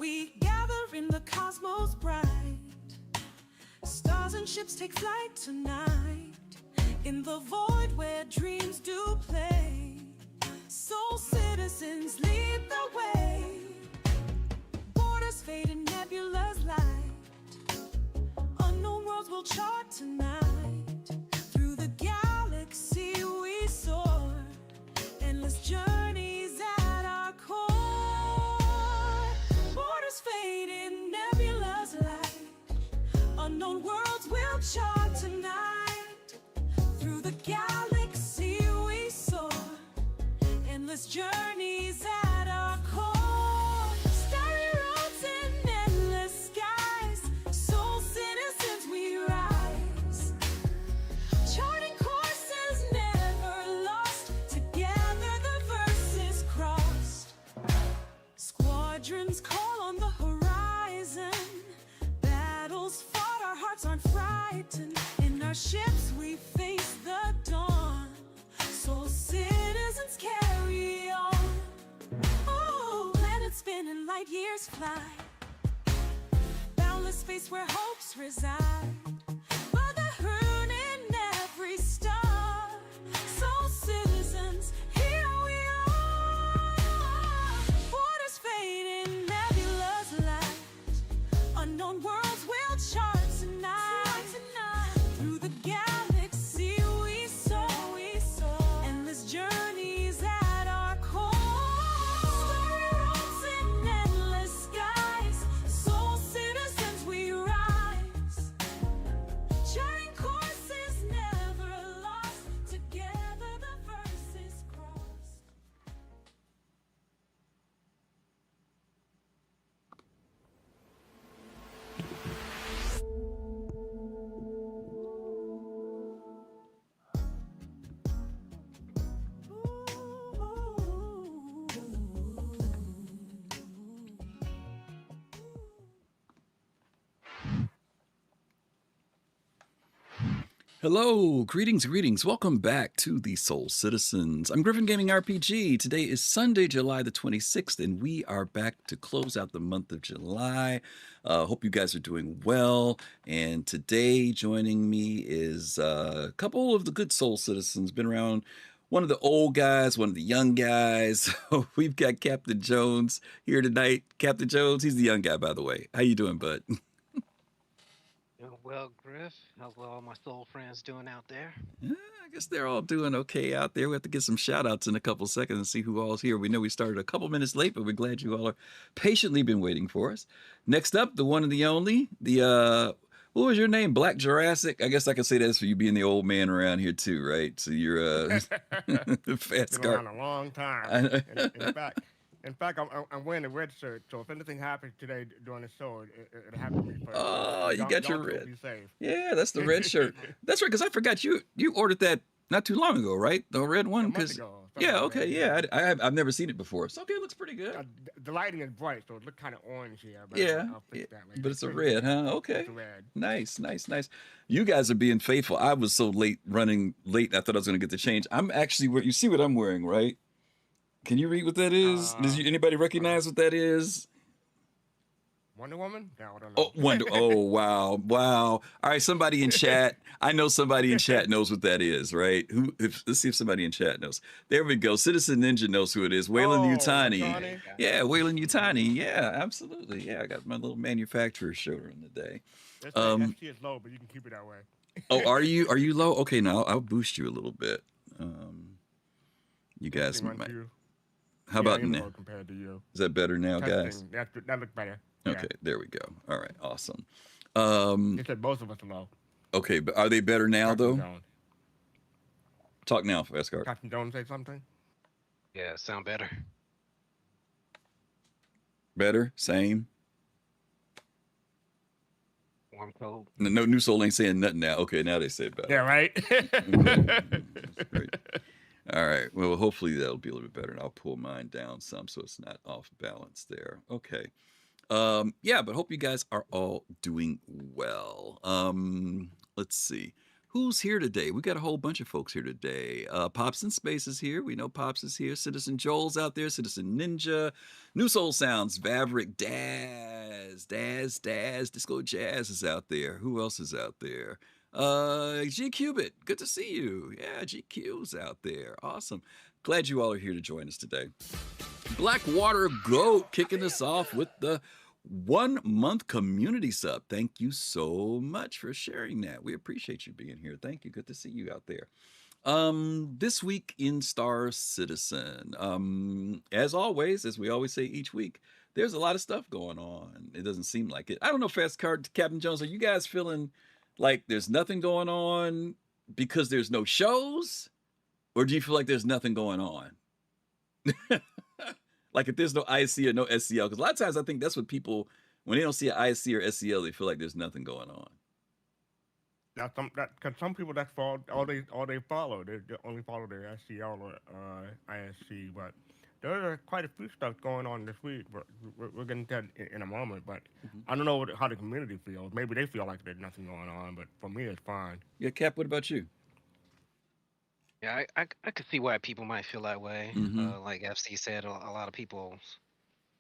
we gather in the cosmos bright. Stars and ships take flight tonight. In the void where dreams do play. Soul citizens lead the way. Borders fade in nebula's light. Unknown worlds will chart tonight. Through the galaxy we soar. Endless journeys at our core. Borders fade in nebula's light. Unknown worlds will chart tonight. Through the galaxy we soar. Endless journeys at our core. Starry roads in endless skies. Soul citizens we rise. Charting courses never lost. Together the verses crossed. Squadrons call on the horizon. Battles fought, our hearts aren't frightened. In our ships we face the dawn. Soul citizens carry on. Oh, planets spin and light years fly. Boundless space where hopes reside. Brotherhood in every star. Soul citizens, here we are. Borders fade in nebula's light. Unknown worlds will chart tonight. Through the galaxy we soar. Endless journeys at our core. Starry roads in endless skies. Soul citizens we rise. Charting courses never lost. Together the verses crossed. Hello, greetings. Welcome back to the Soul Citizens. I'm GrifinGamingRPG. Today is Sunday, July the 26th, and we are back to close out the month of July. Hope you guys are doing well. And today joining me is a couple of the good Soul Citizens. Been around, one of the old guys, one of the young guys. We've got Captain Jones here tonight. Captain Jones, he's the young guy, by the way. How you doing, bud? Doing well, Griff. How's all my soul friends doing out there? Yeah, I guess they're all doing okay out there. We have to get some shout outs in a couple seconds and see who all's here. We know we started a couple minutes late, but we're glad you all are patiently been waiting for us. Next up, the one and the only, what was your name? Black Jurassic? I guess I could say that's for you being the old man around here too, right? So you're the fast Been around cart. a long time. In fact, I'm wearing a red shirt, so if anything happens today during the show, it happened to me first. Oh, you got your red. Be safe. Yeah, that's the red shirt. That's right, because I forgot you ordered that not too long ago, right? The red one. A month 'Cause- ago, yeah, something like okay, that, yeah. I've never seen it before. So okay, it looks pretty good. The lighting is bright, so it looks kind of orange here. But Yeah, I'll fix that later. but it's a red, huh? Okay. It's a red. Nice. You guys are being faithful. I was so running late. I thought I was going to get the change. I'm actually, you see what I'm wearing, right? Can you read what that is? Does anybody recognize what that is? Wonder Woman? No, I don't know. Oh, Wonder. Oh, wow. All right, somebody in chat. I know somebody in chat knows what that is, right? Let's see if somebody in chat knows. There we go. Citizen Ninja knows who it is. Waylon Utani. Utani? Yeah, Waylon Utani. Yeah, absolutely. Yeah, I got my little manufacturer shoulder in the day. ST is low, but you can keep it that way. Oh, are you low? Okay, now I'll boost you a little bit. You guys might. How about now? Compared to you. Is that better now, guys? That looks better. Okay, Yeah. there we go. All right, awesome. They said both of us are low. Okay, but are they better now, though? Talk now, fastcart. Captain Jones say something? Yeah, sound better. Better? Same? Warm, cold. No, New Soul ain't saying nothing now. Okay, now they say it better. Yeah, right? That's great. All right. Well, hopefully that'll be a little bit better, and I'll pull mine down some so it's not off balance there. Okay. Yeah, but hope you guys are all doing well. Let's see. Who's here today? We got a whole bunch of folks here today. Pops in Space is here. We know Pops is here. Citizen Joel's out there. Citizen Ninja. New Soul Sounds. Vaverick. Daz. Disco Jazz is out there. Who else is out there? G Cubit. Good to see you. Yeah, GQ's out there. Awesome. Glad you all are here to join us today. Blackwater Goat kicking us off with the 1 month community sub. Thank you so much for sharing that. We appreciate you being here. Thank you. Good to see you out there. This week in Star Citizen, as always, as we always say each week, there's a lot of stuff going on. It doesn't seem like it. I don't know, Fastcart, Captain Jones, are you guys feeling like there's nothing going on because there's no shows? Or do you feel like there's nothing going on? Like if there's no ISC or no SCL, because a lot of times I think that's what people, when they don't see an ISC or SCL, they feel like there's nothing going on. Now, because some people that's all they follow. They only follow their SCL or ISC, but there are quite a few stuff going on this week. But we're getting to that in a moment. But I don't know how the community feels. Maybe they feel like there's nothing going on, but for me, it's fine. Yeah, Cap, what about you? Yeah, I could see why people might feel that way. Like FC said, a lot of people's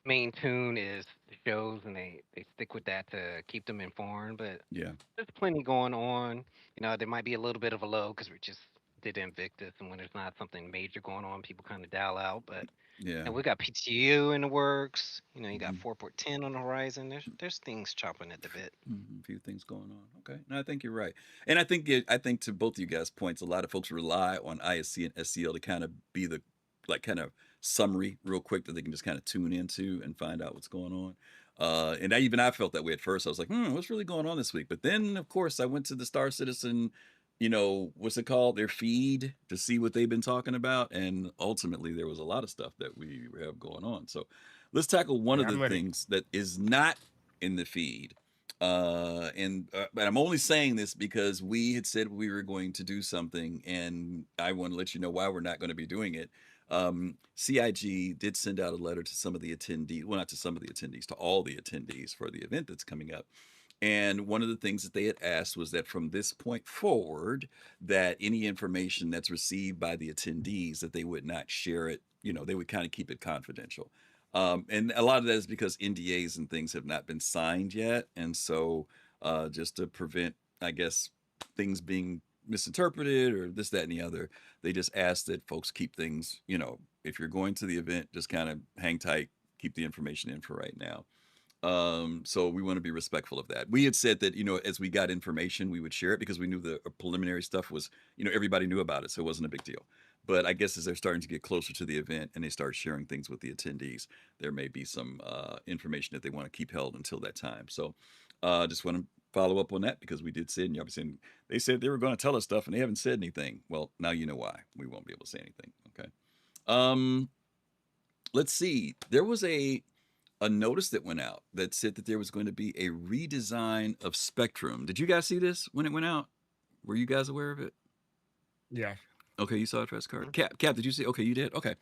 main tune is the shows, and they stick with that to keep them informed. But Yeah. there's plenty going on. You know, there might be a little bit of a low because we just did Invictus, and when there's not something major going on, people kind of dial out. But Yeah. and we got PTU in the works. You know, you got 4.10 on the horizon. There's things chopping at the bit. A few things going on. Okay, no, I think you're right, and I think to both of you guys' points, a lot of folks rely on ISC and SCL to kind of be the kind of summary real quick that they can just kind of tune into and find out what's going on. And I felt that way at first. I was like, what's really going on this week? But then, of course, I went to the Star Citizen, what's it called? Their feed to see what they've been talking about. And ultimately, there was a lot of stuff that we have going on. So let's tackle one of the things that is not in the feed. But I'm only saying this because we had said we were going to do something, and I want to let you know why we're not going to be doing it. CIG did send out a letter to some of the attendees, well, not to some of the attendees, to all the attendees for the event that's coming up. And one of the things that they had asked was that from this point forward, that any information that's received by the attendees, that they would not share it, they would kind of keep it confidential. And a lot of that is because NDAs and things have not been signed yet. And so just to prevent, I guess, things being misinterpreted or this, that, and the other, they just ask that folks keep things, if you're going to the event, just kind of hang tight, keep the information in for right now. So we want to be respectful of that. We had said that, as we got information, we would share it because we knew the preliminary stuff was, everybody knew about it. So it wasn't a big deal. But I guess as they're starting to get closer to the event and they start sharing things with the attendees, there may be some information that they want to keep held until that time. So just want to follow up on that because we did say, and obviously they said they were going to tell us stuff and they haven't said anything. Well, now you know why. We won't be able to say anything. Okay. Let's see. There was a notice that went out that said that there was going to be a redesign of Spectrum. Did you guys see this when it went out? Were you guys aware of it? Yeah. Okay, you saw it, Fastcart. Cap, did you see? Okay, you did. Okay.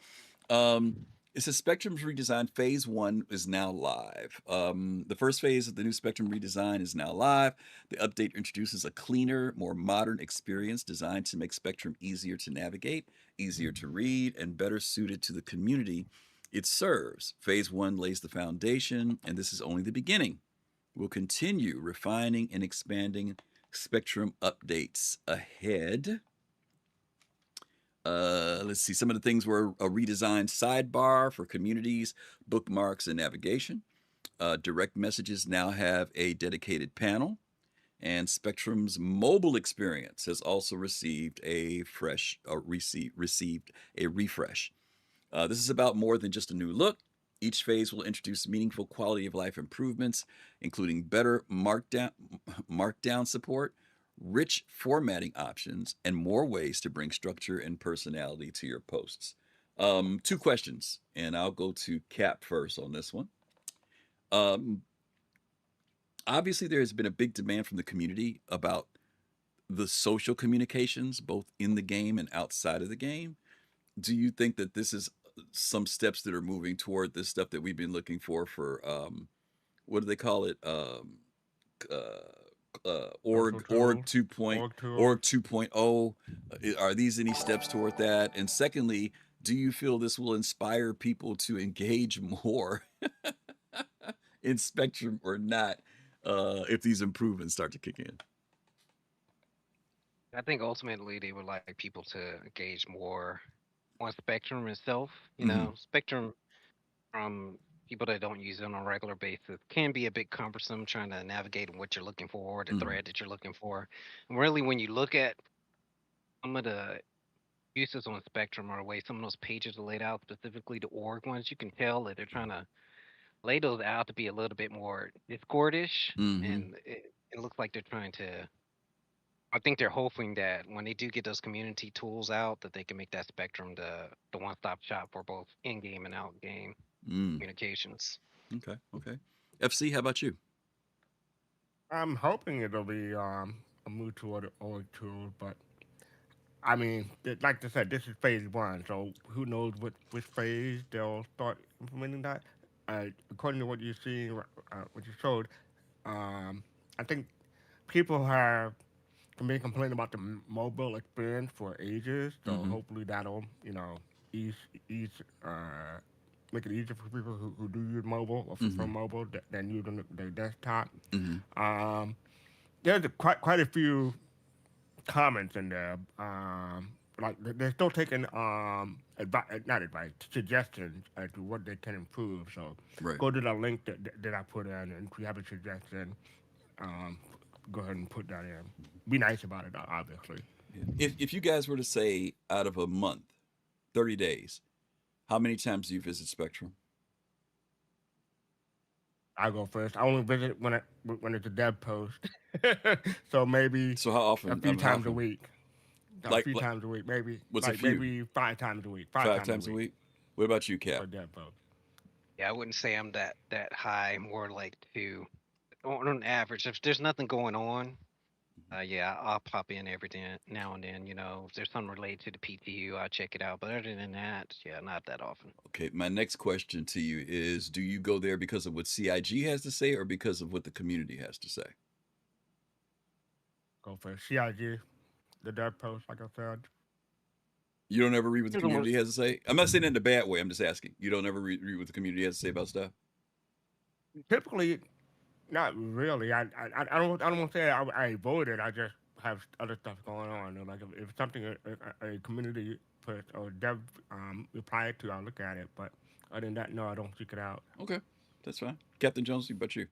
It says Spectrum's redesign phase 1 is now live. The first phase of the new Spectrum redesign is now live. The update introduces a cleaner, more modern experience designed to make Spectrum easier to navigate, easier to read, and better suited to the community it serves. Phase 1 lays the foundation, and this is only the beginning. We'll continue refining and expanding Spectrum updates ahead. Let's see. Some of the things were a redesigned sidebar for communities, bookmarks, and navigation. Direct messages now have a dedicated panel. And Spectrum's mobile experience has also received a refresh. This is about more than just a new look. Each phase will introduce meaningful quality of life improvements, including better markdown support, rich formatting options, and more ways to bring structure and personality to your posts. 2 questions, and I'll go to Cap first on this one. Obviously, there has been a big demand from the community about the social communications, both in the game and outside of the game. Do you think that this is some steps that are moving toward this stuff that we've been looking for what do they call it? org 2 org tool. 2.0? Are these any steps toward that? And secondly, do you feel this will inspire people to engage more in Spectrum or not, if these improvements start to kick in? I think ultimately they would like people to engage more on Spectrum itself. You Mm-hmm. know, Spectrum from people that don't use it on a regular basis can be a bit cumbersome trying to navigate what you're looking for, the Mm-hmm. thread that you're looking for. And really, when you look at some of the uses on Spectrum or the way some of those pages are laid out, specifically the org ones, you can tell that they're trying to lay those out to be a little bit more Discordish, Mm-hmm. and it looks like they're trying to. I think they're hoping that when they do get those community tools out, that they can make that Spectrum the one-stop shop for both in-game and out-game communications. Okay. Okay. FC, how about you? I'm hoping it'll be a move toward the org tool, but I mean, like I said, this is phase one, so who knows which phase they'll start implementing that. According to what you see, what you showed, I think people have been complaining about the mobile experience for ages. So Mm-hmm. hopefully that'll ease ease uh, make it easier for people who do use mobile or Mm-hmm. prefer mobile than using their desktop. Mm-hmm. Um, there's quite a few comments in there. Like they're still taking not advice, suggestions as to what they can improve. So Right. go to the link that I put in, and if you have a suggestion, um, go ahead and put that in. Be nice about it, obviously. Yeah. If you guys were to say out of a month, 30 days, how many times do you visit Spectrum? I go first. I only visit when it's a dev post, so maybe So how a often? few How times a often? week. A Like, few times a week, maybe what's a like few? maybe 5 times a week. Five times a A week week? What about you, for Cap? a dev post. Yeah, I wouldn't say I'm that high. More like two on average. If there's nothing going on, yeah, I'll pop in every now and then. You know, if there's something related to the PTU, I'll check it out. But other than that, yeah, not that often. Okay, my next question to you is, do you go there because of what CIG has to say or because of what the community has to say? Go for CIG, the dev post, like I said. You don't ever read what the Here's almost- community has to say? I'm not saying it in a bad way. I'm just asking. You don't ever read what the community has to say about stuff? Typically, not really. I don't want to say I avoid it. I just have other stuff going on. Like if something a community post or dev reply to, I'll look at it. But other than that, no, I don't seek it out. Okay, that's fine. Captain Jones, what about you?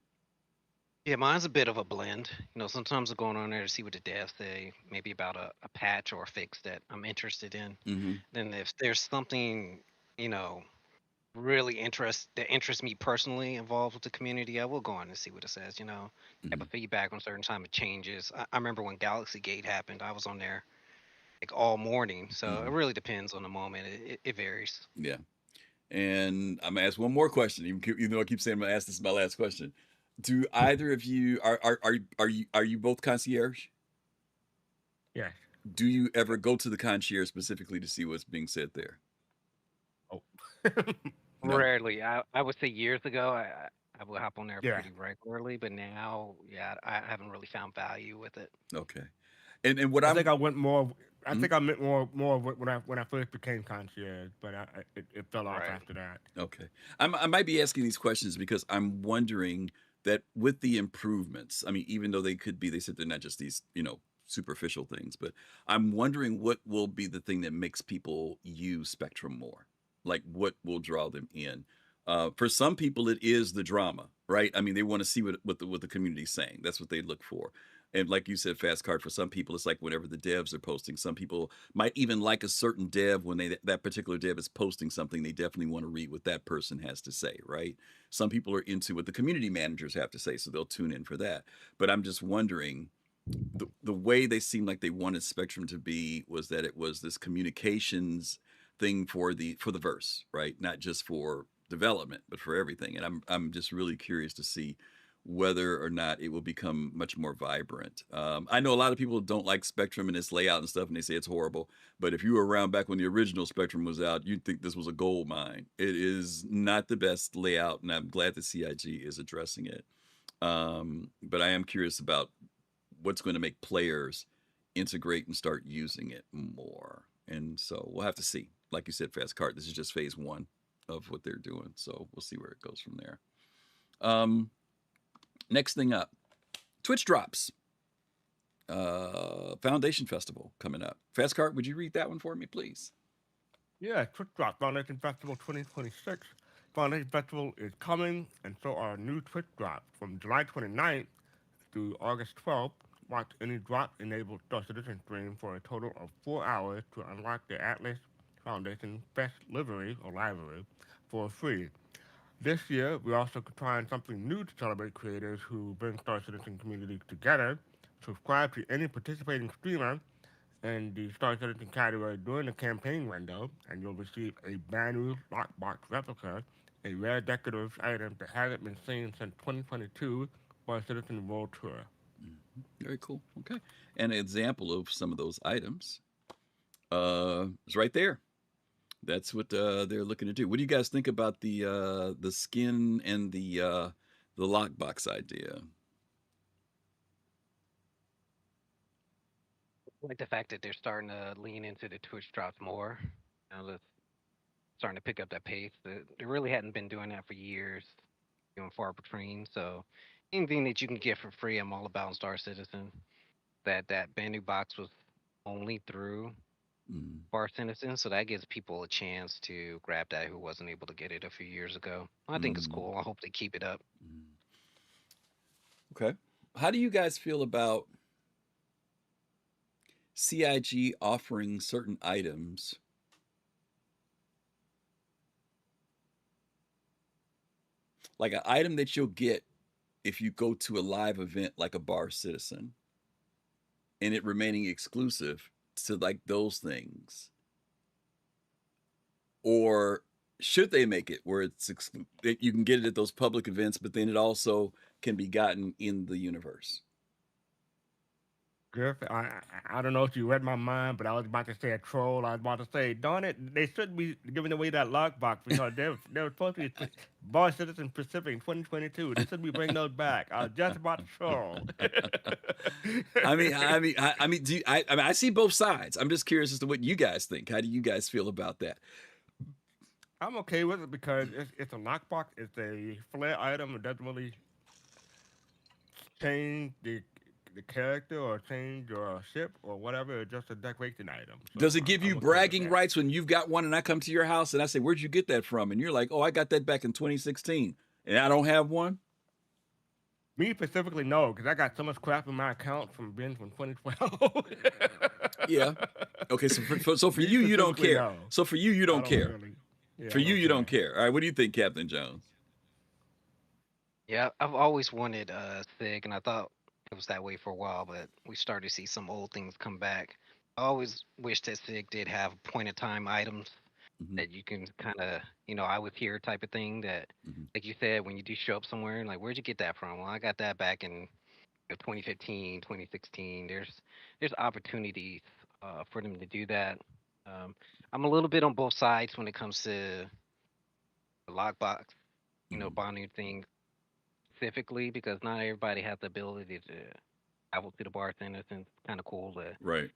Yeah, mine's a bit of a blend. You know, sometimes I'm going on there to see what the devs say, maybe about a patch or a fix that I'm interested in. Mm-hmm. Then if there's something, you know, really that interests me personally involved with the community, I will go on and see what it says. You know, type Mm-hmm. of feedback on certain time it changes. I remember when Galaxy Gate happened, I was on there like all morning. So Mm-hmm. it really depends on the moment. It varies. Yeah. And I'm gonna ask one more question. Even though I keep saying I'm gonna ask this is my last question. Do either of you are you both concierge? Yes. Do you ever go to the concierge specifically to see what's being said there? Oh. No. Rarely. I would say years ago, I would hop on there Yeah. pretty regularly, but now, yeah, I haven't really found value with it. Okay. And what I I'm think I went more. I Mhm. think I meant more of it when I first became concierge, but it fell off Right. after that. Okay. I might be asking these questions because I'm wondering that with the improvements, I mean, even though they said they're not just these, superficial things, but I'm wondering what will be the thing that makes people use Spectrum more. Like what will draw them in. For some people, it is the drama, right? I mean, they want to see what the community's saying. That's what they look for. And like you said, fastcart, for some people, it's like whenever the devs are posting. Some people might even like a certain dev when that particular dev is posting something. They definitely want to read what that person has to say, right? Some people are into what the community managers have to say, so they'll tune in for that. But I'm just wondering, the way they seemed like they wanted Spectrum to be was that it was this communications thing for the verse, right? Not just for development, but for everything. And I'm just really curious to see whether or not it will become much more vibrant. I know a lot of people don't like Spectrum and its layout and stuff, and they say it's horrible. But if you were around back when the original Spectrum was out, you'd think this was a gold mine. It is not the best layout, and I'm glad the CIG is addressing it. But I am curious about what's going to make players integrate and start using it more. And so we'll have to see. Like you said, fastcart, this is just phase one of what they're doing. So we'll see where it goes from there. Next thing up, Twitch drops. Foundation Festival coming up. Fastcart, would you read that one for me, please? Yeah, Twitch drop Foundation Festival 2026. Foundation Festival is coming, and so are new Twitch drops from July 29th through August 12th. Watch any drop-enabled Star Citizen stream for a total of 4 hours to unlock the Atlas Foundation Fest livery or library for free. This year, we're also trying something new to celebrate creators who bring Star Citizen communities together. Subscribe to any participating streamer in the Star Citizen category during the campaign window, and you'll receive a brand new lockbox replica, a rare decorative item that hasn't been seen since 2022 Star Citizen World Tour. Very cool. Okay. And an example of some of those items is right there. That's what they're looking to do. What do you guys think about the skin and the lockbox idea? I like the fact that they're starting to lean into the Twitch drops more. You know, starting to pick up that pace. They really hadn't been doing that for years, doing far between. So anything that you can get for free, I'm all about in Star Citizen. That brand new box was only through Star Citizen, so that gives people a chance to grab that who wasn't able to get it a few years ago. I think it's cool. I hope they keep it up. Okay. How do you guys feel about CIG offering certain items like an item that you'll get if you go to a live event like a Bar Citizen and it remaining exclusive to like those things? Or should they make it where it's you can get it at those public events, but then it also can be gotten in the universe? Griff, I don't know if you read my mind, but I was about to say a troll. I was about to say, darn it, they shouldn't be giving away that lockbox because they were supposed to be Bar Citizen Pacific in 2022. They should be bringing those back. I was just about to troll. I mean, I see both sides. I'm just curious as to what you guys think. How do you guys feel about that? I'm okay with it because it's a lockbox. It's a flair item. It doesn't really change the character or change your ship or whatever. It's just a decoration item. So Does it give you okay bragging rights when you've got one and I come to your house and I say, where'd you get that from? And you're like, oh, I got that back in 2016 and I don't have one? Me specifically, no, because I got so much crap in my account from being from 2012. Yeah. Okay, so for you don't care. No. So for you don't care. Really, yeah, for you don't care. All right, what do you think, Captain Jones? Yeah, I've always wanted SIG, and I thought it was that way for a while, but we started to see some old things come back. I always wish that SIG did have point of time items that you can kind of, I was here type of thing that, like you said, when you do show up somewhere, like, where'd you get that from? Well, I got that back in 2015, 2016. There's opportunities for them to do that. I'm a little bit on both sides when it comes to the lockbox, bonding thing specifically, because not everybody has the ability to travel to the bar center, and it's kind of cool to Right.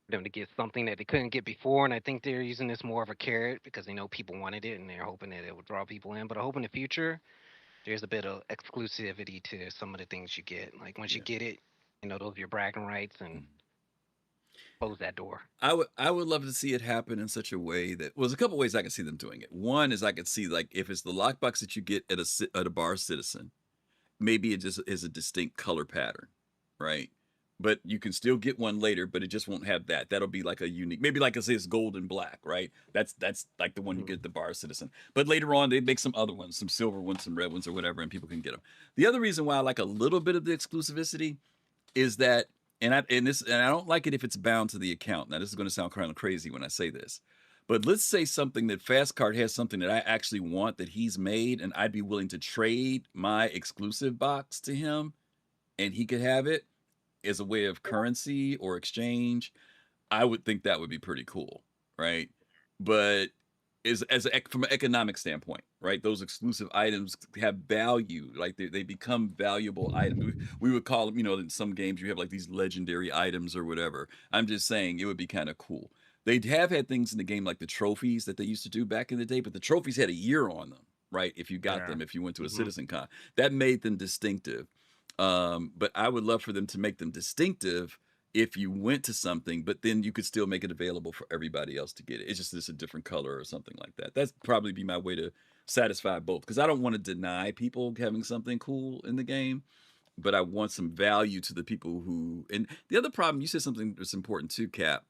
for them to get something that they couldn't get before. And I think they're using this more of a carrot because they know people wanted it and they're hoping that it will draw people in. But I hope in the future there's a bit of exclusivity to some of the things you get. Like once you get it, those are your bragging rights, and close that door. I would love to see it happen in such a way that, well, there's a couple ways I can see them doing it. One is I could see, like, if it's the lockbox that you get at a Bar Citizen, maybe it just is a distinct color pattern, right? But you can still get one later, but it just won't have that. That'll be like a unique, maybe like I say, it's gold and black, right? That's like the one you get at the Bar Citizen. But later on, they make some other ones, some silver ones, some red ones, or whatever, and people can get them. The other reason why I like a little bit of the exclusivity is that, and I don't like it if it's bound to the account. Now, this is going to sound kind of crazy when I say this, but let's say something that fastcart has something that I actually want that he's made, and I'd be willing to trade my exclusive box to him, and he could have it as a way of currency or exchange. I would think that would be pretty cool, right? But from an economic standpoint, right? Those exclusive items have value, like they become valuable items. We would call them, you know, in some games you have like these legendary items or whatever. I'm just saying it would be kind of cool. They have had things in the game like the trophies that they used to do back in the day, but the trophies had a year on them, right? If you got them, if you went to a Citizen Con, that made them distinctive. But I would love for them to make them distinctive if you went to something, but then you could still make it available for everybody else to get it. It's just a different color or something like that. That's probably be my way to satisfy both, because I don't want to deny people having something cool in the game, but I want some value to the people who. And the other problem, you said something that's important too, Cap.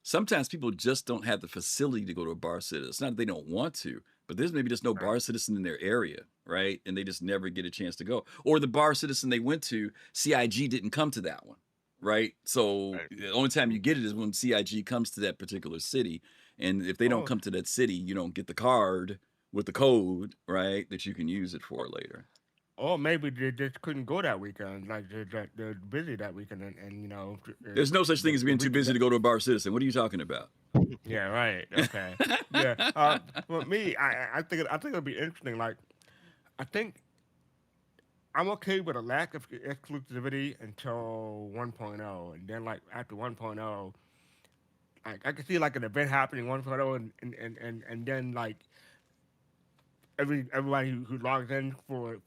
Sometimes people just don't have the facility to go to a bar citizen. It's not that they don't want to, but there's maybe just no bar citizen in their area, right? And they just never get a chance to go. Or the bar citizen they went to, CIG didn't come to that one. Right. So the only time you get it is when CIG comes to that particular city. And if they don't come to that city, you don't get the card with the code, right, that you can use it for later. Or maybe they just couldn't go that weekend. Like they're busy that weekend, and you know. There's no such thing as being too busy to go to a bar citizen. What are you talking about? Yeah. Right. Okay. Yeah. For me, I think it'll be interesting. Like, I think I'm okay with a lack of exclusivity until 1.0, and then like after 1.0, I can see like an event happening 1.0, and then like everybody who logs in for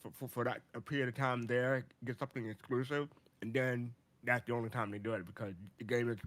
that a period of time there gets something exclusive, and then that's the only time they do it because the game is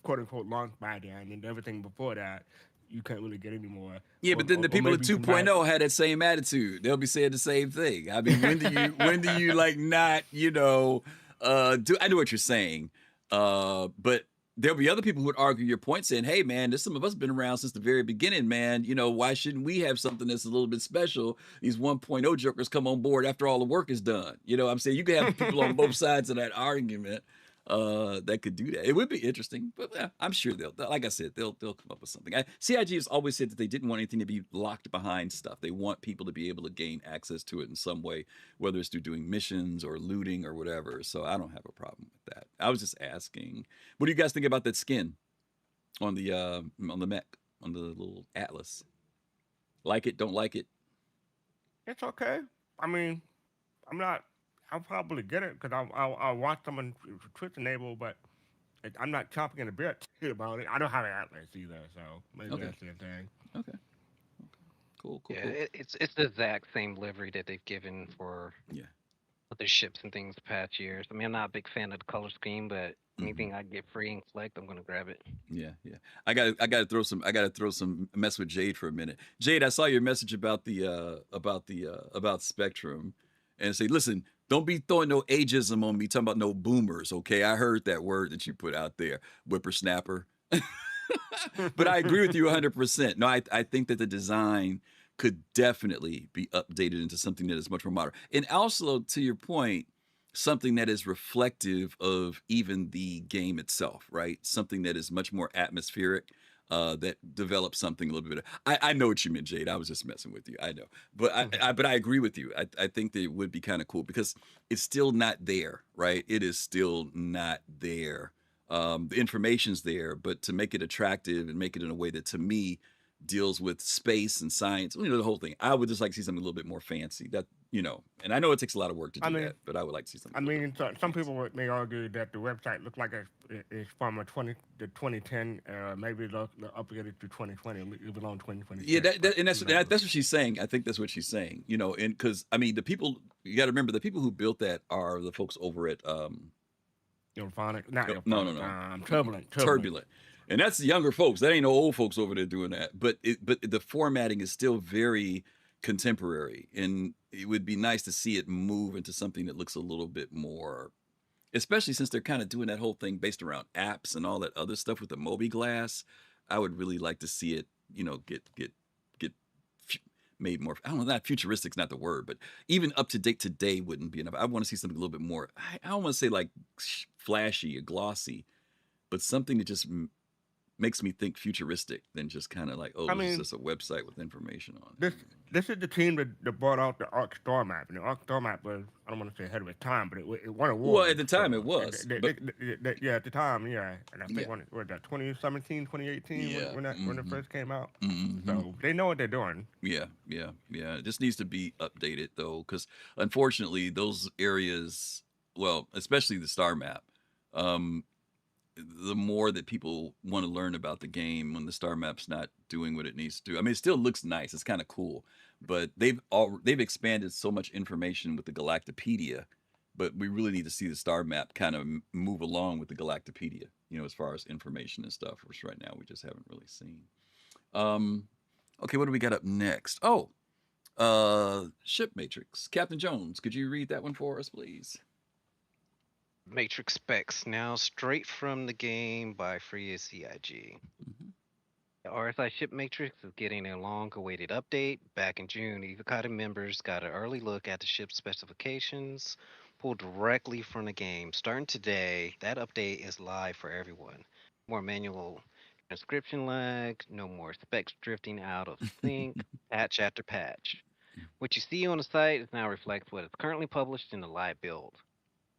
quote unquote launched by then, and everything before that you can't really get anymore. Yeah, but then the people at 2.0 had that same attitude. They'll be saying the same thing. I mean, when do you like not, you know, do I know what you're saying? But there'll be other people who would argue your point saying, hey man, some of us have been around since the very beginning, man. You know, why shouldn't we have something that's a little bit special? These 1.0 jokers come on board after all the work is done. You know what I'm saying? You can have people on both sides of that argument. That could do that. It would be interesting, but yeah, I'm sure they'll like I said, they'll come up with something. CIG has always said that they didn't want anything to be locked behind stuff. They want people to be able to gain access to it in some way, whether it's through doing missions or looting or whatever. So I don't have a problem with that. I was just asking, what do you guys think about that skin on the mech, on the little Atlas? Like it? Don't like it? It's okay. I mean, I'll probably get it because I'll watch someone Twitch enable, but I'm not chopping it a bit about it. I don't have an Atlas either, so maybe that's the thing. Okay. Cool. Yeah, it's the exact same livery that they've given for other ships and things the past years. I mean, I'm not a big fan of the color scheme, but anything I get free and collect, I'm gonna grab it. Yeah. I gotta throw some mess with Jade for a minute. Jade, I saw your message about about Spectrum, and say, listen, don't be throwing no ageism on me, talking about no boomers, okay? I heard that word that you put out there, whippersnapper. But I agree with you 100%. No, I think that the design could definitely be updated into something that is much more modern. And also, to your point, something that is reflective of even the game itself, right? Something that is much more atmospheric, that develops something a little bit better. I know what you meant, Jade. I was just messing with you. I know. But I agree with you. I think that it would be kind of cool because it's still not there, right? It is still not there. The information's there, but to make it attractive and make it in a way that, to me, deals with space and science, you know, the whole thing. I would just like to see something a little bit more fancy. That, you know, and I know it takes a lot of work to do that, but I would like to see something. I mean, some people may argue that the website looks like it's from the 2010. Maybe they'll upgrade it to 2020. It was on 2020. Yeah, that's what she's saying. I think that's what she's saying. You know, and because I mean, the people, you got to remember, the people who built that are the folks over at Ilphonic? Not no. Turbulent. And that's the younger folks. That ain't no old folks over there doing that. But the formatting is still very contemporary, and it would be nice to see it move into something that looks a little bit more, especially since they're kind of doing that whole thing based around apps and all that other stuff with the Moby Glass. I would really like to see it, you know, get made more. I don't know, not futuristic's not the word, but even up to date today wouldn't be enough. I want to see something a little bit more. I don't want to say like flashy or glossy, but something that just makes me think futuristic than just kind of like, oh, I mean, this is just a website with information on it. this is the team that brought out the Arc Star map, and the Arc Star map was, I don't want to say ahead of its time, but it won Well, at awards. the time it So was, but yeah, at the time, yeah, and I yeah, think when it was that 2017, 2018 yeah, when it first came out. hmm So they know what they're doing. yeah, yeah, yeah. It just needs to be updated though, because unfortunately, those areas, well, especially the star map, um, the more that people want to learn about the game when the star map's not doing what it needs to do. I mean, it still looks nice. It's kind of cool, but they've expanded so much information with the Galactopedia, but we really need to see the star map kind of move along with the Galactopedia, as far as information and stuff, which right now we just haven't really seen. Um, okay, what do we got up next? Oh, Ship Matrix. Captain Jones, could you read that one for us, please? Matrix specs now straight from the game by FreeCIG. Mhm. The RSI Ship Matrix is getting a long-awaited update. Back in June, Evocata members got an early look at the ship's specifications, pulled directly from the game. Starting today, that update is live for everyone. More manual transcription lag, no more specs drifting out of sync, patch after patch. What you see on the site is now reflects what is currently published in the live build.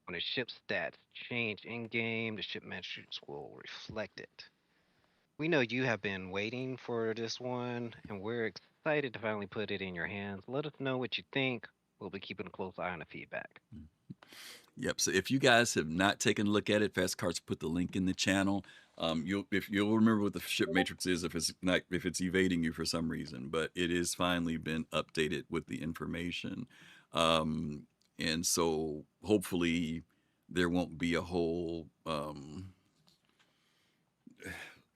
When the ship stats change in-game, the ship metrics will reflect it. We know you have been waiting for this one, and we're excited to finally put it in your hands. Let us know what you think. We'll be keeping a close eye on the feedback. Yep. So if you guys have not taken a look at it, Fastcart's put the link in the channel. You'll remember what the ship matrix is if it's evading you for some reason, but it is finally been updated with the information, and so hopefully there won't be a whole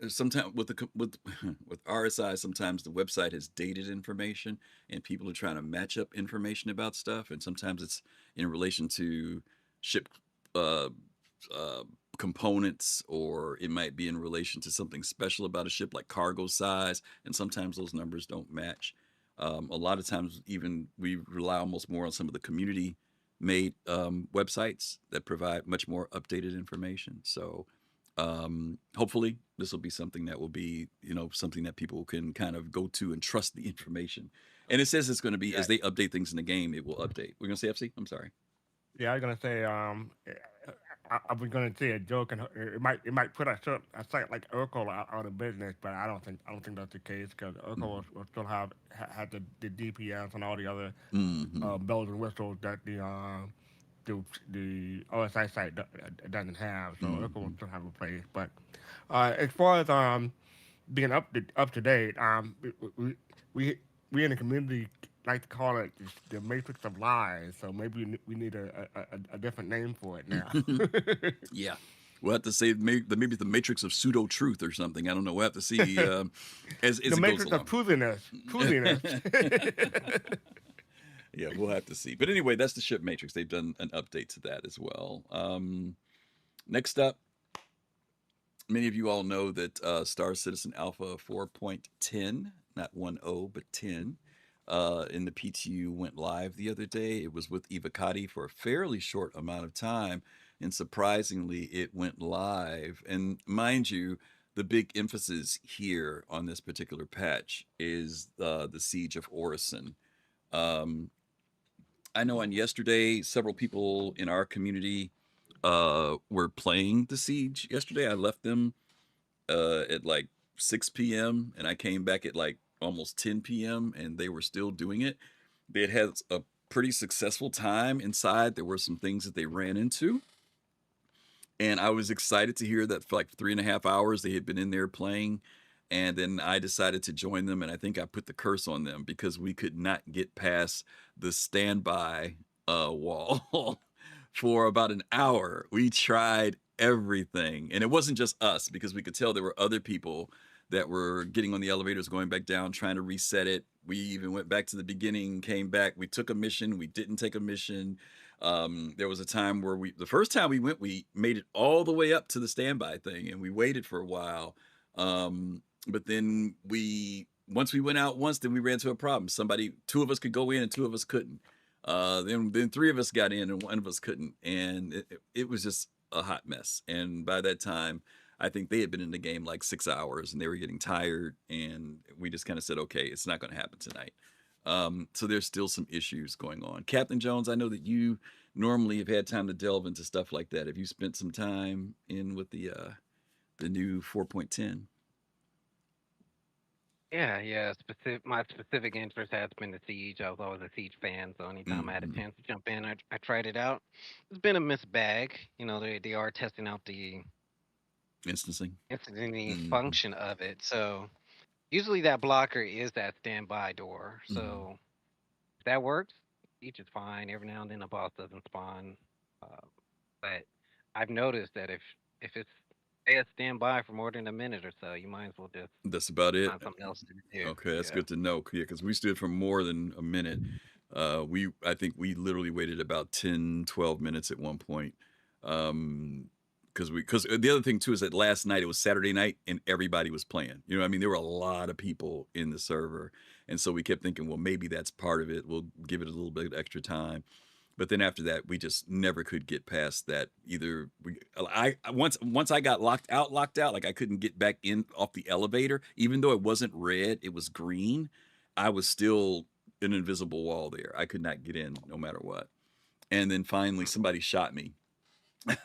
sometimes with with RSI, sometimes the website has dated information and people are trying to match up information about stuff, and sometimes it's in relation to ship uh, uh, components, or it might be in relation to something special about a ship like cargo size, and sometimes those numbers don't match. A lot of times, even we rely almost more on some of the community made websites that provide much more updated information. So hopefully this will be something that will be, something that people can kind of go to and trust the information. And it says it's going to be, Yeah, as they update things in the game, it will update. We're going to say FC? I'm sorry. yeah. I was gonna say, I was gonna say a joke, and it might put a site like Urkel out of business, but I don't think that's the case because Urkel Mhm. will still have the DPS and all the other Mhm. bells and whistles that the OSI site doesn't have. So Urkel will Mhm. still have a place. But as far as being up to date, we we we in the community like to call it the matrix of lies. So maybe we need a different name for it now. Yeah. We'll have to say maybe the matrix of pseudo truth or something. I don't know. We'll have to see as The it goes matrix of along. proviness. Yeah, we'll have to see. But anyway, that's the ship matrix. They've done an update to that as well. Next up, many of you all know that Star Citizen Alpha 4.10, not 1.0, but 10, in the PTU went live the other day. It was with Evocati for a fairly short amount of time, and surprisingly, it went live. And mind you, the big emphasis here on this particular patch is the Siege of Orison. Um, I know on yesterday, several people in our community were playing the Siege yesterday. I left them at like 6 p.m. and I came back at like almost 10 p.m. and they were still doing it. They had a pretty successful time inside. There were some things that they ran into, and I was excited to hear that for like 3.5 hours they had been in there playing. And then I decided to join them, and I think I put the curse on them because we could not get past the standby wall for about an hour. We tried everything, and it wasn't just us because we could tell there were other people that were getting on the elevators, going back down, trying to reset it. We even went back to the beginning, came back. We took a mission. We didn't take a mission. There was a time where the first time we went, we made it all the way up to the standby thing, and we waited for a while. But then once we went out once, then we ran into a problem. Two of us could go in and two of us couldn't. Then three of us got in and one of us couldn't, and it was just a hot mess. And by that time, I think they had been in the game like 6 hours and they were getting tired, and we just kind of said, okay, it's not going to happen tonight. So there's still some issues going on. Captain Jones, I know that you normally have had time to delve into stuff like that. Have you spent some time in with the new 4.10? Yeah. My specific interest has been the Siege. I was always a Siege fan, so anytime I had a Mm-hmm. chance to jump in, I tried it out. It's been a mixed bag. They are testing out the Instancing. instantly Mm-hmm. function of it. So usually that blocker is that standby door. Mm-hmm. So if that works, Siege is fine. Every now and then a boss doesn't spawn, uh, but I've noticed that if it's stay a standby for more than a minute or so, you might as well just That's about it. find something else to do. Okay, that's Yeah. good to know. Yeah, because we stood for more than a minute. I think we literally waited about 10, 12 minutes at one point. Because the other thing too is that last night, it was Saturday night and everybody was playing. You know what I mean? There were a lot of people in the server. And so we kept thinking, well, maybe that's part of it. We'll give it a little bit extra time. But then after that, we just never could get past that. Either once I got locked out, like I couldn't get back in off the elevator, even though it wasn't red, it was green. I was still an invisible wall there. I could not get in no matter what. And then finally, somebody shot me.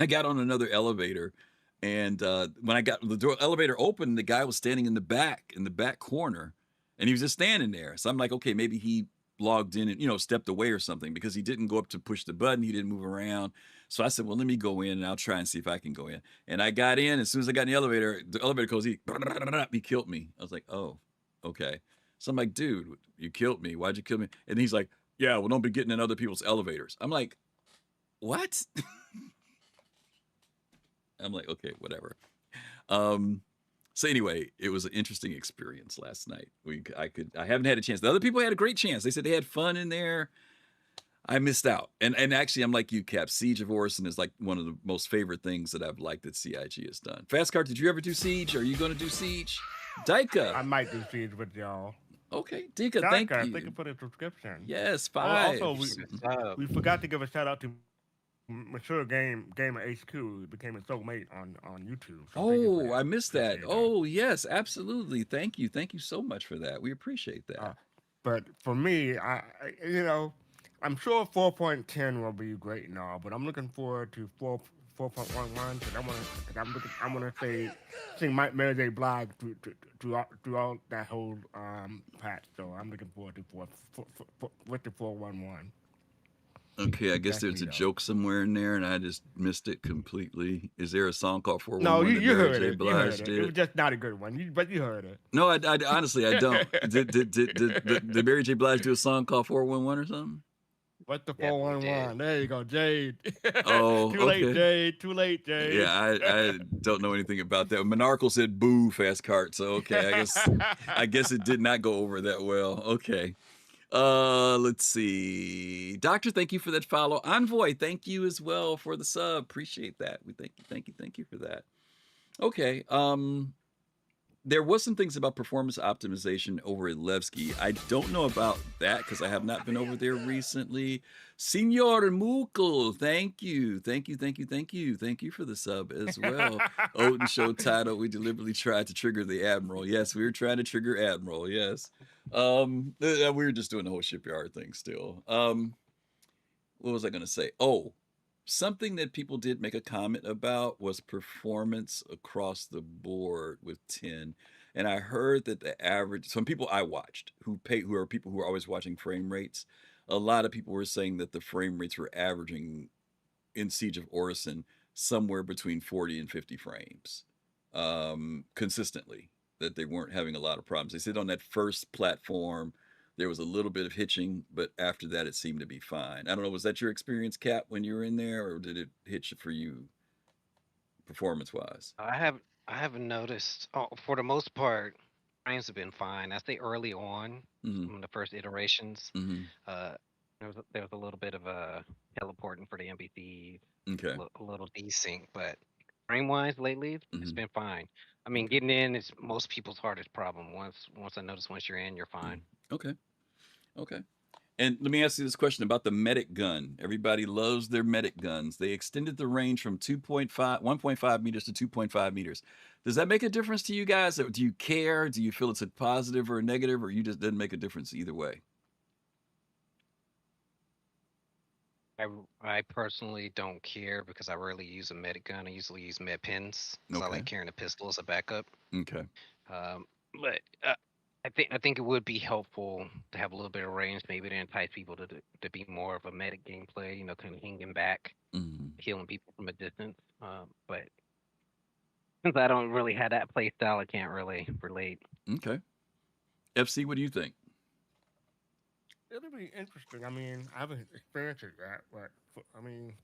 I got on another elevator, and when I got the elevator open, the guy was standing in the back corner, and he was just standing there. So I'm like, okay, maybe he logged in and stepped away or something, because he didn't go up to push the button. He didn't move around. So I said, well, let me go in and I'll try and see if I can go in. And I got in. As soon as I got in the elevator goes, he killed me. I was like, oh, okay. So I'm like, dude, you killed me. Why'd you kill me? And he's like, yeah, well, don't be getting in other people's elevators. I'm like, what? I'm like, okay, whatever. So anyway, it was an interesting experience last night. I haven't had a chance. The other people had a great chance. They said they had fun in there. I missed out. And actually, I'm like you, Cap. Siege of Orison is like one of the most favorite things that I've liked that CIG has done. Fastcart, did you ever do Siege? Are you going to do Siege? Dika. I might do Siege with y'all. Okay, Dika, thank you. Thank you for the subscription. Yes, 5. Also, we forgot to give a shout out to Mature Gamer HQ. It became a soulmate on YouTube. So I missed that. Oh, yes, absolutely. Thank you so much for that. We appreciate that. But for me, I'm sure 4.10 will be great and all, but I'm looking forward to 4.11 because I'm gonna sing Mary J. Blige throughout that whole patch. So I'm looking forward to with the 4.11. Okay, I guess there's a joke somewhere in there, and I just missed it completely. Is there a song called 411? No, you Mary heard J. it. Blige It was just not a good one, but you heard it. No, I honestly, I don't. Did Mary J. Blige do a song called 411 or something? What the 411? There you go, Jade. Oh, Too late, Jade. Too late, Jade. Yeah, I don't know anything about that. Monarchal said boo, Fastcart. So okay, I guess it did not go over that well. Okay. Let's see. Doctor, thank you for that follow. Envoy, thank you as well for the sub. Appreciate that. We thank you for that. Okay. There was some things about performance optimization over at Levski. I don't know about that because I have not been over there recently. Senor Mukul, thank you for the sub as well. Odin show title, we deliberately tried to trigger the Admiral. Yes, we were trying to trigger Admiral, yes. We were just doing the whole shipyard thing still. What was I going to say? Oh, something that people did make a comment about was performance across the board with 10. And I heard that the average, some people I watched who are people who are always watching frame rates, a lot of people were saying that the frame rates were averaging in Siege of Orison somewhere between 40 and 50 frames consistently, that they weren't having a lot of problems. They said on that first platform, there was a little bit of hitching, but after that, it seemed to be fine. I don't know, was that your experience, Cap, when you were in there, or did it hitch for you, performance-wise? I haven't noticed. Oh, for the most part, frames have been fine. I say early on, some of the first iterations, there was a little bit of a teleporting for the NPCs, Okay. a little desync, but frame-wise lately, it's been fine. I mean, getting in is most people's hardest problem. Once I notice once you're in, you're fine. Okay. And let me ask you this question about the medic gun. Everybody loves their medic guns. They extended the range from 1.5 meters to 2.5 meters. Does that make a difference to you guys? Or do you care? Do you feel it's a positive or a negative, or you just didn't make a difference either way? I personally don't care because I rarely use a medic gun. I usually use med pins because I Okay. like carrying a pistol as a backup. Okay. Um, but I think it would be helpful to have a little bit of range, maybe to entice people to be more of a medic gameplay. You know, kind of hanging back, Mm, healing people from a distance. But since I don't really have that play style, I can't really relate. okay. FC, what do you think? It'll be interesting. I mean, I haven't experienced it yet, but I mean,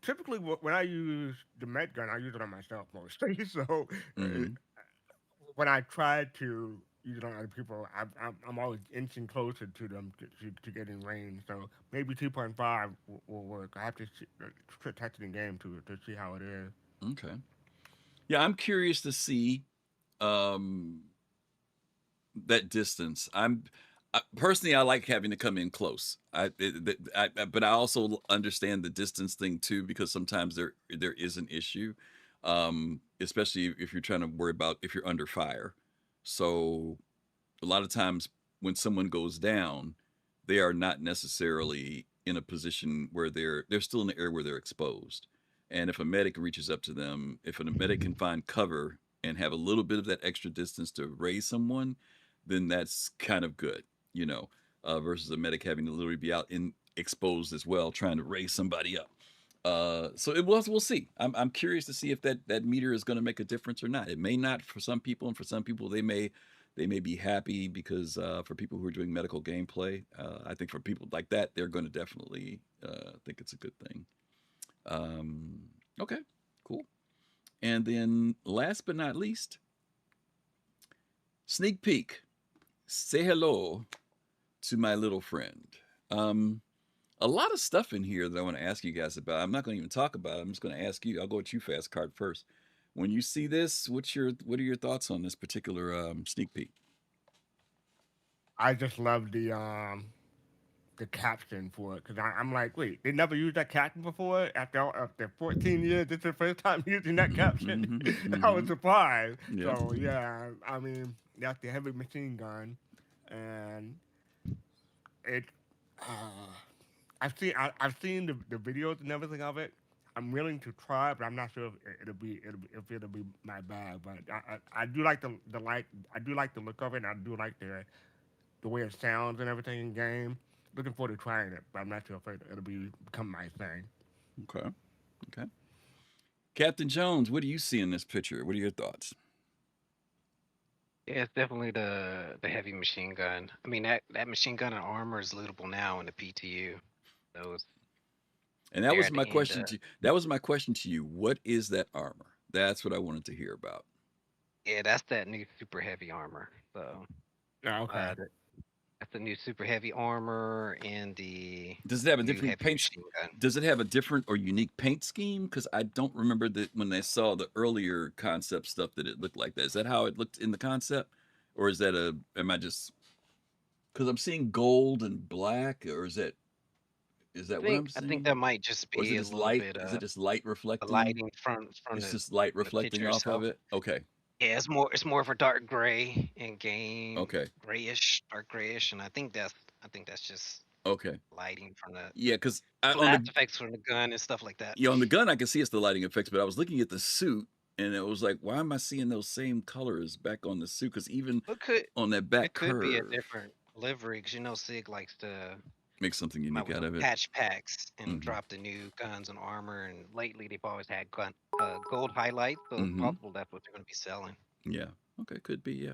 typically when I use the med gun, I use it on myself mostly. So Mm-hmm. when I try to use it on other people, I'm always inching closer to them to getting range. So maybe 2.5 will work. I have to test it in game to see how it is. Okay. Yeah, I'm curious to see um, that distance. Personally, I like having to come in close. But I also understand the distance thing too because sometimes there is an issue, especially if you're trying to worry about if you're under fire. So a lot of times when someone goes down, they are not necessarily in a position where they're still in the area where they're exposed. And if a medic reaches up to them, if a medic can find cover and have a little bit of that extra distance to raise someone, then that's kind of good, you know, versus a medic having to literally be out in exposed as well, trying to raise somebody up. So it was. We'll see. I'm curious to see if that meter is going to make a difference or not. It may not for some people, and for some people they may be happy because for people who are doing medical gameplay, I think for people like that, they're going to definitely think it's a good thing. Um, okay, cool. And then last but not least, sneak peek. Say hello to my little friend. Um, a lot of stuff in here that I want to ask you guys about. I'm not going to even talk about it. I'm just going to ask you. I'll go with you, fastcart, first. When you see this, what are your thoughts on this particular sneak peek? I just love the caption for it because I'm like, wait, they never used that caption before. After 14 years, this is the first time using that caption. Mm-hmm, I was mm-hmm. surprised. Yeah. So yeah, I mean, that's the heavy machine gun, and it. Uh, I've seen the videos and everything of it. I'm willing to try, but I'm not sure if it'll be my bag. But I do like the like I do like the look of it, and I do like the way it sounds and everything in game. Looking forward to trying it, but I'm not sure if it'll become my thing. Okay. Okay. Captain Jones, what do you see in this picture? What are your thoughts? Yeah, it's definitely the heavy machine gun. I mean that machine gun and armor is lootable now in the PTU. So it's And that there was at my the end. question to you. That was my question to you. What is that armor? That's what I wanted to hear about. Yeah, that's that new super heavy armor. So Yeah, okay. uh, that, that's the new super heavy armor and the Does it have a new different heavy paint? machine gun. Does it have a different or unique paint scheme? Because I don't remember that when I saw the earlier concept stuff that it looked like that. Is that how it looked in the concept, or is that a? Am I just because I'm seeing gold and black, or is I that what think I'm I think seeing? that might just Or is it be a just little light? bit Is it just light the reflecting? lighting from It's just light the reflecting picture off of itself. it. Okay. Yeah, it's more of a dark gray in game, Okay. grayish, dark grayish, and I think that's just Okay. lighting from the Yeah, because blast effects from the gun and stuff like that. on the gun I can see it's the lighting effects, but I was looking at the suit and it was like, why am I seeing those same colors back on the suit? Because even It could on that back it could be a curve, different livery because Sig likes to make something come out unique with out those of it. patch packs and Hmm. drop the new guns and armor. And lately they've always had gold highlights, so it's Hmm. possible that's what they're going to be selling. Yeah. Okay. Could be. Yeah.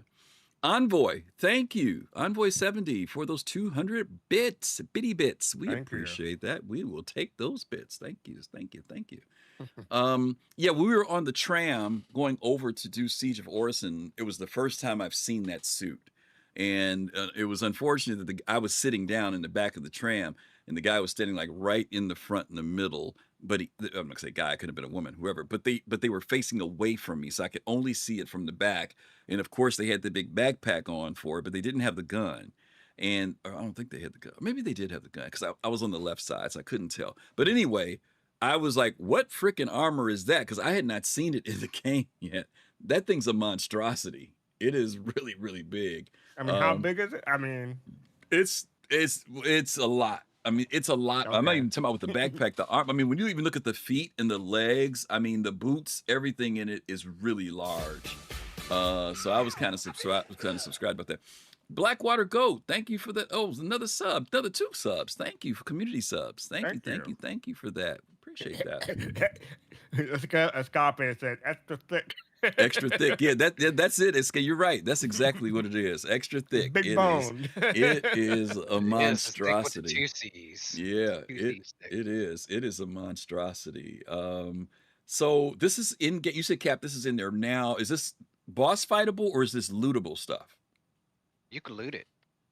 Envoy, thank you, Envoy 70 for those 200 bits, bitty bits. We Thank you. appreciate that. We will take those bits. Thank you. Thank you. Thank you. Yeah, we were on the tram going over to do Siege of Orison. It was the first time I've seen that suit, and it was unfortunate that I was sitting down in the back of the tram, and the guy was standing like right in the front in the middle. But I'm not gonna say guy, it could have been a woman, whoever. But they were facing away from me, so I could only see it from the back. And of course, they had the big backpack on for it, but they didn't have the gun. And or I don't think they had the gun. Maybe they did have the gun because I was on the left side, so I couldn't tell. But anyway, I was like, what freaking armor is that? Because I had not seen it in the game yet. That thing's a monstrosity. It is really, really big. I mean, how Um, big is it? I mean, it's a lot. I mean, it's a lot. I'm not Okay. even talking about with the backpack, the arm. I mean, when you even look at the feet and the legs, I mean, the boots, everything in it is really large. So I was kind of subscribed about that. Blackwater Goat, thank you for that. Oh, another sub, another 2 subs. Thank you for community subs. Thank you for that. Appreciate that. Scarface said extra thick. Extra thick, yeah. That's it. You're right. That's exactly what it is. Extra thick. Big bone. It is a It is monstrosity. the stick with the 2 C's. Yeah, Two it C's stick. it is. It is a monstrosity. So this is in. You said, Cap, this is in there now. Is this boss fightable or is this lootable stuff? You can loot it.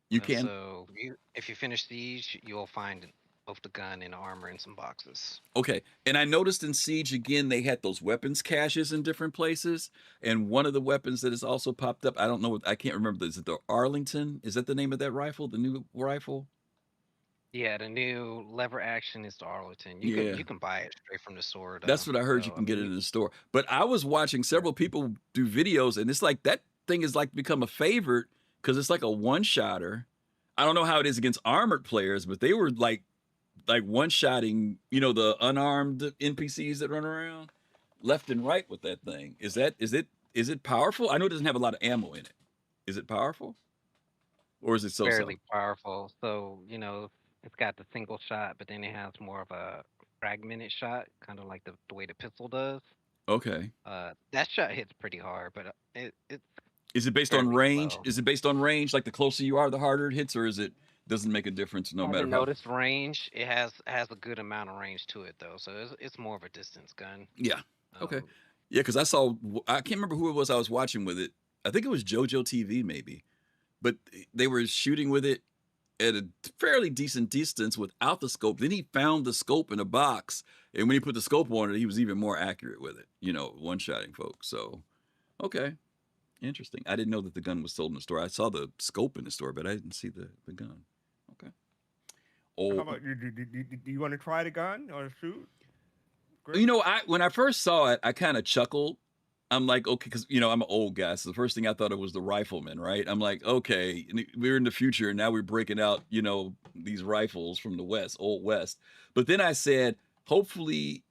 You can. So if you finish Siege, you'll find both the gun and the armor in some boxes. Okay, and I noticed in Siege again they had those weapons caches in different places, and one of the weapons that has also popped up. I don't know. I can't remember. Is it the Arlington? Is that the name of that rifle? The new rifle? Yeah, the new lever action is the Arlington. You can buy it straight from the store. That's what I heard. You can get it in the store. But I was watching several people do videos, and it's like that thing is like become a favorite because it's like a one-shotter. I don't know how it is against armored players, but they were like one-shotting, the unarmed NPCs that run around left and right with that thing. Is it powerful? I know it doesn't have a lot of ammo in it. Is it powerful? Or is it so fairly powerful? So, it's got the single shot, but then it has more of a fragmented shot, kind of like the way the pistol does. Okay. That shot hits pretty hard, but it's Is it based on range? slow. Is it based on range? Like the closer you are, the harder it hits, or doesn't make a difference no matter how? Noticed range. It has a good amount of range to it though, so it's more of a distance gun. Yeah. Okay. Um, Yeah, because I can't remember who it was I was watching with it. I think it was JoJo TV maybe, but they were shooting with it at a fairly decent distance without the scope. Then he found the scope in a box, and when he put the scope on it, he was even more accurate with it. One-shotting folks. So, okay, interesting. I didn't know that the gun was sold in the store. I saw the scope in the store, but I didn't see the gun. Okay. How Oh, about you? Do you want to try the gun or shoot? when I first saw it, I kind of chuckled. I'm like, okay, because I'm an old guy, so the first thing I thought of was the rifleman, right? I'm like, okay, we're in the future, and now we're breaking out, these rifles from the West, Old West. But then I said, hopefully,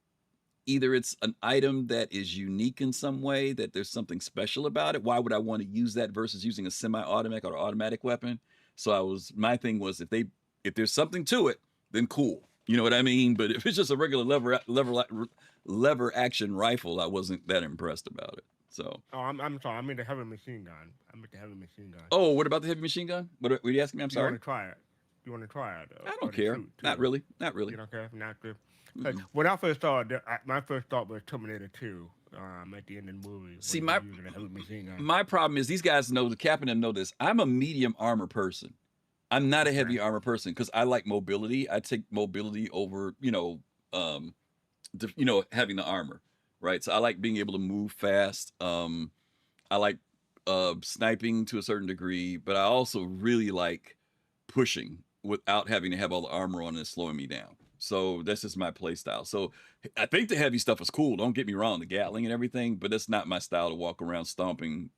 either it's an item that is unique in some way, that there's something special about it. Why would I want to use that versus using a semi-automatic or automatic weapon? So my thing was, if there's something to it, then cool. You know what I mean? But if it's just a regular lever action rifle, I wasn't that impressed about it. So. Oh, I'm sorry. I mean the heavy machine gun. I meant the heavy machine gun. Oh, what about the heavy machine gun? What were you asking me? I'm sorry. You want to try it? You want to try it? I don't care. Not really. Not really. You don't care? Not good. When I first saw it, my first thought was Terminator 2. At the end of the movie. See, my my problem is these guys know, the Cap and them know this. I'm a medium armor person. I'm not a heavy armor person because I like mobility. I take mobility over, having the armor, right? So I like being able to move fast. I like sniping to a certain degree, but I also really like pushing without having to have all the armor on and slowing me down. So that's just my play style. So I think the heavy stuff is cool. Don't get me wrong, the Gatling and everything, but that's not my style to walk around stomping.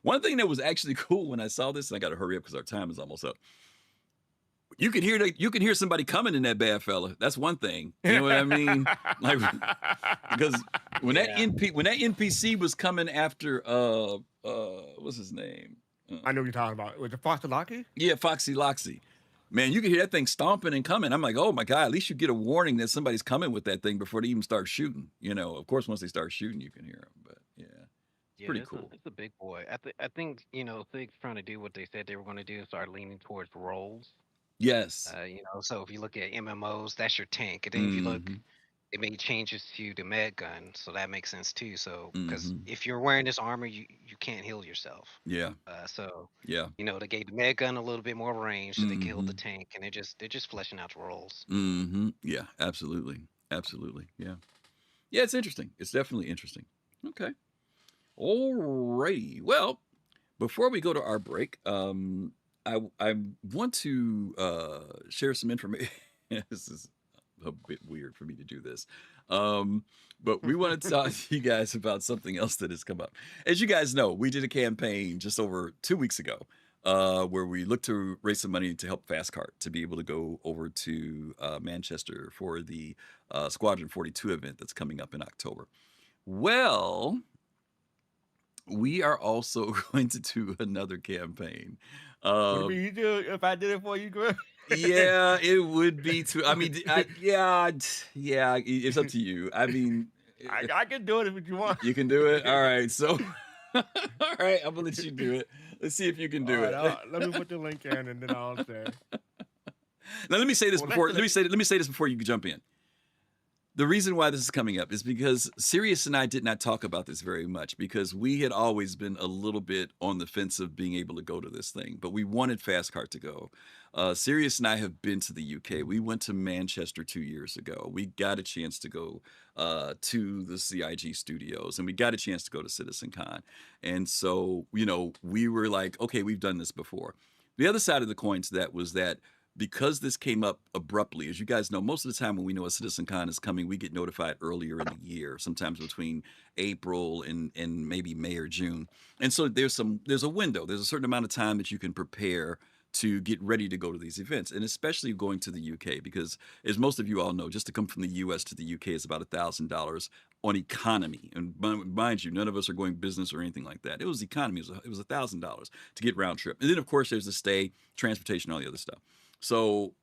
One thing that was actually cool when I saw this, and I got to hurry up because our time is almost up. You can hear somebody coming in that bad fella. That's one thing. You know what I mean? Like, because when that NPC was coming after what's his name? I know what you're talking about. Was it Foxy Locky? Yeah, Foxy Loxy. Man, you can hear that thing stomping and coming. I'm like, oh my God, at least you get a warning that somebody's coming with that thing before they even start shooting. Of course, once they start shooting, you can hear them. But yeah, pretty cool. It's a big boy. I think Thig's trying to do what they said they were going to do, start leaning towards roles. Yes. So if you look at MMOs, that's your tank, and then if you look, it made changes to the med gun, so that makes sense too. So because if you're wearing this armor, you can't heal yourself. Yeah. Yeah. They gave the med gun a little bit more range, so they can heal the tank, and they're just fleshing out the roles. Yeah, absolutely. Yeah. Yeah, it's interesting. It's definitely interesting. Okay. Alrighty. Well, before we go to our break, I want to share some information. This is a bit weird for me to do this. But we want to talk to you guys about something else that has come up. As you guys know, we did a campaign just over 2 weeks ago where we look to raise some money to help fastcart to be able to go over to Manchester for the Squadron 42 event that's coming up in October. Well, we are also going to do another campaign. Would it be easier if I did it for you, Griff? Yeah, it would be too. I mean, yeah, it's up to you. I mean, I can do it if you want. you can do it. All right, so all right, I'm gonna let you do it. Let's see if you can do it. Let me put the link in, and then I'll say. Now, let me say this before. Let me say this before you jump in. The reason why this is coming up is because Sirius and I did not talk about this very much because we had always been a little bit on the fence of being able to go to this thing, but we wanted fastcart to go. Sirius and I have been to the UK. We went to Manchester 2 years ago. We got a chance to go to the CIG studios, and we got a chance to go to CitizenCon. And so, we were like, okay, we've done this before. The other side of the coin to that was that because this came up abruptly, as you guys know, most of the time when we know a CitizenCon is coming, we get notified earlier in the year, sometimes between April and maybe May or June. And so there's a window. There's a certain amount of time that you can prepare to get ready to go to these events, and especially going to the UK, because as most of you all know, just to come from the US to the UK is about $1,000 on economy. And mind you, none of us are going business or anything like that. It was economy. It was $1,000 to get round trip. And then, of course, there's the stay, transportation, all the other stuff. So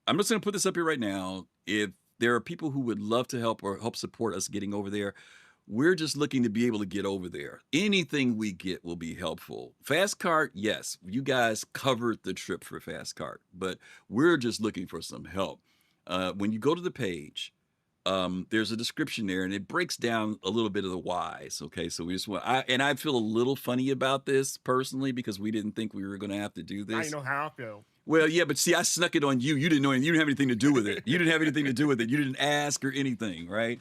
I'm just going to put this up here right now. If there are people who would love to help or help support us getting over there, we're just looking to be able to get over there. Anything we get will be helpful. Fastcart, yes, you guys covered the trip for Fastcart, but we're just looking for some help. When you go to the page, there's a description there, and it breaks down a little bit of the whys. Okay, so we just want. I feel a little funny about this personally because we didn't think we were going to have to do this. I know how I feel. Well, yeah, but see, I snuck it on you. You didn't know anything. You didn't have anything to do with it. You didn't have anything to do with it. You didn't ask or anything, right?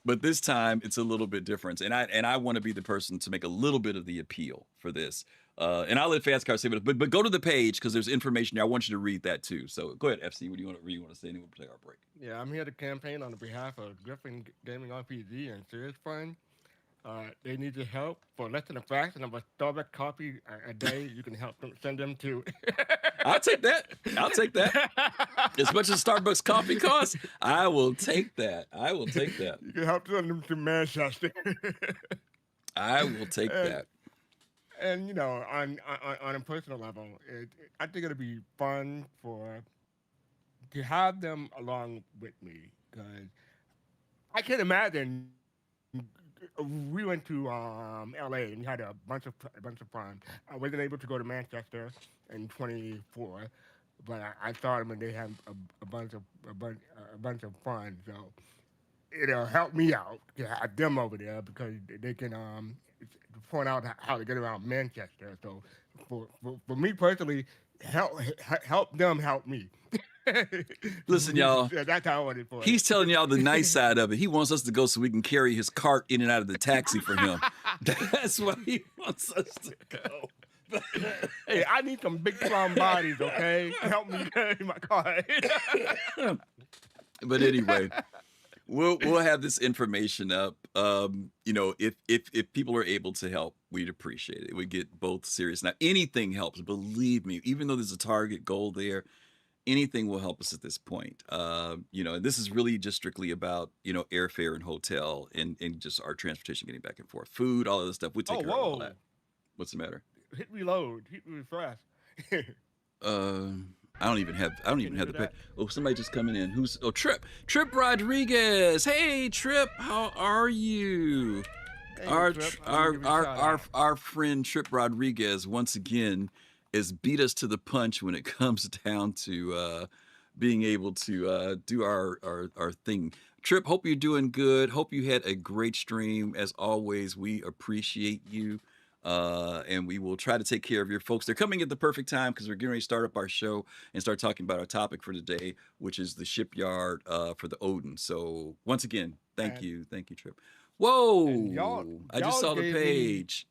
But this time it's a little bit different, and I want to be the person to make a little bit of the appeal for this. And I'll let Fastcart say it, but go to the page because there's information there. I want you to read that too. So go ahead, FC. What do you want to say? And we'll take our break. Yeah, I'm here to campaign on behalf of Griffin Gaming RPG and Serious Fun. They need your help for less than a fraction of a Starbucks coffee a day. You can help them, send them to. I'll take that. As much as Starbucks coffee costs, I will take that. You can help send them to Manchester. I will take that. And on a personal level, I think it'll be fun to have them along with me because I can't imagine. We went to LA and had a bunch of fun. I wasn't able to go to Manchester in 24, but I saw them and they had a bunch of fun. So it'll help me out to have them over there because they can point out how to get around Manchester. So for me personally, help them help me. Listen, y'all. That's how I want it for. He's telling y'all the nice side of it. He wants us to go so we can carry his cart in and out of the taxi for him. That's why he wants us to go. Hey, I need some big strong bodies, okay? Help me carry my cart. But anyway, we'll have this information up. If people are able to help, we'd appreciate it. We get both serious. Now, anything helps. Believe me, even though there's a target goal there. Anything will help us at this point. This is really just strictly about, airfare and hotel and just our transportation getting back and forth. Food, all of this stuff. We take care of all that. What's the matter? Hit reload. Hit refresh. I don't even have the pay. Oh, somebody just coming in. Trip Rodriguez. Hey, Trip, how are you? Hey, Our friend Trip Rodriguez once again has beat us to the punch when it comes down to being able to do our thing. Trip, hope you're doing good. Hope you had a great stream. As always, we appreciate you. And we will try to take care of your folks. They're coming at the perfect time because we're getting ready to start up our show and start talking about our topic for today, which is the Shipyard for the Odin. So once again, thank you, Trip. Whoa! I just saw the page.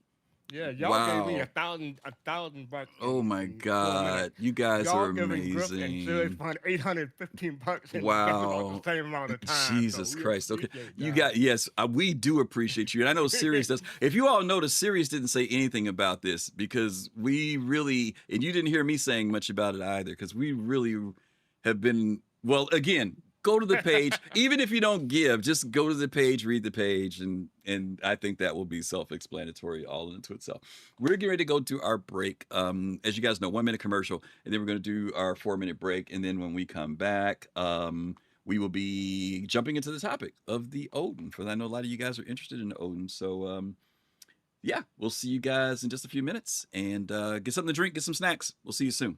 Yeah, y'all gave me Wow. $1,000 Oh my in 4 minutes. God. You guys Y'all are giving Griff and Serious amazing. Fun $815 in just about the Wow. same amount of time. So Jesus we Christ. Okay. appreciate You y'all. got, yes, we do appreciate you. And I know Sirius does. If you all notice, Sirius didn't say anything about this because we really, and you didn't hear me saying much about it either, because we really have been, well, again, go to the page. Even if you don't give, just go to the page, read the page, and I think that will be self-explanatory all into itself. We're getting ready to go to our break. As you guys know, 1 minute commercial, and then we're going to do our 4 minute break. And then when we come back, we will be jumping into the topic of the Odin, for I know a lot of you guys are interested in Odin. So yeah, we'll see you guys in just a few minutes, and get something to drink, get some snacks. We'll see you soon.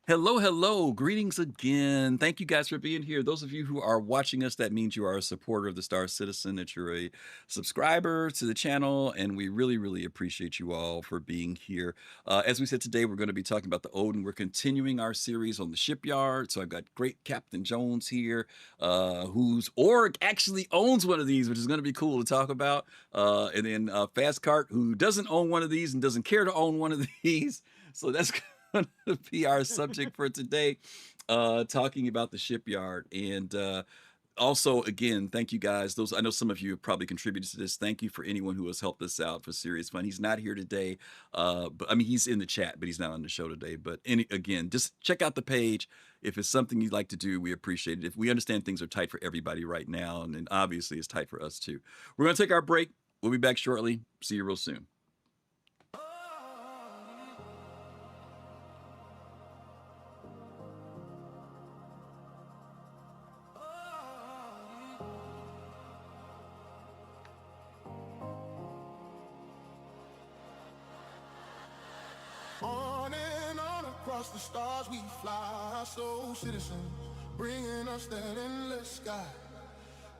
Hello, hello. Greetings again. Thank you guys for being here. Those of you who are watching us, that means you are a supporter of the Star Citizen, that you're a subscriber to the channel, and we really, really appreciate you all for being here. As we said, today we're going to be talking about the Odin. We're continuing our series on the Shipyard. So I've got great Captain Jones here, whose org actually owns one of these, which is going to be cool to talk about. And then Fastcart, who doesn't own one of these and doesn't care to own one of these. So that's going to be our subject for today, talking about the Shipyard. And also, again, thank you guys. Those, I know some of you have probably contributed to this. Thank you for anyone who has helped us out for Serious Fun. He's not here today, but I mean, he's in the chat, but he's not on the show today. But again, just check out the page. If it's something you'd like to do, we appreciate it. If we understand things are tight for everybody right now, and obviously it's tight for us too. We're going to take our break. We'll be back shortly. See you real soon. On and on across the stars we fly, so citizens, bringing us that endless sky.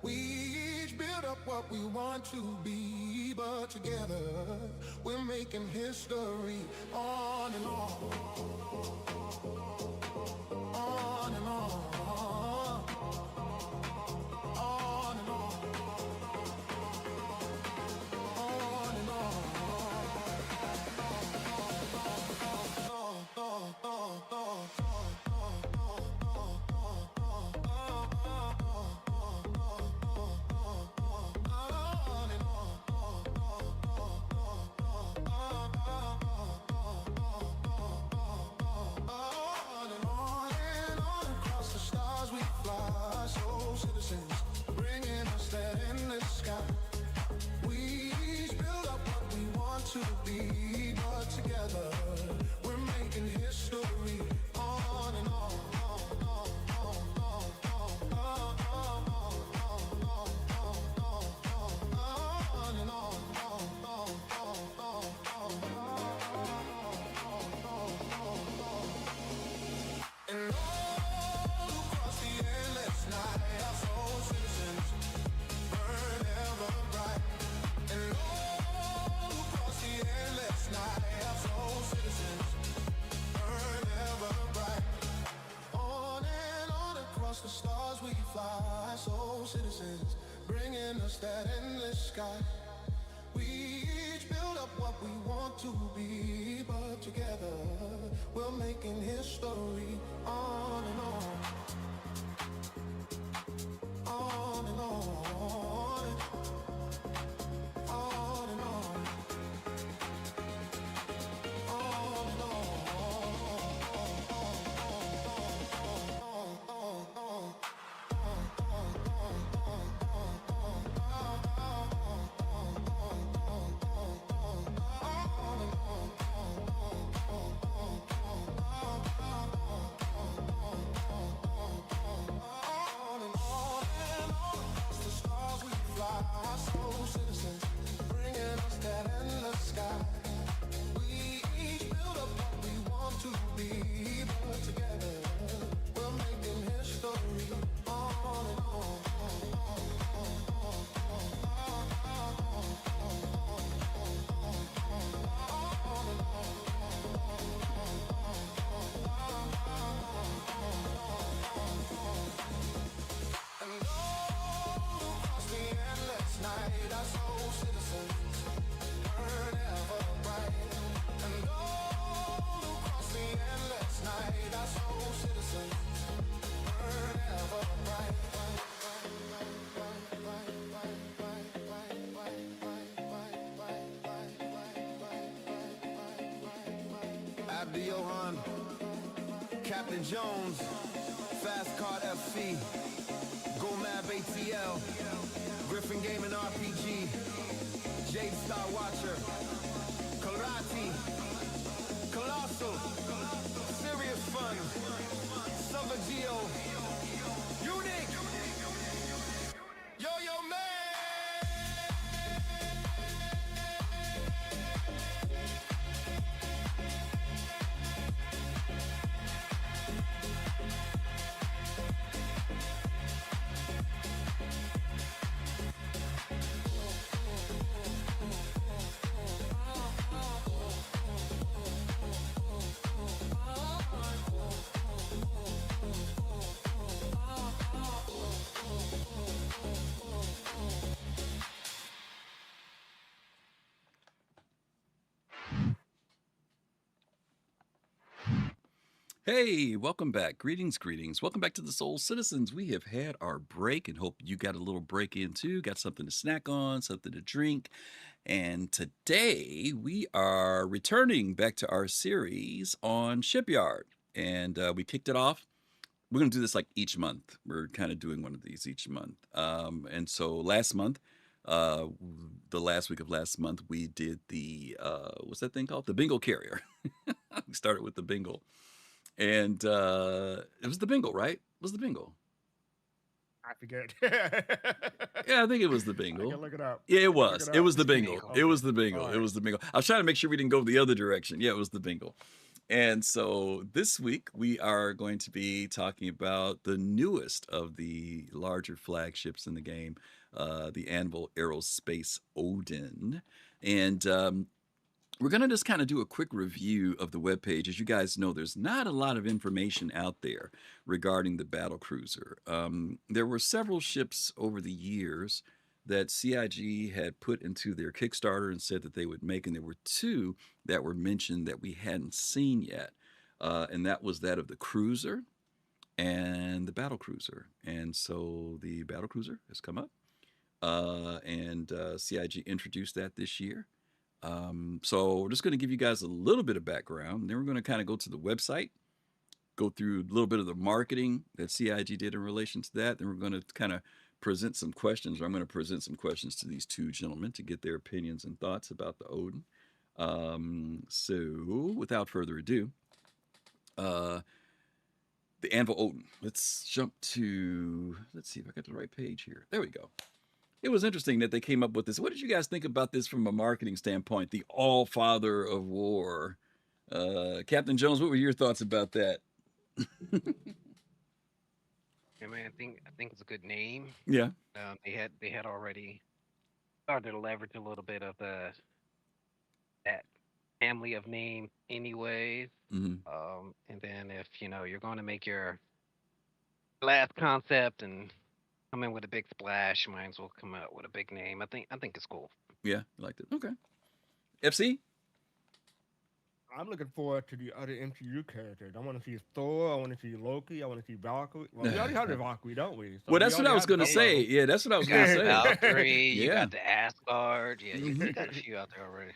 We each build up what we want to be, but together we're making history. On and on, on and on, on and on, on and on. Bringing us that endless sky. We each build up what we want to be, but together we're making history. On and on, on, on, on, on, on, on and on, and all across the endless night, our soul citizens burn ever bright. And all across the endless night, our soul citizens burn ever bright. On and on across the stars we fly, soul citizens, bringing us that endless sky. We each build up what we want to be, but together we're making history. On and on, on and on, on and on, on and on. to Johan, Captain Jones, Fastcart FC, GoMab ATL, Griffin Gaming RPG, Jade Star Watcher, Karate, Colossal, Serious Fun, Southern Geo, Unique, Yo-Yo Man! Hey, welcome back. Greetings, greetings. Welcome back to the Soul Citizens. We have had our break and hope you got a little break in too. Got something to snack on, something to drink. And today we are returning back to our series on Shipyard. And we kicked it off. We're going to do this like each month. We're kind of doing one of these each month. And so last month, the last week of last month, we did the, what's that thing called? The bingo carrier. We started with the bingo. And it was the bingo, right? It was the bingo. I forget. Yeah, I think it was the I bingo. can look it up. Yeah, it was. It was the bingo. bingo. It was the bingo. All It was the bingo. I was trying to make sure we didn't go the other direction. Yeah, it was the bingo. And so this week we are going to be talking about the newest of the larger flagships in the game, the Anvil Aerospace Odin. And we're going to just kind of do a quick review of the webpage. As you guys know, there's not a lot of information out there regarding the battlecruiser. There were several ships over the years that CIG had put into their Kickstarter and said that they would make, and there were two that were mentioned that we hadn't seen yet. And that was that of the cruiser and the battlecruiser. And so the battlecruiser has come up, and CIG introduced that this year. So we're just going to give you guys a little bit of background. Then we're going to kind of go to the website, go through a little bit of the marketing that CIG did in relation to that. Then we're going to kind of present some questions, or I'm going to present some questions to these two gentlemen to get their opinions and thoughts about the Odin. So without further ado, the Anvil Odin. Let's jump to, let's see if I got the right page here. There we go. It was interesting that they came up with this. What did you guys think about this from a marketing standpoint? The All-Father of War. Captain Jones, what were your thoughts about that? Yeah, man, I think it's a good name. Yeah. They had already started to leverage a little bit of that family of names, anyways. Mm-hmm. And then if you're going to make your last concept and come in with a big splash, might as well come out with a big name. I think it's cool. Yeah, I liked it. Okay. FC? I'm looking forward to the other MCU characters. I want to see Thor. I want to see Loki. I want to see Valkyrie. Well, we already have the Valkyrie, don't we? So Well, that's what I was going to say. Yeah, that's what I was going to say. Valkyrie, you Yeah. got the Asgard. Yeah, you got a few out there already.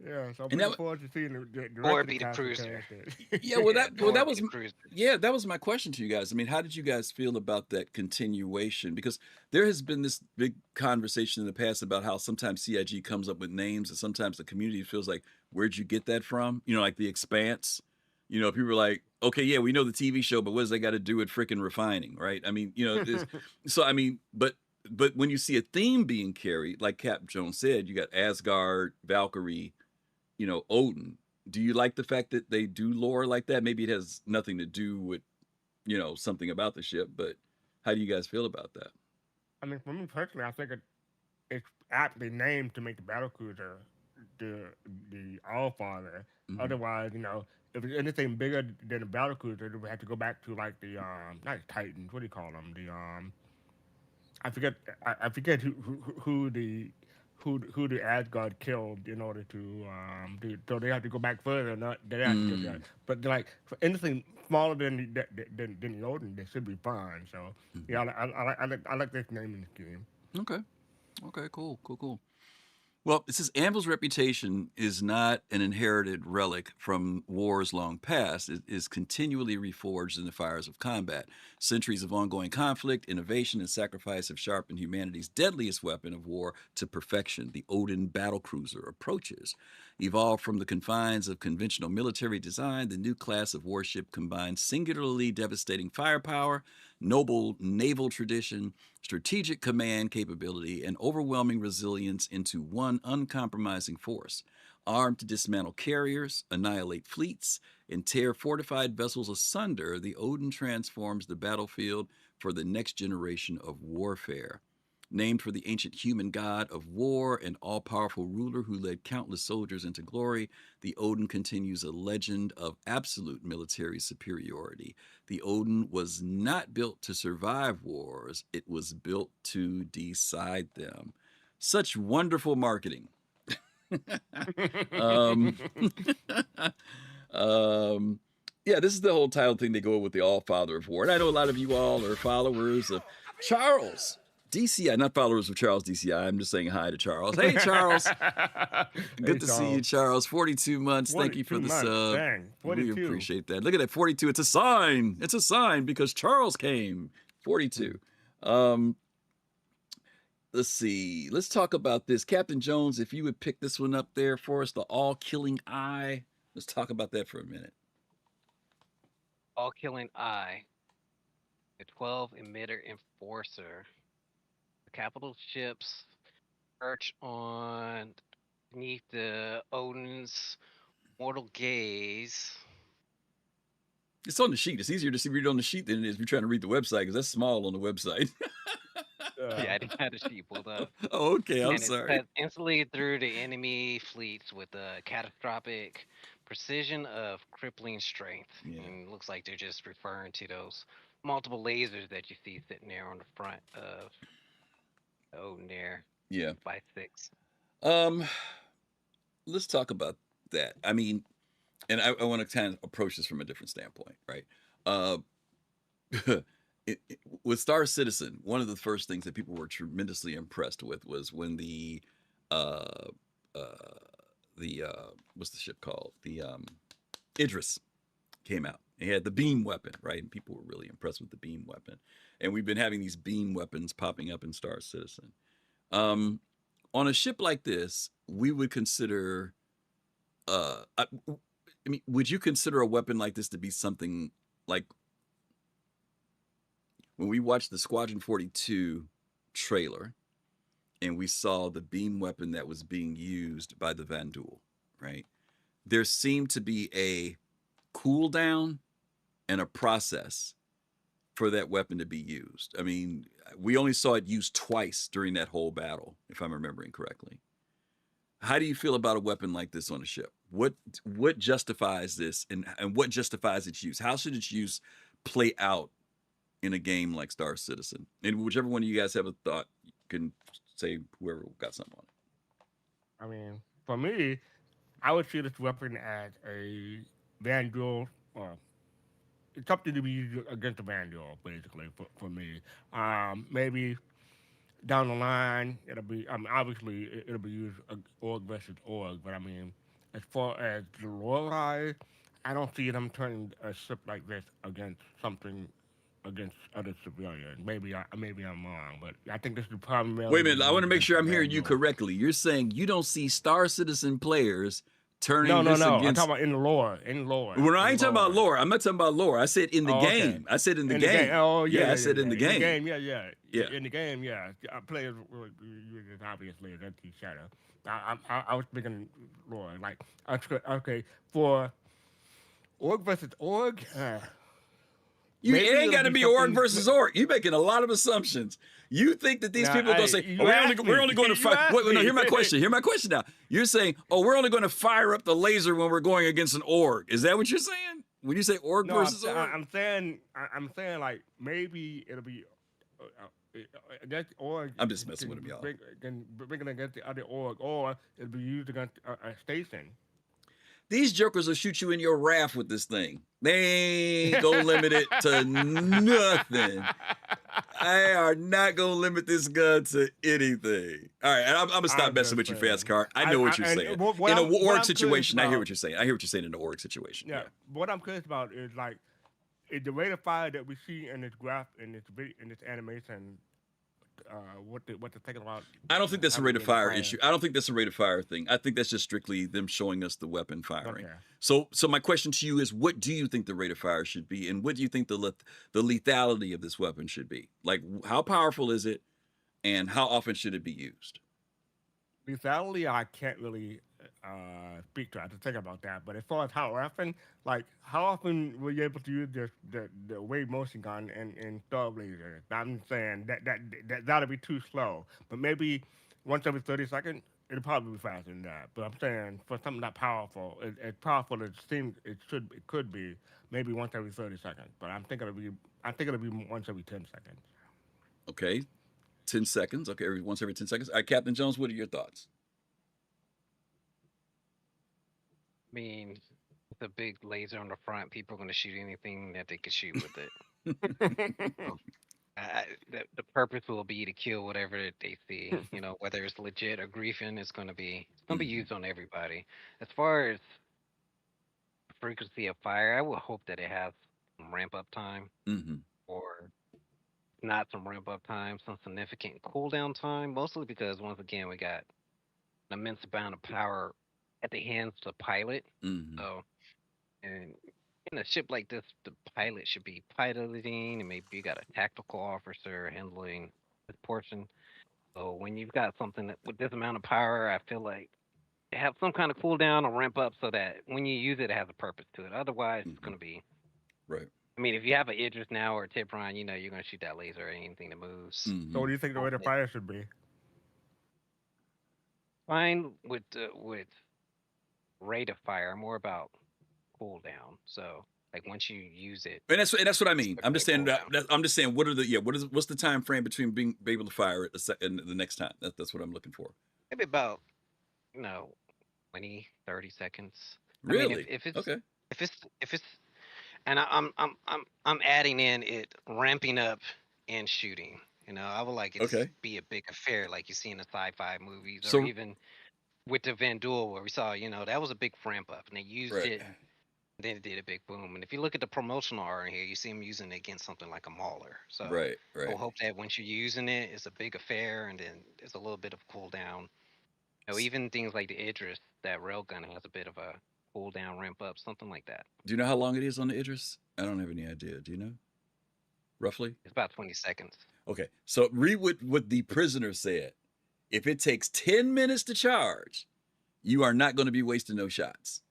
Yeah, so I'm And looking that- forward to seeing the Or rest be of the cast of cruiser. characters. Yeah, well, that was Be the cruiser. yeah, that was my question to you guys. I mean, how did you guys feel about that continuation? Because there has been this big conversation in the past about how sometimes CIG comes up with names, and sometimes the community feels like, where'd you get that from? Like The Expanse. People are like, okay, yeah, we know the TV show, but what does that got to do with freaking refining, right? I mean, so I mean, but when you see a theme being carried, like Cap Jones said, you got Asgard, Valkyrie, Odin. Do you like the fact that they do lore like that? Maybe it has nothing to do with, something about the ship, but how do you guys feel about that? I mean, for me personally, I think it's aptly named to make the battlecruiser the All-Father. Mhm. Otherwise, if it's anything bigger than a battlecruiser, it would have to go back to like the not Titans. What do you call them? I forget who the Asgard killed in order to do. So they have to go back further. Not they have to do that. But like for anything smaller than the Odin, they should be fine. So yeah, I like this name in this game. Okay, cool. Well, it says Anvil's reputation is not an inherited relic from wars long past. It is continually reforged in the fires of combat. Centuries of ongoing conflict, innovation, and sacrifice have sharpened humanity's deadliest weapon of war to perfection. The Odin battlecruiser approaches. Evolved from the confines of conventional military design, the new class of warship combines singularly devastating firepower, noble naval tradition, strategic command capability, and overwhelming resilience into one uncompromising force. Armed to dismantle carriers, annihilate fleets, and tear fortified vessels asunder, the Odin transforms the battlefield for the next generation of warfare. Named for the ancient human god of war and all powerful ruler who led countless soldiers into glory, the Odin continues a legend of absolute military superiority. The Odin was not built to survive wars, it was built to decide them. Such wonderful marketing. um, yeah, this is the whole title thing they go with the Allfather of War. And I know a lot of you all are followers of Charles DCI, not followers of Charles DCI. I'm just saying hi to Charles. Hey, Charles. Good to see you, Charles. 42 months. Thank you for the sub. Dang, 42. We appreciate that. Look at that, 42. It's a sign. It's a sign because Charles came. 42. Let's see. Let's talk about this. Captain Jones, if you would pick this one up there for us, the all-killing eye. Let's talk about that for a minute. All-killing eye. The 12 emitter enforcer. The capital ships perch on beneath the Odin's mortal gaze. It's on the sheet. It's easier to read it on the sheet than it is if you're trying to read the website because that's small on the website. Yeah, I didn't have the sheet pulled up. Oh, okay. I'm and sorry. It instantly through the enemy fleets with a catastrophic precision of crippling strength. Yeah. And it looks like they're just referring to those multiple lasers that you see sitting there on the front of Odin there. Yeah. 5.6. Let's talk about that. I mean, and I want to kind of approach this from a different standpoint, right? With Star Citizen, one of the first things that people were tremendously impressed with was when the what's the ship called? The Idris came out. He had the beam weapon, right? And people were really impressed with the beam weapon. And we've been having these beam weapons popping up in Star Citizen. On a ship like this, we would consider I mean, would you consider a weapon like this to be something like when we watched the Squadron 42 trailer and we saw the beam weapon that was being used by the Vandul, right? There seemed to be a cooldown and a process for that weapon to be used. I mean, we only saw it used twice during that whole battle, if I'm remembering correctly. How do you feel about a weapon like this on a ship? What justifies this and what justifies its use? How should its use play out in a game like Star Citizen? And whichever one of you guys have a thought, you can say whoever got something on it. I mean, for me, I would see this weapon as a Vandal, or it's something to be used against the Vandal, basically, for me. Maybe down the line, it'll be, I mean, obviously, it'll be used org versus org, but I mean, as far as the lore, I don't see them turning a ship like this against something against other civilians. Maybe I'm wrong, but I think this is primarily. Wait a minute, I want to make sure I'm hearing you Vandal. correctly. You're saying you don't see Star Citizen players turning No. this I'm against... talking about in the lore. Well, I ain't talking about lore. I'm not talking about lore. I said in the game. I said in the game. Oh, yeah. I said in the game. In the game, Yeah. In the game, yeah. Players will use it obviously as anti-shadow. I was thinking lore. Like, okay, for org versus org, It maybe ain't it'll got to be something- org versus org. You're making a lot of assumptions. You think that these Now, people are going to say, you we're asked only me. going to You fire. asked Wait, no, me. hear my question. Hear my question now. You're saying, we're only going to fire up the laser when we're going against an org. Is that what you're saying? When you say org No, versus org? I'm saying like maybe it'll be against org. I'm just messing with him, y'all. Bring it against the other org, or it'll be used against a station. These jokers will shoot you in your raft with this thing. They ain't gonna limit it to nothing. I are not gonna limit this gun to anything. All right, and I'm gonna stop messing with you, fastcart. I know what you're saying. In an org situation, I hear what you're saying. I hear what you're saying in the org situation. Yeah. What I'm curious about is like, is the rate of fire that we see in this graph, in this animation, what they're thinking about? I don't think that's a rate of fire issue. I don't think that's a rate of fire thing. I think that's just strictly them showing us the weapon firing. Okay. So my question to you is, what do you think the rate of fire should be, and what do you think the lethality of this weapon should be? Like, how powerful is it, and how often should it be used? Lethality, I can't really speak to. I have to think about that. But as far as how often were you able to use the wave motion gun in Star Blazer? I'm saying that'll be too slow. But maybe once every 30 seconds, it'll probably be faster than that. But I'm saying for something that powerful, as powerful as it seems it could be, maybe once every 30 seconds. But I think it'll be once every 10 seconds. Okay, 10 seconds. Okay, once every 10 seconds. All right, Captain Jones, what are your thoughts? I mean, with a big laser on the front, people are going to shoot anything that they can shoot with it. The purpose will be to kill whatever that they see. You know, whether it's legit or griefing, it's going to be used on everybody. As far as frequency of fire, I would hope that it has some ramp up time, or not some ramp up time, some significant cooldown time. Mostly because once again, we got an immense amount of power at the hands of the pilot. So, and in a ship like this, the pilot should be piloting, and maybe you got a tactical officer handling this portion. So when you've got something that with this amount of power, I feel like it have some kind of cooldown or ramp up so that when you use it, it has a purpose to it. Otherwise, it's going to be right. I mean, if you have an Idris now or a Tipron, you know you're going to shoot that laser or anything that moves. So what do you think the rate of fire should be? Fine with rate of fire, more about cooldown. So like once you use it, and that's what I mean. I'm just saying what's the time frame between being able to fire it and the next time? That's what I'm looking for. Maybe about 20, 30 seconds. Really? I mean, if it's okay. If it's and I'm adding in it ramping up and shooting. You know, I would like it to be a big affair like you see in the sci-fi movies, or even with the Van Duel where we saw, that was a big ramp up, and they used it, and then it did a big boom. And if you look at the promotional art in here, you see them using it against something like a Mauler. So we'll hope that once you're using it, it's a big affair, and then there's a little bit of cooldown. Even things like the Idris, that railgun has a bit of a cooldown ramp up, something like that. Do you know how long it is on the Idris? I don't have any idea. Do you know? Roughly? It's about 20 seconds. Okay, so read what the prisoner said. If it takes 10 minutes to charge, you are not going to be wasting no shots.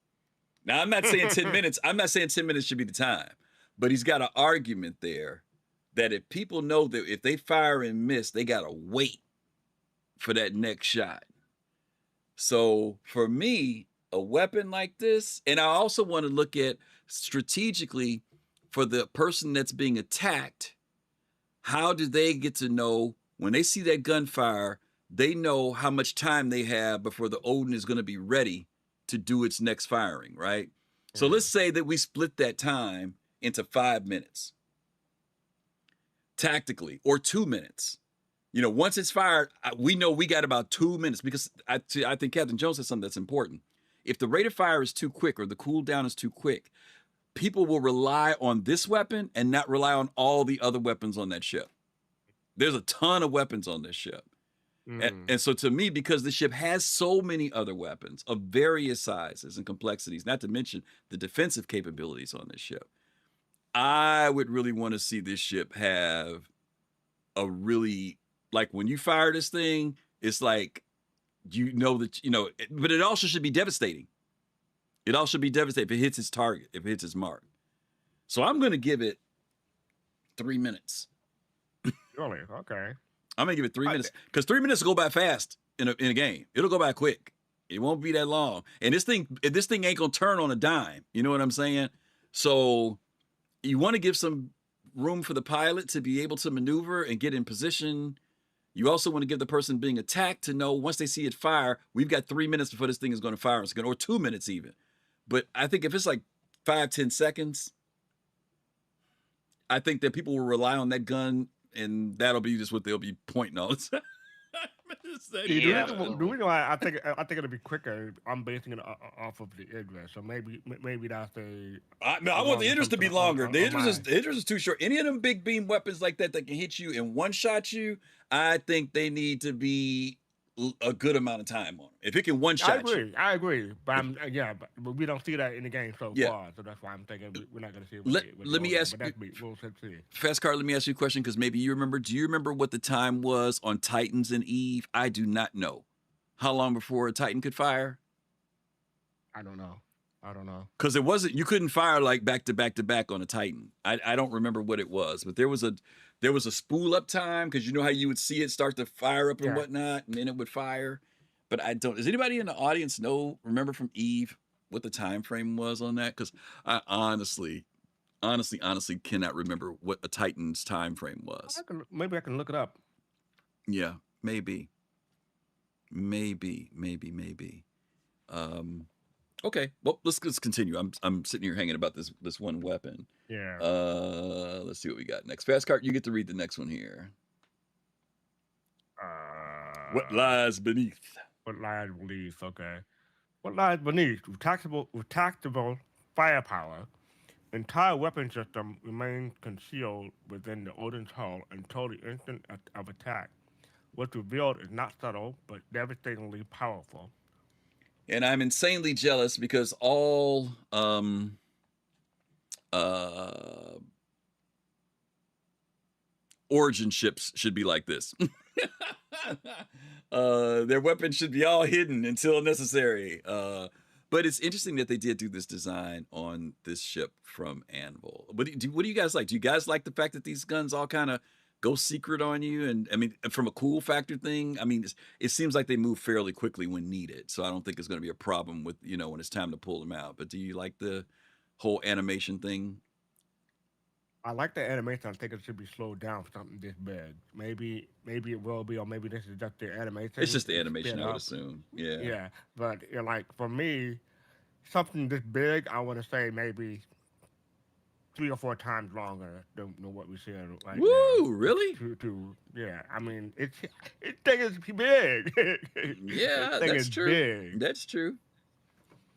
Now, I'm not saying 10 minutes. I'm not saying 10 minutes should be the time. But he's got an argument there that if people know that if they fire and miss, they got to wait for that next shot. So for me, a weapon like this, and I also want to look at strategically for the person that's being attacked, how do they get to know when they see that gunfire, they know how much time they have before the Odin is going to be ready to do its next firing, right? So let's say that we split that time into 5 minutes tactically, or 2 minutes. Once it's fired, we know we got about 2 minutes, because I think Captain Jones said something that's important. If the rate of fire is too quick or the cooldown is too quick, people will rely on this weapon and not rely on all the other weapons on that ship. There's a ton of weapons on this ship. And so to me, because the ship has so many other weapons of various sizes and complexities, not to mention the defensive capabilities on this ship, I would really want to see this ship have a really, like when you fire this thing, it's like, but it also should be devastating. It also should be devastating if it hits its target, if it hits its mark. So I'm going to give it 3 minutes. Really? Okay. I'm going to give it 3 minutes, because 3 minutes will go by fast in a game. It'll go by quick. It won't be that long. And this thing ain't going to turn on a dime. You know what I'm saying? So you want to give some room for the pilot to be able to maneuver and get in position. You also want to give the person being attacked to know once they see it fire, we've got 3 minutes before this thing is going to fire us again, or 2 minutes even. But I think if it's like 5-10 seconds, I think that people will rely on that gun, and that'll be just what they'll be pointing all the time. See, Yeah, the absolutely. reason why I think it'll be quicker, I'm basing it off of the Idris. So maybe that's No, I a want the longer Idris to something be longer. The on my. Idris is too short. Any of them big beam weapons like that can hit you and one shot you, I think they need to be a good amount of time on them. If it can one shot you, I agree, but but we don't see that in the game so yeah. far. So that's why I'm thinking we're not going to see it Let with let the me Odin, ask but you, that's me. We'll see. Fast Car. Let me ask you a question because maybe you remember. Do you remember what the time was on Titans and Eve? I do not know. How long before a Titan could fire? I don't know. Because it wasn't, you couldn't fire like back to back to back on a Titan. I don't remember what it was, but there was a spool up time because you know how you would see it start to fire up and Yeah. whatnot, and then it would fire. But I don't. Does anybody in the audience remember from Eve what the time frame was on that? Because I honestly cannot remember what a Titan's time frame was. Maybe I can look it up. Yeah, maybe. Okay, well, let's continue. I'm sitting here hanging about this one weapon. Yeah. Let's see what we got next. Fast Cart, you get to read the next one here. What lies beneath? What lies beneath? Okay. What lies beneath? With tactical firepower, entire weapon system remains concealed within the Odin's hull until the instant of attack. What's revealed is not subtle, but devastatingly powerful. And I'm insanely jealous because all origin ships should be like this. Their weapons should be all hidden until necessary. But it's interesting that they did do this design on this ship from Anvil. What do you guys like? Do you guys like the fact that these guns all kind of go secret on you? And I mean, from a cool factor thing, I mean, it seems like they move fairly quickly when needed. So I don't think it's going to be a problem with, when it's time to pull them out. But do you like the whole animation thing? I like the animation. I think it should be slowed down for something this big. Maybe it will be, or maybe this is just the animation. It's just the It's animation, sped I would up. assume. Yeah. Yeah, but like for me, something this big, I want to say maybe 3 or 4 times longer than what we see right now. Woo, really? Yeah, I mean it thing is big. Yeah, This thing that's is true. big. That's true.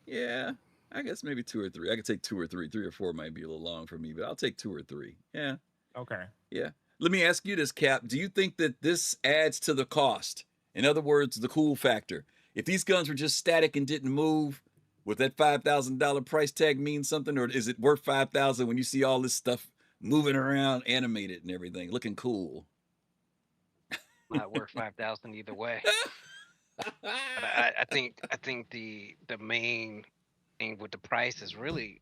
Yeah, I guess maybe 2 or 3. I could take 2 or 3. 3 or 4 might be a little long for me, but I'll take 2 or 3. Yeah, Okay. yeah. Let me ask you this, Cap. Do you think that this adds to the cost? In other words, the cool factor. If these guns were just static and didn't move, would that $5,000 price tag mean something, or is it worth $5,000 when you see all this stuff moving around, animated and everything, looking cool? Not worth 5,000 either way. But I think the main thing with the price is really,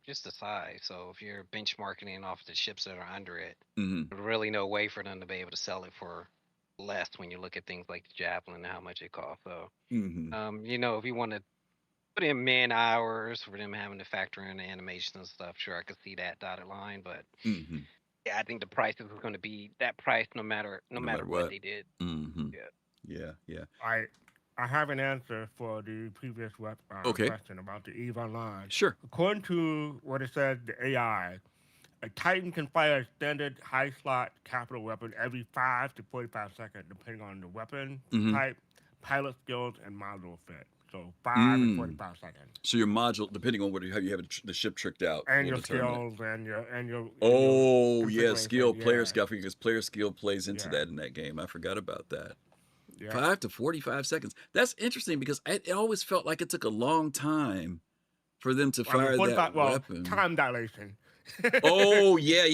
just the size. So if you're benchmarking off the ships that are under it, there's really no way for them to be able to sell it for less when you look at things like the Javelin and how much it costs. So, if you want to put in man hours for them having to factor in the animation and stuff, sure, I could see that dotted line. But yeah, I think the price is going to be that price no matter what they did. Yeah. I have an answer for the previous Okay. question about the Eve Online. Sure. According to what it says, the AI, a Titan can fire a standard high slot capital weapon every 5 to 45 seconds, depending on the weapon type, pilot skills, and module fit. So 5 and 45 seconds. So your module, depending on how you have the ship tricked out, And will your determine skills and your Oh yeah, configuration, skill, player yeah. skill, because player skill plays into Yeah. that in that game. I forgot about that. Yeah. 5 to 45 seconds. That's interesting because it always felt like it took a long time for them to fire that weapon. Time dilation. Oh yeah.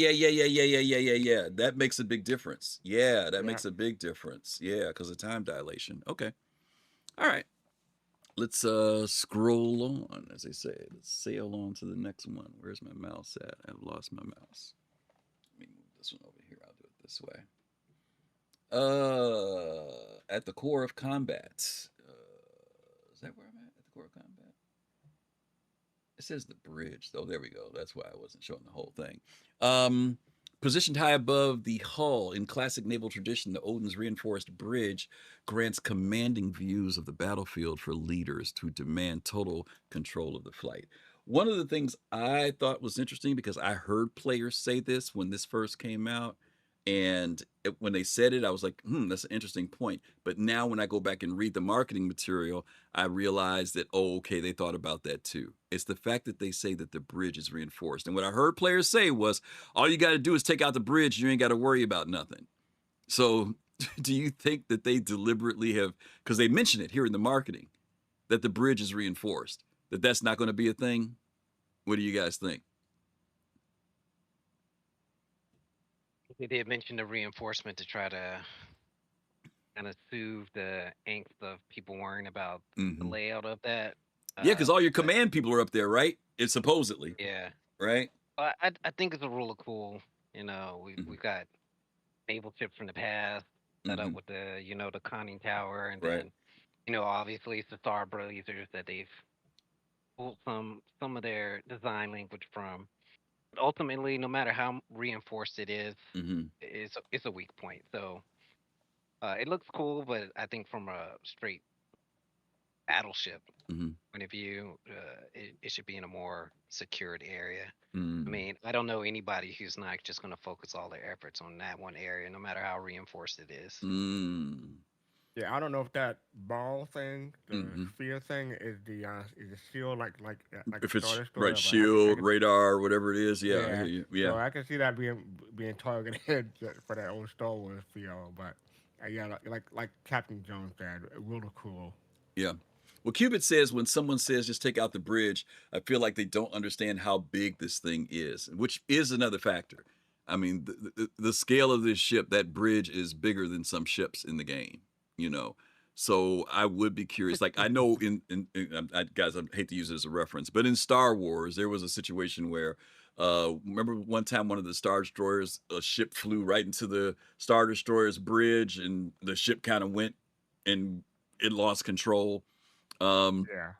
That makes a big difference. Yeah, that makes a big difference. Yeah, because of time dilation. Okay. All right. Let's scroll on, as they say. Let's sail on to the next one. Where's my mouse at? I've lost my mouse. Let me move this one over here. I'll do it this way. At the core of combat. Is that where I'm at? At the core of combat? It says the bridge, though. There we go. That's why I wasn't showing the whole thing. Positioned high above the hull in classic naval tradition, the Odin's reinforced bridge grants commanding views of the battlefield for leaders to demand total control of the flight. One of the things I thought was interesting, because I heard players say this when this first came out, and when they said it, I was like, that's an interesting point. But now when I go back and read the marketing material, I realized that, oh, okay, they thought about that too. It's the fact that they say that the bridge is reinforced. And what I heard players say was, all you got to do is take out the bridge. You ain't got to worry about nothing. So do you think that they deliberately have, because they mention it here in the marketing, that the bridge is reinforced, that that's not going to be a thing? What do you guys think? They did mention the reinforcement to try to kind of soothe the angst of people worrying about the layout of that. Yeah, because all your But command people are up there, right? It's supposedly, yeah, right? I think it's a rule of cool. You know, we've got naval ships from the past set up with the the conning tower, and Right. then obviously it's the star blazers that they've pulled some of their design language from. But ultimately, no matter how reinforced it is, it's a weak point. So it looks cool, but I think from a straight battleship point of view, it should be in a more secured area. I mean, I don't know anybody who's not just going to focus all their efforts on that one area, no matter how reinforced it is. Yeah, I don't know if that ball thing, the sphere thing, is the shield like If the it's Star right, Destroyer, but shield, radar, whatever it is, yeah, I yeah. hear you. So Yeah, I can see that being targeted for that old Star Wars feel, but yeah, like Captain Jones said, really cool. yeah. Well, Cubit says when someone says just take out the bridge, I feel like they don't understand how big this thing is, which is another factor. I mean, the scale of this ship, that bridge is bigger than some ships in the game, you know. So I would be curious. Like I know guys, I hate to use it as a reference, but in Star Wars, there was a situation where, remember one time one of the Star Destroyers, a ship flew right into the Star Destroyer's bridge, and the ship kind of went and it lost control. Yeah.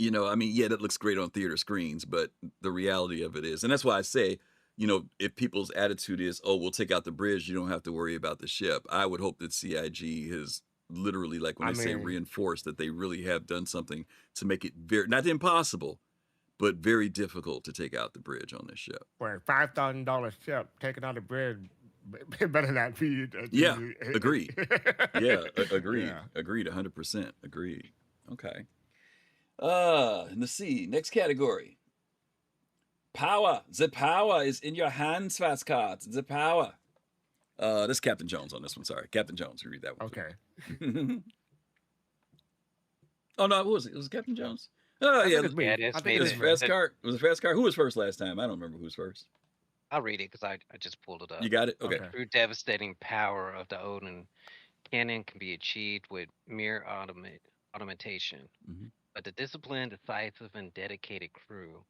I mean, yeah, that looks great on theater screens, but the reality of it is, and that's why I say, if people's attitude is, oh, we'll take out the bridge, you don't have to worry about the ship. I would hope that CIG has literally, like when I they say mean, reinforced, that they really have done something to make it very, not impossible, but very difficult to take out the bridge on this ship. for a $5,000 ship, taking out a bridge better not be. Yeah, agreed. Yeah, agreed. Yeah. Agreed, 100%. Agreed. Okay. Let's see. Next category. Power. The power is in your hands, fastcart. The power. This is Captain Jones on this one. Sorry, Captain Jones. You read that one. Okay. Oh no, what was it? It was Captain Jones. Oh I yeah, think it's me. Yeah, it is I think made it it's was it. me. fastcart. Was it fastcart? Who was first last time? I don't remember who was first. I'll read it because I just pulled it You up. got it. Okay. Okay. True devastating power of the Odin cannon can be achieved with mere automation, but the disciplined, decisive, and dedicated crew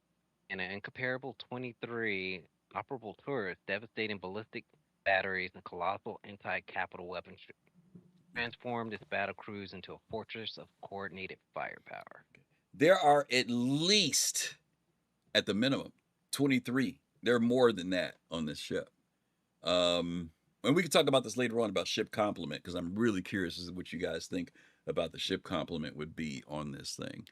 and an incomparable 23 operable turrets, devastating ballistic batteries, and colossal anti-capital weapons transform this battle cruise into a fortress of coordinated firepower. There are at least, at the minimum, 23. There are more than that on this ship. And we can talk about this later on about ship complement, because I'm really curious as to what you guys think about the ship complement would be on this thing.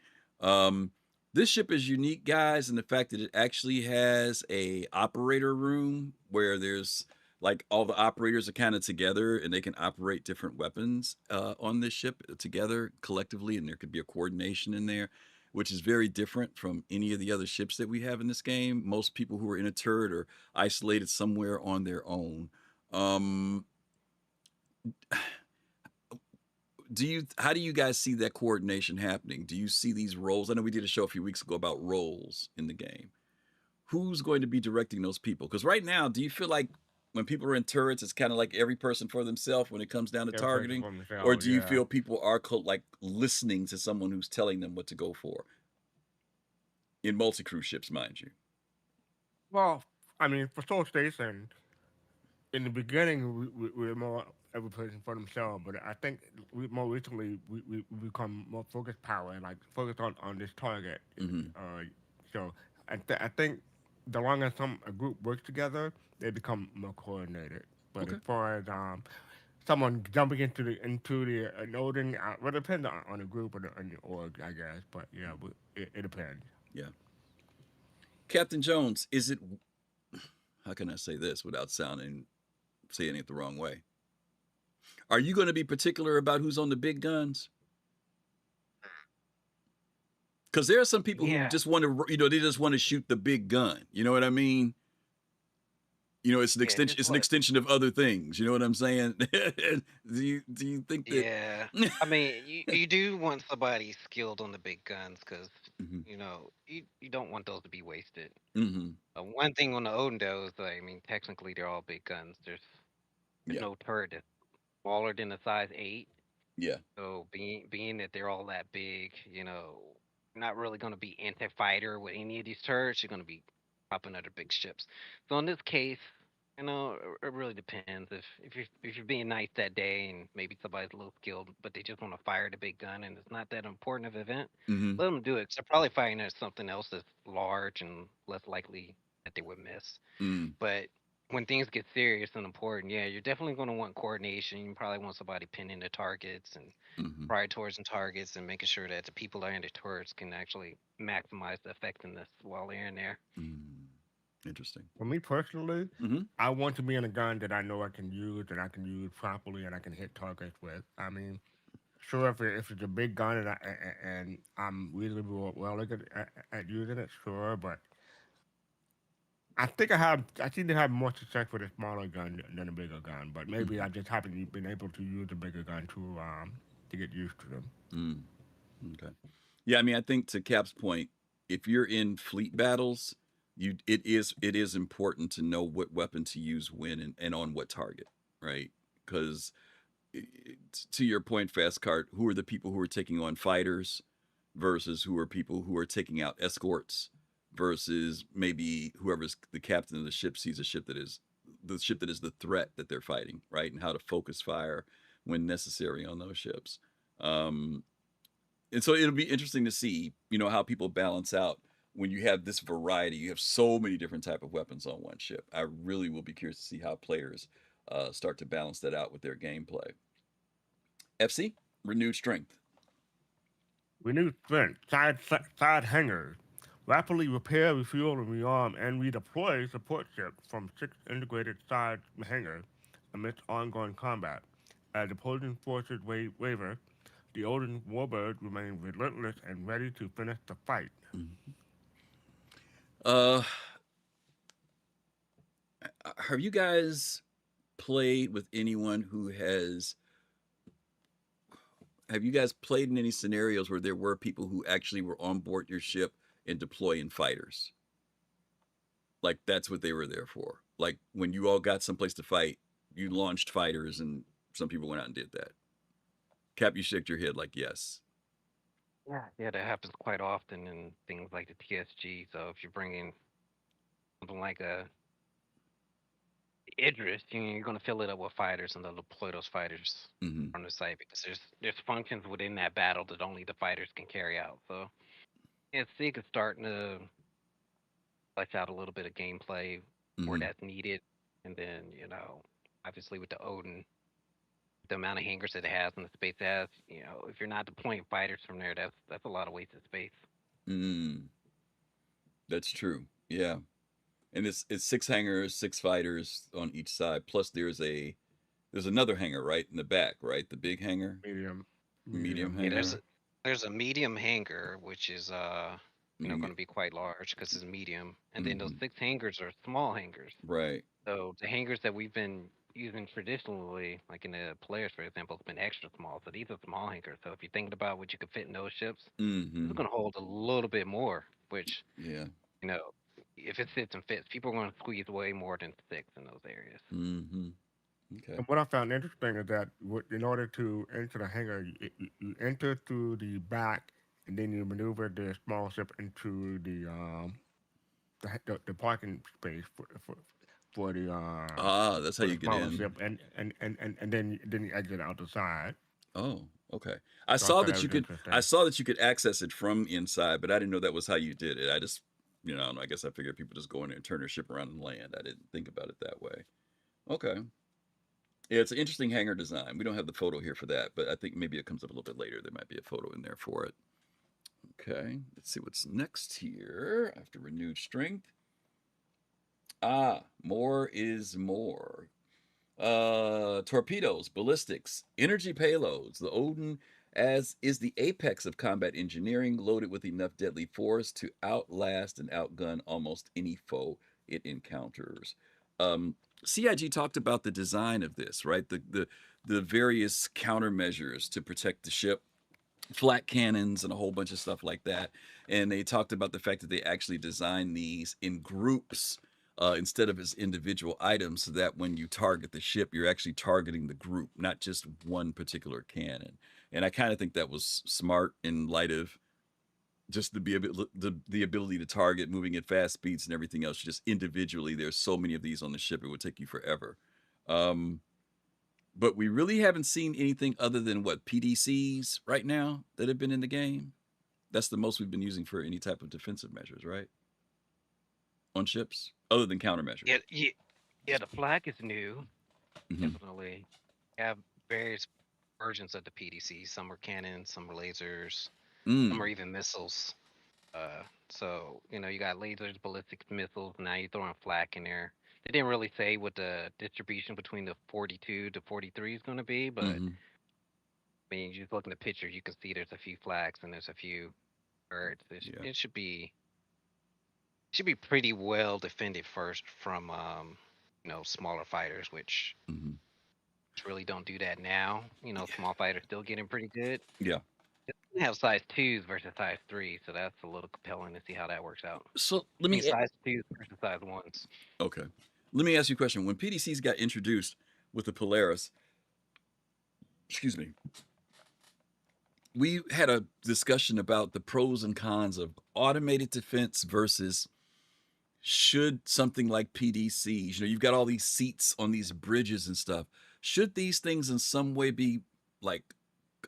This ship is unique, guys, in the fact that it actually has a operator room where there's like all the operators are kind of together and they can operate different weapons on this ship together collectively, and there could be a coordination in there, which is very different from any of the other ships that we have in this game. Most people who are in a turret are isolated somewhere on their own. How do you guys see that coordination happening? Do you see these roles? I know we did a show a few weeks ago about roles in the game. Who's going to be directing those people? Because right now, do you feel like when people are in turrets, it's kind of like every person for themselves when it comes down to targeting? Or do you feel people are like listening to someone who's telling them what to go for? In multi-crew ships, mind you. Well, I mean, for Soul Station, in the beginning, we were more every person for themselves, but I think more recently we become more focused power and like focused on this target. So I think the longer a group works together, they become more coordinated. But as Okay. far as someone jumping into the an Odin, well, it depends on the group or the org, I guess. But yeah, it depends. Yeah. Captain Jones, is it, how can I say this without saying it the wrong way? Are you going to be particular about who's on the big guns? Because there are some people who Yeah, just want to, they just want to shoot the big gun. You know what I mean? It's an yeah, extension. just It's an what. extension of other things. You know what I'm saying? Do you think that? Yeah, I mean, you do want somebody skilled on the big guns because Hmm. you don't want those to be wasted. Hmm. One thing on the Odin though is, I mean, technically they're all big guns. There's Yeah. no turret that's smaller than a size 8. Yeah. So being that they're all that big, you're not really going to be anti-fighter with any of these turrets. You're going to be popping other big ships. So in this case, it really depends. If you're being nice that day and maybe somebody's a little skilled, but they just want to fire the big gun and it's not that important of an event, Hmm. let them do it. 'Cause they're probably firing at something else that's large and less likely that they would miss. Mm. But when things get serious and important, yeah, you're definitely going to want coordination. You probably want somebody pinning the targets and Hmm. prioritizing targets and making sure that the people that are in the turrets can actually maximize the effectiveness while they're in there. Mm. Interesting. For me personally, Hmm. I want to be in a gun that I know I can use and I can use properly and I can hit targets with. I mean, sure, if it's a big gun and I'm really well at using it, sure, but I seem to have more success with a smaller gun than a bigger gun. But maybe Hmm. I just haven't been able to use a bigger gun to get used to them. Mm. Okay. Yeah, I mean, I think to Cap's point, if you're in fleet battles, it is important to know what weapon to use when and on what target, right? Because to your point, Fastcart, who are the people who are taking on fighters versus who are people who are taking out escorts versus maybe whoever's the captain of the ship sees a ship that is the threat that they're fighting, right? And how to focus fire when necessary on those ships. Um, and so it'll be interesting to see, how people balance out when you have this variety. You have so many different type of weapons on one ship. I really will be curious to see how players start to balance that out with their gameplay. FC, renewed strength. Renewed strength, side hangers. Rapidly repair, refuel, and rearm and redeploy support ships from 6 integrated side hangars amidst ongoing combat. As opposing forces waver, the Odin warbird remain relentless and ready to finish the fight. Mhm. Uh, have you guys played with anyone who has? Have you guys played in any scenarios where there were people who actually were on board your ship and deploying fighters? Like that's what they were there for. Like when you all got someplace to fight, you launched fighters, and some people went out and did that. Cap, you shook your head like yes. Yeah, that happens quite often in things like the TSG. So if you're bringing something like a Idris, you're going to fill it up with fighters and they'll deploy those fighters Hmm. on the site because there's functions within that battle that only the fighters can carry out. So yeah, Sig is starting to flesh out a little bit of gameplay where Hmm. that's needed, and then obviously with the Odin, the amount of hangars that it has and the space it has, if you're not deploying fighters from there, that's a lot of wasted space. Mm, that's true. Yeah, and it's six hangars, six fighters on each side. Plus, there's another hangar right in the back, right? The big hangar, Medium, medium medium, Yeah, hangar, there's a medium hangar which is medium. going to be quite large because it's medium, and then those Hmm. 6 hangars are small hangars. Right. So the hangars that we've been using traditionally, like in the players, for example, have been extra small. So these are small hangars. So if you're thinking about what you could fit in those ships, Hmm. it's going to hold a little bit more. Which Yeah. you know, if it sits and fits, people are going to squeeze way more than 6 in those areas. Hmm. Okay. And what I found interesting is that in order to enter the hangar, you enter through the back, and then you maneuver the small ship into the parking space for That's how for the you get smaller in. ship, and then you exit out the side. Oh, okay. I So I saw thought that that you was could I interesting. saw that you could access it from inside, but I didn't know that was how you did it. you know, I don't know, I guess I figured people just go in there and turn their ship around and land. I didn't think about it that way. Okay. Yeah, it's an interesting hangar design. We don't have the photo here for that, but I think maybe it comes up a little bit later. There might be a photo in there for it. Okay, let's see what's next here after renewed strength. Ah, more is more. Torpedoes, ballistics, energy payloads. The Odin as is the apex of combat engineering, loaded with enough deadly force to outlast and outgun almost any foe it encounters. CIG talked about the design of this, right? The various countermeasures to protect the ship, flat cannons and a whole bunch of stuff like that. And they talked about the fact that they actually designed these in groups instead of as individual items, so that when you target the ship, you're actually targeting the group, not just one particular cannon. And I kind of think that was smart in light of just the ability to target, moving at fast speeds and everything else. Just individually, there's so many of these on the ship, it would take you forever. But we really haven't seen anything other than what, PDCs right now that have been in the game. That's the most we've been using for any type of defensive measures, right? On ships, other than countermeasures. Yeah. The flag is new. Mhm. Definitely have various versions of the PDC. Some are cannons, some are lasers, some are even missiles. So you know, you got lasers, ballistic missiles. Now you're throwing flak in there. They didn't really say what the distribution between the 42 to 43 is going to be, but Mhm. I mean, you just look in the picture, you can see there's a few flags and there's a few birds. Yeah. It should be pretty well defended first from you know, smaller fighters, which Mhm. really don't do that now. You know, small fighters still getting pretty good. Yeah. They have size 2s versus size 3, so that's a little compelling to see how that works out. So I mean, size 2s versus size 1s. Okay. Let me ask you a question. When PDCs got introduced with the Polaris, excuse me, we had a discussion about the pros and cons of automated defense versus should something like PDCs, you know, you've got all these seats on these bridges and stuff. Should these things in some way be like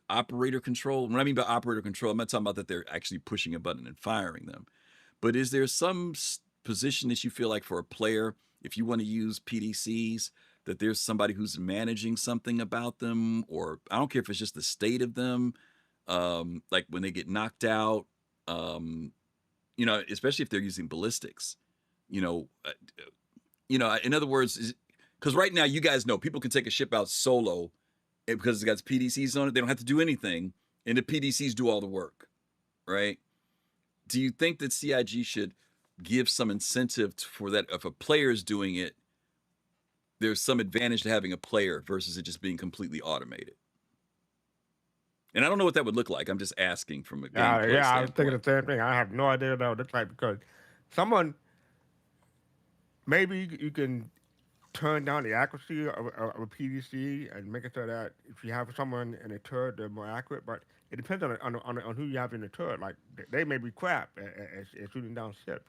operator control? When I mean by operator control, I'm not talking about that they're actually pushing a button and firing them. But is there some position that you feel like for a player, if you want to use PDCs, that there's somebody who's managing something about them, or I don't care if it's just the state of them, like when they get knocked out, you know, especially if they're using ballistics, you know, in other words, because right now you guys know people can take a ship out solo because it's got PDCs on it. They don't have to do anything, and the PDCs do all the work, right? Do you think that CIG should give some incentive for that? If a player is doing it, there's some advantage to having a player versus it just being completely automated. And I don't know what that would look like. I'm just asking from a gameplay Yeah, I was thinking standpoint. the same thing. I have no idea what that would look like because someone maybe you can turn down the accuracy of a PDC and make it so that if you have someone in a turret, they're more accurate. But it depends on who you have in the turret. Like they may be crap at shooting down ships,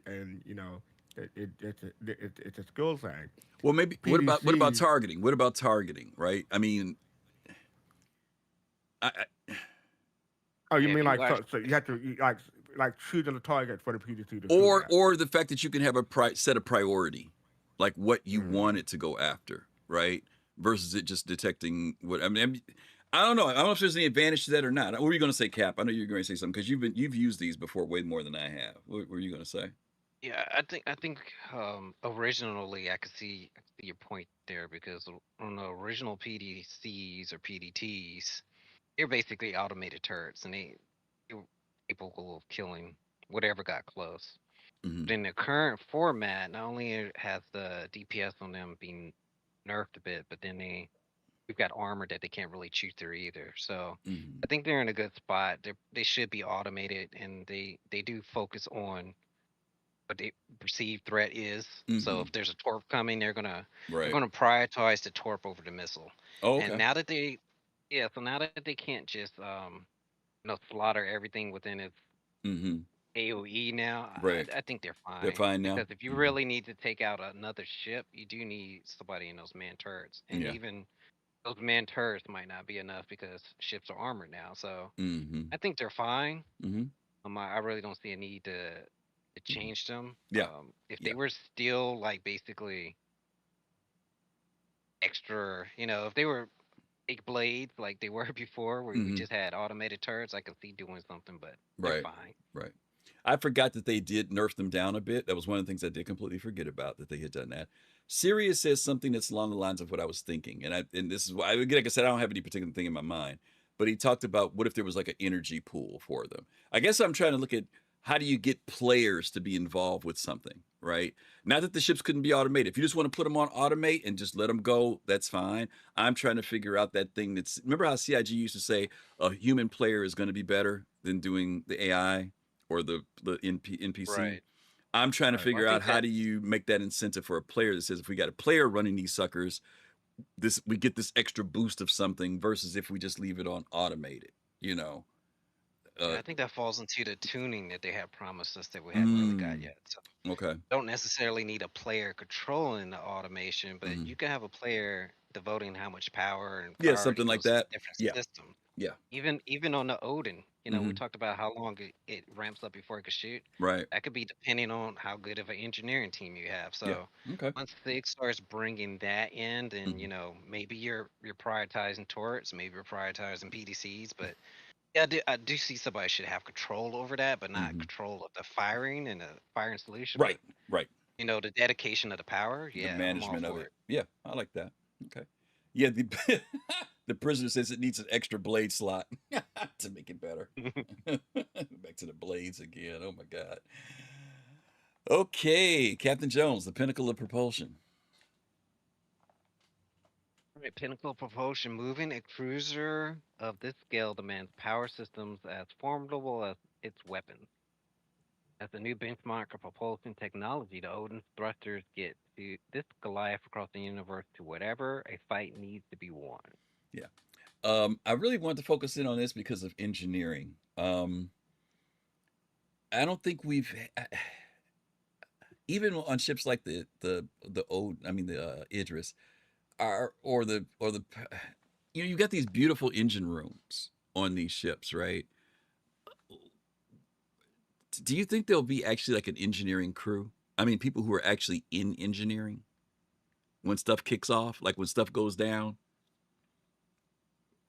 and you know it's a skill thing. Well, maybe what about PDC. targeting? What about targeting? Right? I mean, I Oh, you Yeah, if mean you like watch, so you have to like choosing a target for the PDC to shoot or at. or the fact that you can have a set of priority, like what you Mm. want it to go after, right? Versus it just detecting what I mean. I don't know. I don't know if there's any advantage to that or not. What were you going to say, Cap? I know you're going to say something because you've used these before way more than I have. What were you going to say? yeah, I think originally I could see your point there because on the original PDCs or PDTs, they're basically automated turrets, and they were capable of killing whatever got close. Mm-hmm. But in the current format, not only has the DPS on them being nerfed a bit, but then we've got armor that they can't really shoot through either. So Mm-hmm. I think they're in a good spot. They should be automated, and they do focus on what the perceived threat is. So Mm-hmm. if there's a torp coming, they're Right. gonna prioritize the torp over the missile. Oh, And okay. now that so now that they can't just you know, slaughter everything within its Mm-hmm. AOE now, Right. I think they're They're fine. fine now. Because if you Mm-hmm. really need to take out another ship, you do need somebody in those man turrets. And Yeah. even those man turrets might not be enough because ships are armored now. So Mm-hmm. I think they're fine. Mm-hmm. I really don't see a need to it changed them. Yeah. If Yeah. they were still like basically extra, if they were fake blades like they were before, where we Mhm. just had automated turrets, I could see doing something, but they're Right. fine. Right. I forgot that they did nerf them down a bit. That was one of the things I did completely forget about, that they had done that. Sirius says something that's along the lines of what I was thinking, and this is why, like I said, I don't have any particular thing in my mind, but he talked about what if there was like an energy pool for them. I guess I'm trying to look at how do you get players to be involved with something, right? Not that the ships couldn't be automated. If you just want to put them on automate and just let them go, that's fine. I'm trying to figure out that thing that's, remember how CIG used to say a human player is going to be better than doing the AI or the NPC. Right. I'm trying to Right. figure Well, I out think how do you make that incentive for a player that says if we got a player running these suckers, we get this extra boost of something versus if we just leave it on automated, you know. yeah, Uh, I think that falls into the tuning that they have promised us that we hadn't really got mm, yet. So okay. don't necessarily need a player controlling the automation, but Hmm. you can have a player devoting how much power and Yeah, priority something like goes to the that. different Yeah, systems. yeah. Even on the Odin, we Hmm. talked about how long it ramps up before it could shoot. Right. That could be depending on how good of an engineering team you have. Yeah. So Okay. once Sig starts bringing that in, then Hmm. maybe you're prioritizing turrets, maybe you're prioritizing PDCs, but yeah, I do see somebody should have control over that, but not Hmm. control of the firing and the firing solution. Right. But Right. the dedication of the power, The yeah, I'm all management of for it. it. Yeah, I like that. Okay. Yeah, the the prisoner says it needs an extra blade slot to make it better. Back to the blades again. Oh my god. Okay, Captain Jones, the pinnacle of propulsion. Right, pinnacle propulsion. Moving a cruiser of this scale demands power systems as formidable as its weapons. As a new benchmark of propulsion technology, the Odin's thrusters get to this Goliath across the universe to whatever a fight needs to be won. Yeah. I really want to focus in on this because of engineering. I don't think even on ships like the old, I mean the Idris, are or the you got these beautiful engine rooms on these ships, right? Do you think there'll be actually like an engineering crew? I mean, people who are actually in engineering when stuff kicks off, like when stuff goes down.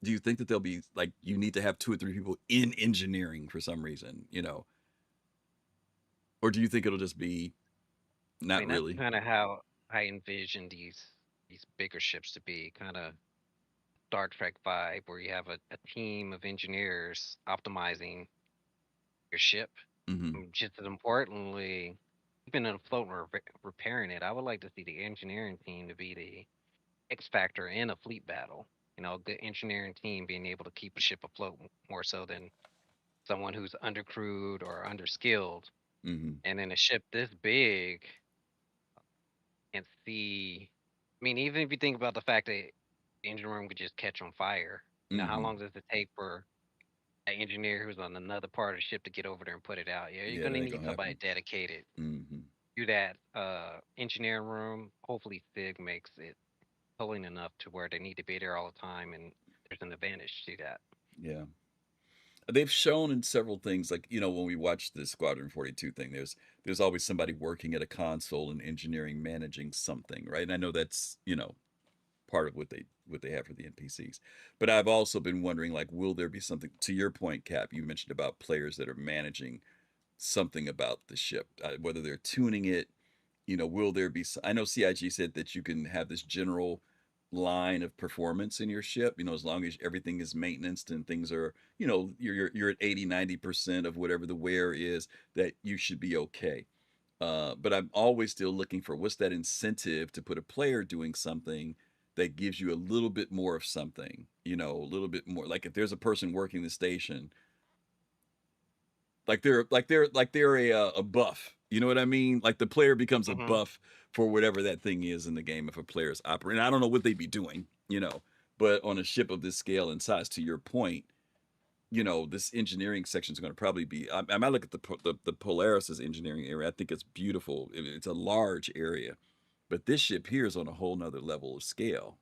Do you think that there'll be like you need to have 2 or 3 people in engineering for some reason, or do you think it'll just be I not mean, that's really? kind of how I envision these bigger ships to be, kind of Star Trek vibe, where you have a team of engineers optimizing your ship. Hmm. Just as importantly, keeping it afloat and repairing it, I would like to see the engineering team to be the X factor in a fleet battle. A good engineering team being able to keep a ship afloat more so than someone who's undercrewed or underskilled. Hmm. And in a ship this big, and see, I mean, even if you think about the fact that the engine room could just catch on fire, how Hmm. long does it take for an engineer who's on another part of the ship to get over there and put it out? Yeah, you're Yeah, gonna that ain't need gonna somebody happen. dedicated Hmm. to that engineering room. Hopefully, Sig makes it pulling enough to where they need to be there all the time, and there's an advantage to that. Yeah. They've shown in several things, like when we watch the Squadron 42 thing, there's always somebody working at a console and engineering managing something, right? And I know that's part of what they have for the NPCs. But I've also been wondering, like, will there be something to your point, Cap? You mentioned about players that are managing something about the ship, whether they're tuning it. Will there be? I know CIG said that you can have this general line of performance in your ship. As long as everything is maintenanced and things are, you're at 80-90% of whatever the wear is, that you should be okay. But I'm always still looking for what's that incentive to put a player doing something that gives you a little bit more of something, a little bit more. Like if there's a person working the station, like they're a buff. You know what I mean? Like the player becomes a Hmm. buff for whatever that thing is in the game if a player's operating. I don't know what they'd be doing, but on a ship of this scale and size, to your point, this engineering section is going to probably be. I might look at the Polaris's engineering area. I think it's beautiful. It's a large area, but this ship here is on a whole nother level of scale.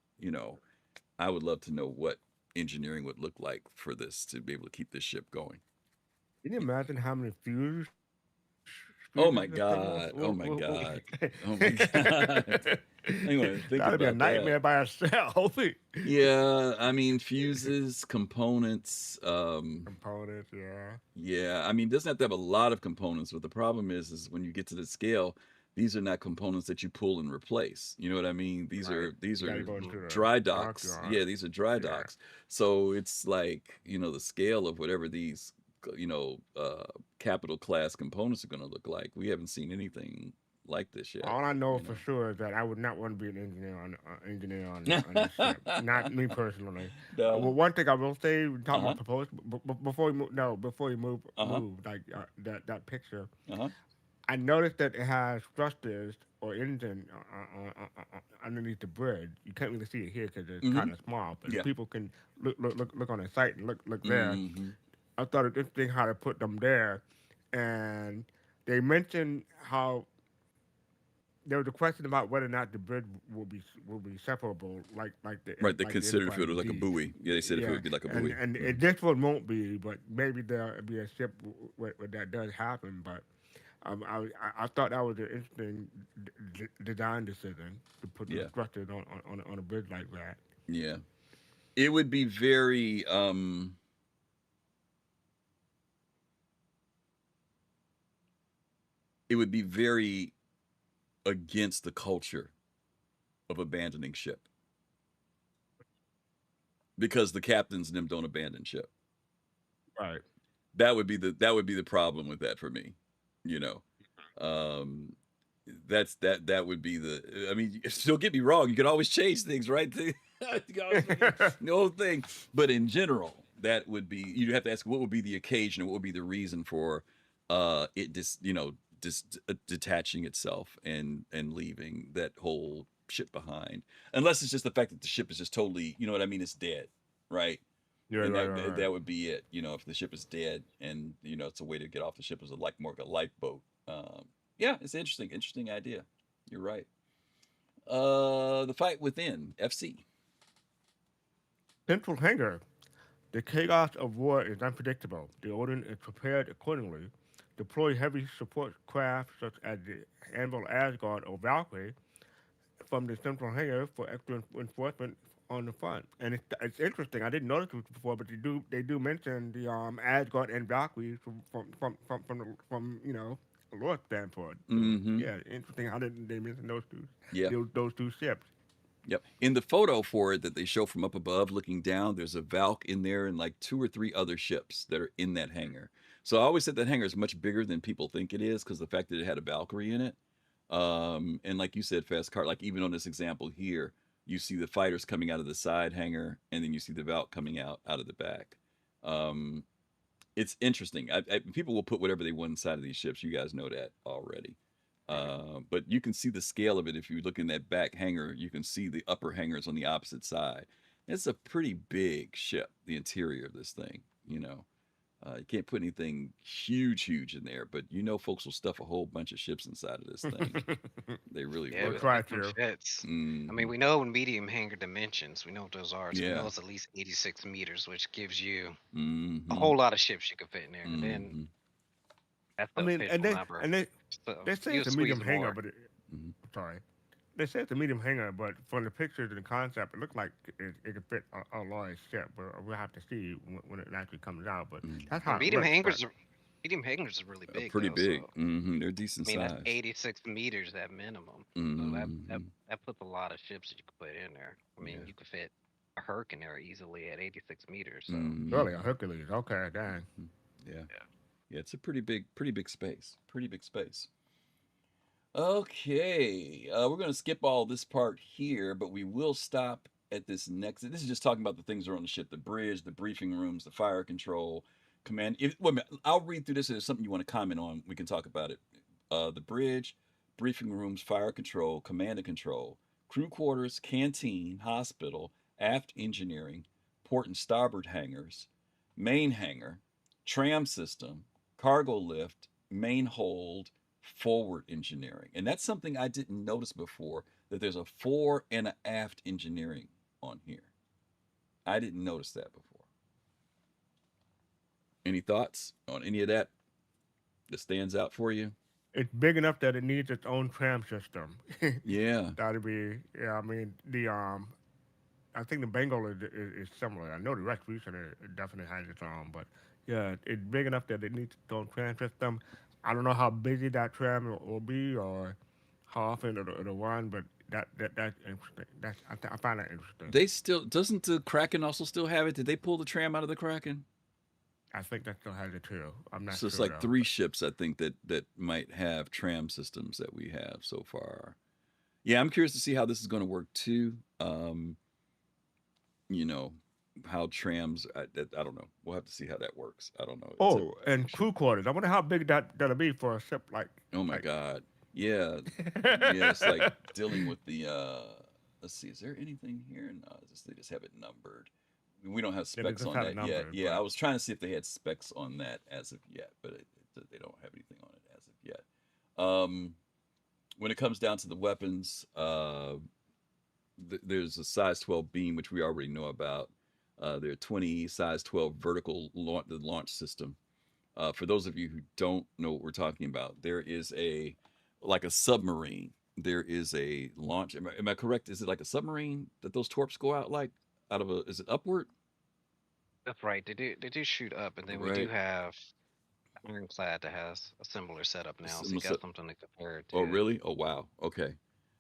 I would love to know what engineering would look like for this to be able to keep this ship going. Can you imagine how many fuel Oh squeeze my into this tunnel. God. Oh my God. Oh my God. I ain't even thinking That'd be a about nightmare that. by itself. Yeah, I mean fuses, components, Components, yeah. yeah, I mean, it doesn't have to have a lot of components, but the problem is when you get to the scale, these are not components that you pull and replace. You know what I mean? These Right. are these You gotta are go into the dry docks. junkyard. Yeah, these are dry Yeah. docks. So it's like, the scale of whatever these, capital class components are going to look like. We haven't seen anything like this yet, All I know you for know. sure is that I would not want to be an engineer on this ship. Not me personally. No. Well, one thing I will say, we talking Uh-huh. about proposed, before you move, no, before you Uh-huh. move like that picture, Uh-huh. I noticed that it has thrusters or engine underneath the bridge. You can't really see it here because it's Mhm. kind of small, but Yeah. people can look on the site and look there. Mhm. I thought it interesting how to put them there, and they mentioned how there was a question about whether or not the bridge will be separable, Right, they like the considered if it Enterprise was like a D. buoy. Yeah, they said if it Yeah, would be like a and buoy. and Mhm. this one won't be, but maybe there'll be a ship where that does happen. But I thought that was an interesting design decision to put the Yeah. structures on a bridge like that. Yeah. It would be very it would be very against the culture of abandoning ship because the captains and them don't abandon ship. Right. That would be the problem with that for me, you know. Um that would be the I mean, don't get me wrong, you can always change things, right? You can always make the whole thing, but in general, that would be you'd have to ask what would be the occasion and what would be the reason for it just detaching itself and leaving that whole ship behind. Unless it's just the fact that the ship is just totally, you know what I mean, it's dead, right? Yeah, And right, that right, that right. that would be it. If the ship is dead and it's a way to get off the ship as a like more like a lifeboat. Yeah, it's interesting idea. You're right. The fight within FC. Central Hangar. The chaos of war is unpredictable. The Odin is prepared accordingly. Deploy heavy support craft such as the Anvil Asgard or Valkyrie from the central hangar for extra enforcement on the front. And it's interesting. I didn't notice this before, but they do mention the Asgard and Valkyrie from a lore standpoint. So Mm-hmm. yeah, interesting. How did they mention those two Yeah. those two ships? Yep. In the photo for it that they show from up above looking down, there's a Valk in there and like 2 or 3 other ships that are in that hangar. So I always said that hangar is much bigger than people think it is because the fact that it had a Valkyrie in it. And like you said, Fast Cart, like even on this example here, you see the fighters coming out of the side hangar and then you see the Valk coming out of the back. It's interesting. People will put whatever they want inside of these ships. You guys know that already. But you can see the scale of it if you look in that back hangar. You can see the upper hangars on the opposite side. It's a pretty big ship, the interior of this thing. You can't put anything huge in there, but folks will stuff a whole bunch of ships inside of this thing. They really Yeah, We'll will. but try it to. fits. I mean, Hmm. we know medium hanger dimensions. We know what those are. So we know Yeah. it's at least 86 meters, which gives you a Hmm. whole lot of ships you can fit in there. And then Hmm. that's I the mean, and official they number. and they So they say you'll it's a medium squeeze hangar, more. but Hmm. sorry. They say it's a medium hangar, but from the pictures and the concept, it looks like it could fit a large ship. But we'll have to see when it actually comes out. But that's Well, how it looks. But medium hangers are really big Pretty though. So big. They're decent I mean, that's size. 86 meters at minimum. So Hmm. that puts a lot of ships that you could put in there. I mean, Yeah. you could fit a Herc in there easily at 86 meters. So Hmm. really, a Hercules. Okay, dang. Yeah. yeah. Yeah, it's a pretty big space. Pretty big space. Okay, we're going to skip all this part here, but we will stop at this next. This is just talking about the things that are on the ship: the bridge, the briefing rooms, the fire control, command. Wait a minute, I'll read through this. If there's something you want to comment on, we can talk about it. The bridge, briefing rooms, fire control, command and control, crew quarters, canteen, hospital, aft engineering, port and starboard hangars, main hangar, tram system, cargo lift, main hold, forward engineering. And that's something I didn't notice before, that there's a fore and an aft engineering on here. I didn't notice that before. Any thoughts on any of that stands out for you? it's big enough that it needs its own tram system. Yeah. That'd be yeah. I mean the I think the Bengal is similar. I know the Rex Recent it definitely has its own, but yeah, it's big enough that it needs its own tram system. I don't know how busy that tram will be or how often it'll run, but that's interesting. I find that interesting. They still doesn't the Kraken also still have it? Did they pull the tram out of the Kraken? I think that still has it too. I'm not So it's sure like though. 3 ships I think that might have tram systems that we have so far. Yeah, I'm curious to see how this is going to work too. You know, how trams I don't know. We'll have to see how that works. I don't know. It's a Oh, and crew quarters. I wonder how big that'll be for a ship oh my like. god. Yeah. Yeah, it's like dealing with the let's see, is there anything here? No, they just have it numbered. We don't have Yeah, they specs just on have it that yet. numbered, Yeah, I but was trying to see if they had specs on that as of yet, but they don't have anything on it as of yet. When it comes down to the weapons, there's a size 12 beam, which we already know about. There are 20 size 12 vertical the launch system. For those of you who don't know what we're talking about, there is like a submarine. There is a launch. Am I correct? Is it like a submarine that those torps go out like out of a? Is it upward? That's right. They do shoot up, and then we do Right. have Ironclad that has a similar setup now, so you Almost got something to compare it Oh, to. really? Oh, wow. Okay.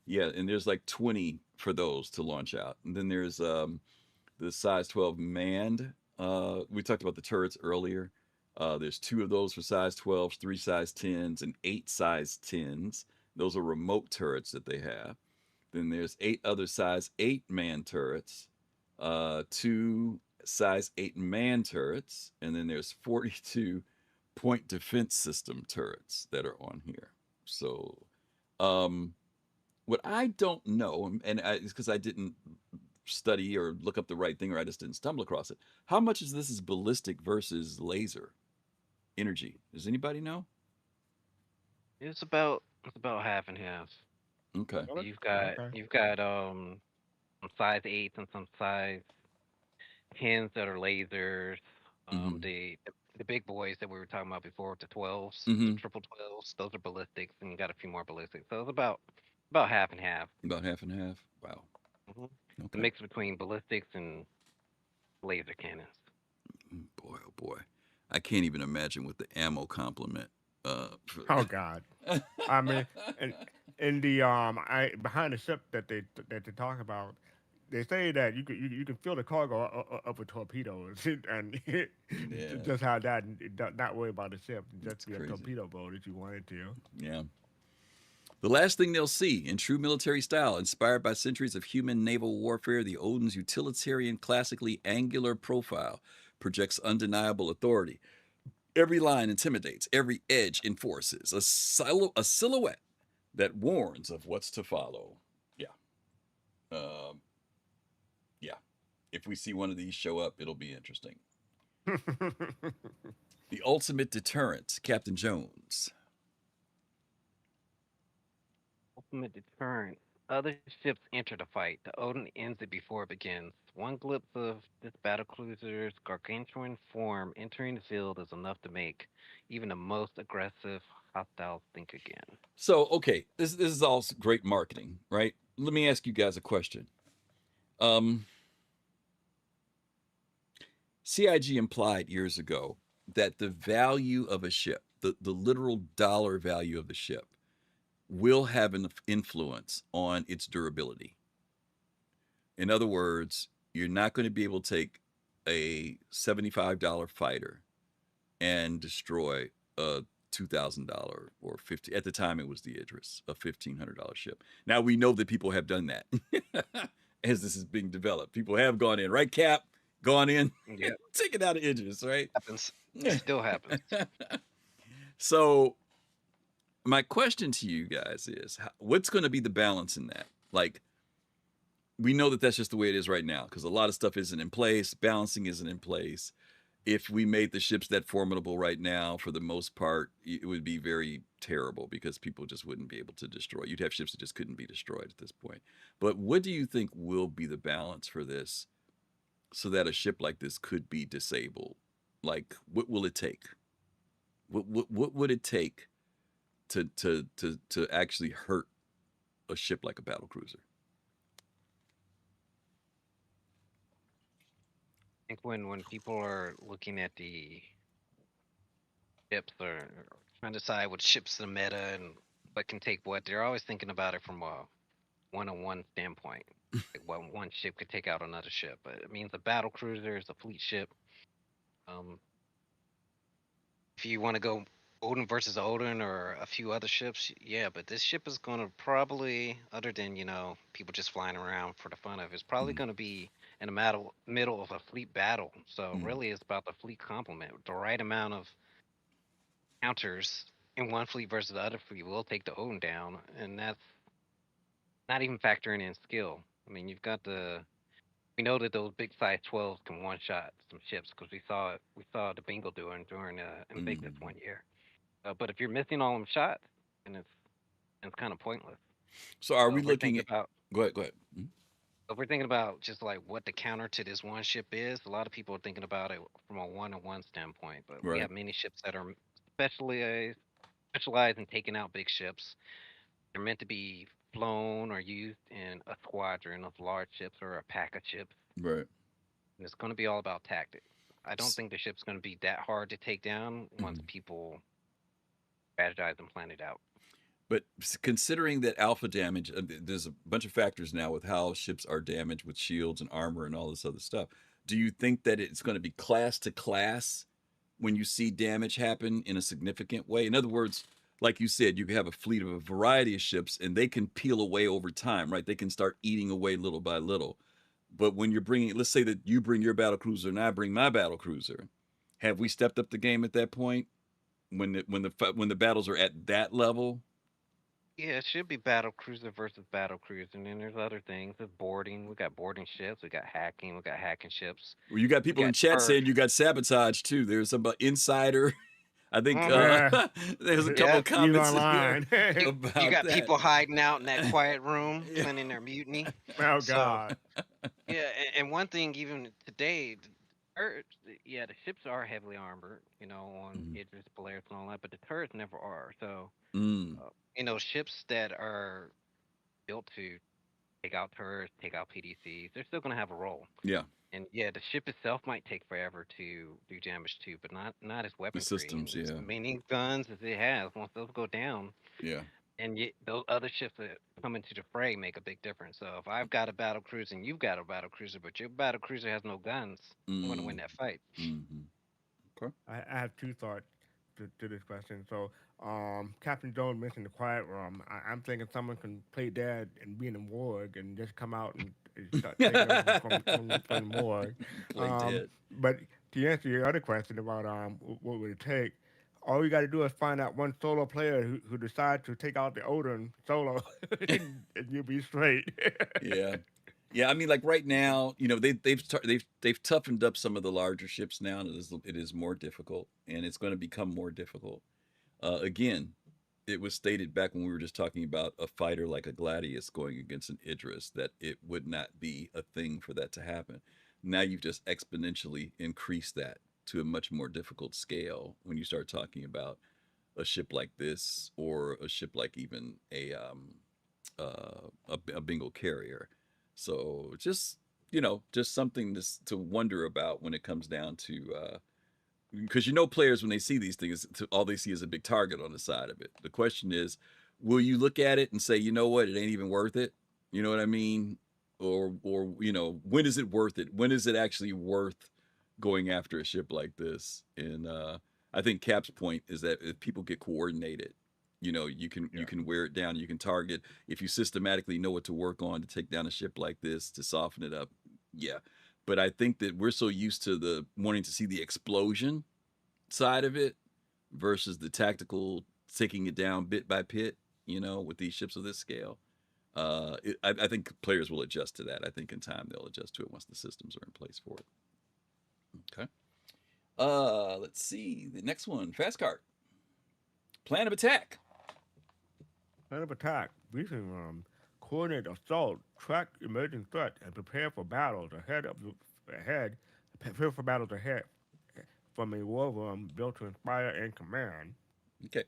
Yeah, and there's like 20 for those to launch out. And then there's the size 12 manned. We talked about the turrets earlier. There's 2 of those for size 12s, 3 size 10s, and 8 size 10s. Those are remote turrets that they have. Then there's 8 other size 8 man turrets, 2 size 8 man turrets, and then there's 42 point defense system turrets that are on here. So, um, what I don't know, and it's because I didn't study or look up the right thing, or I just didn't stumble across it. How much is this is ballistic versus laser energy? Does anybody know? It's about half and half. Okay. really You've got okay. you've got some size eights and some size tens that are lasers. Mm-hmm. The big boys that we were talking about before with the 12s, the Mm-hmm. triple 12s, those are ballistics, and you got a few more ballistics. So it's about half and half. About half and half. Wow. hmm The Okay. mix between ballistics and laser cannons. Boy, oh boy. I can't even imagine what the ammo complement. For... Oh God. I mean, and in the I behind the ship that they talk about, they say that you can fill the cargo up with torpedoes and yeah, just how that not worry about the ship, it's just be a crazy. torpedo boat if you wanted to. Yeah. The last thing they'll see, in true military style, inspired by centuries of human naval warfare, the Odin's utilitarian, classically angular profile projects undeniable authority. Every line intimidates, every edge enforces, a silhouette that warns of what's to follow. Yeah. Um, yeah. If we see one of these show up, it'll be interesting. The ultimate deterrent, Captain Jones. Ultimate deterrent. Other ships enter the fight. The Odin ends it before it begins. One glimpse of this battlecruiser's gargantuan form entering the field is enough to make even the most aggressive hostiles think again. So, okay, this is all great marketing, right? Let me ask you guys a question. CIG implied years ago that the value of a ship, the literal dollar value of the ship, will have an influence on its durability. In other words, you're not going to be able to take a $75 fighter and destroy a $2,000 or 50. At the time, it was the Idris, a $1,500 ship. Now we know that people have done that as this is being developed. People have gone in, right, Cap? Gone in, Yeah, taken out of Idris, right? happens. It still happens. So my question to you guys is, what's going to be the balance in that? Like, we know that that's just the way it is right now because a lot of stuff isn't in place. Balancing isn't in place. If we made the ships that formidable right now, for the most part, it would be very terrible because people just wouldn't be able to destroy. You'd have ships that just couldn't be destroyed at this point. But what do you think will be the balance for this so that a ship like this could be disabled? Like, what will it take? What would it take to actually hurt a ship like a battlecruiser? I think when people are looking at the ships or trying to decide what ships the meta and what can take what, they're always thinking about it from a one-on-one standpoint. Like one ship could take out another ship, but it means a battle cruiser is a fleet ship. If you want to go Odin versus Odin or a few other ships, yeah, but this ship is going to probably, other than people just flying around for the fun of it, it's probably going to be in the middle of a fleet battle. So really, it's about the fleet complement. The right amount of counters in one fleet versus the other fleet will take the Odin down, and that's not even factoring in skill. I mean, we know that those big size 12s can one shot some ships because we saw the Bingo during Invictus one year. But if you're missing all them shots, and it's kind of pointless. So are we looking at? Go ahead. If we're thinking about just like what the counter to this one ship is, a lot of people are thinking about it from a one-on-one standpoint. But we have many ships that are specialized in taking out big ships. They're meant to be flown or used in a squadron of large ships or a pack of ships. Right. And it's going to be all about tactics. I don't think the ship's going to be that hard to take down once people strategize and plan it out. But considering that alpha damage, there's a bunch of factors now with how ships are damaged with shields and armor and all this other stuff. Do you think that it's going to be class to class when you see damage happen in a significant way? In other words, like you said, you have a fleet of a variety of ships and they can peel away over time, right? They can start eating away little by little. But when you're bringing, let's say that you bring your battlecruiser and I bring my battlecruiser, have we stepped up the game at that point when the battles are at that level? Yeah, it should be battlecruiser versus battlecruiser, and then there's other things. There's boarding. We got boarding ships. We got hacking. We got hacking ships. Well, you got people in chat saying you got sabotage too. There's some insider. I think there's a couple of comments online. About you got that. people hiding out in that quiet room planning their mutiny. Oh God! Yeah, and one thing even today, the ships are heavily armored, on Idris, Polaris, and all that, but the turrets never are. So, ships that are built to take out turrets, take out PDCs, they're still going to have a role. Yeah. And yeah, the ship itself might take forever to do damage too, but not as weaponry. The systems, as many guns as it has, once those go down. Yeah. And those other ships that come into the fray make a big difference. So if I've got a battle cruiser and you've got a battle cruiser, but your battle cruiser has no guns, I'm going to win that fight. Okay. I have two thoughts to this question. So, Captain Jones mentioned the quiet room. I'm thinking someone can play dead and be in the morgue and just come out and start taking over from the morgue. Play dead. But to answer your other question about what would it take, all you got to do is find out one solo player who decides to take out the Odin solo, and you'll be straight. Yeah. I mean, like right now, they've toughened up some of the larger ships now, and it is more difficult, and it's going to become more difficult. Again, it was stated back when we were just talking about a fighter like a Gladius going against an Idris that it would not be a thing for that to happen. Now you've just exponentially increased that to a much more difficult scale when you start talking about a ship like this or a ship like even a bingo carrier. So just something to wonder about when it comes down to because players, when they see these things, all they see is a big target on the side of it. The question is, will you look at it and say, you know what, it ain't even worth it? You know what I mean? Or when is it worth it? When is it actually worth going after a ship like this? And I think Cap's point is that if people get coordinated, you can wear it down. You can target if you systematically know what to work on to take down a ship like this, to soften it up. Yeah. But I think that we're so used to the wanting to see the explosion side of it versus the tactical taking it down bit by bit, with these ships of this scale. I think players will adjust to that. I think in time they'll adjust to it once the systems are in place for it. Okay. Let's see. The next one, fastcart. Plan of attack. Plan of attack. Briefing room. Coordinate assault, track emerging threats, and prepare for battles ahead. Prepare for battles ahead from a war room built to inspire and command. Okay.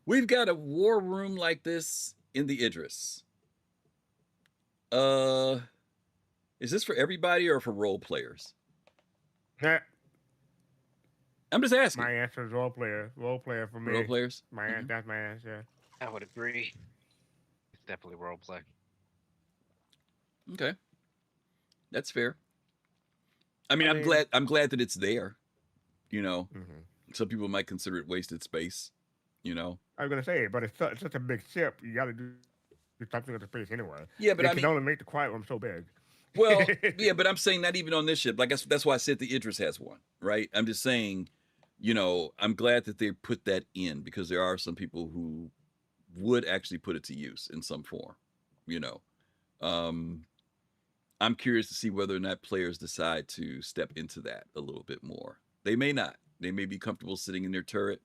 We've got a war room like this in the Idris. Is this for everybody or for role players? Yeah, I'm just asking. my answer is role player. Role player for me. Role players? That's my answer. I would agree. It's definitely role play. Okay. That's fair. I mean, I'm glad that it's there. You know, some people might consider it wasted space. You know, I was gonna say, but it's such a big ship. You got to do something with the space anyway. Yeah, but they I can mean, only make the quiet room so big. Well, yeah, but I'm saying not even on this ship. Like that's why I said the Idris has one, right? I'm just saying, you know, I'm glad that they put that in because there are some people who would actually put it to use in some form. You know, I'm curious to see whether or not players decide to step into that a little bit more. They may not. They may be comfortable sitting in their turret,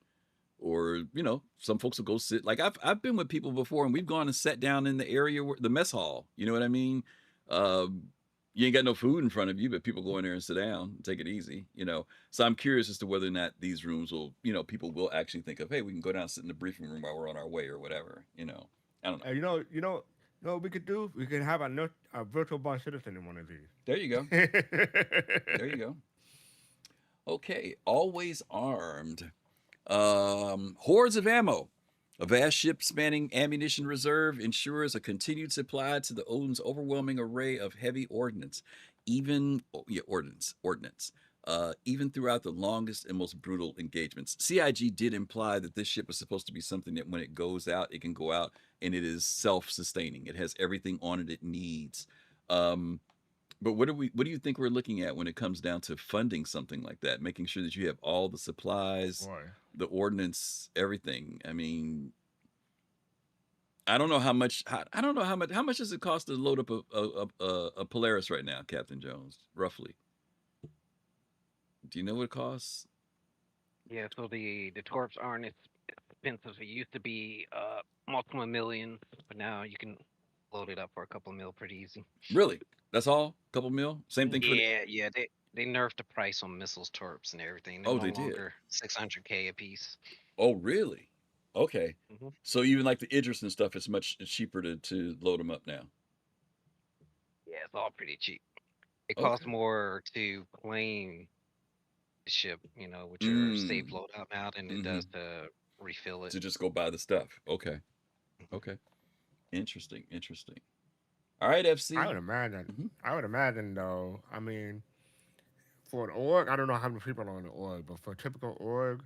or you know, some folks will go sit. Like I've been with people before, and we've gone and sat down in the area where the mess hall. You know what I mean? You ain't got no food in front of you, but people go in there and sit down and take it easy, you know. So I'm curious as to whether or not these rooms will, you know, people will actually think of, hey, we can go down and sit in the briefing room while we're on our way or whatever, you know. I don't know. You know what we could do? We could have a virtual born citizen in one of these. There you go. There you go. Okay, always armed. Hordes of ammo. A vast ship spanning ammunition reserve ensures a continued supply to the Odin's overwhelming array of heavy ordnance, even throughout the longest and most brutal engagements. CIG did imply that this ship is supposed to be something that when it goes out, it can go out and it is self-sustaining. It has everything on it needs. But what do you think we're looking at when it comes down to funding something like that, making sure that you have all the supplies, the ordnance, everything? I mean, I don't know how much. I don't know how much. How much does it cost to load up a Polaris right now, Captain Jones? Roughly. Do you know what it costs? Yeah, so the torps aren't as expensive. It used to be multiple millions, but now you can load it up for a couple mil pretty easy. Really? That's all? Couple mil? Same thing for Yeah, they nerfed the price on missiles, torps, and everything. Oh, They're they no did. longer 600K a piece. Oh, really? Okay. So even like the Idris and stuff, it's much cheaper to load them up now. Yeah, it's all pretty cheap. It costs more to claim the ship, you know, with your save loadout now than it does to refill it. To just go buy the stuff. Okay. Okay. Interesting. All right, FC. I would imagine though. I mean, for an org, I don't know how many people are on the org, but for a typical org,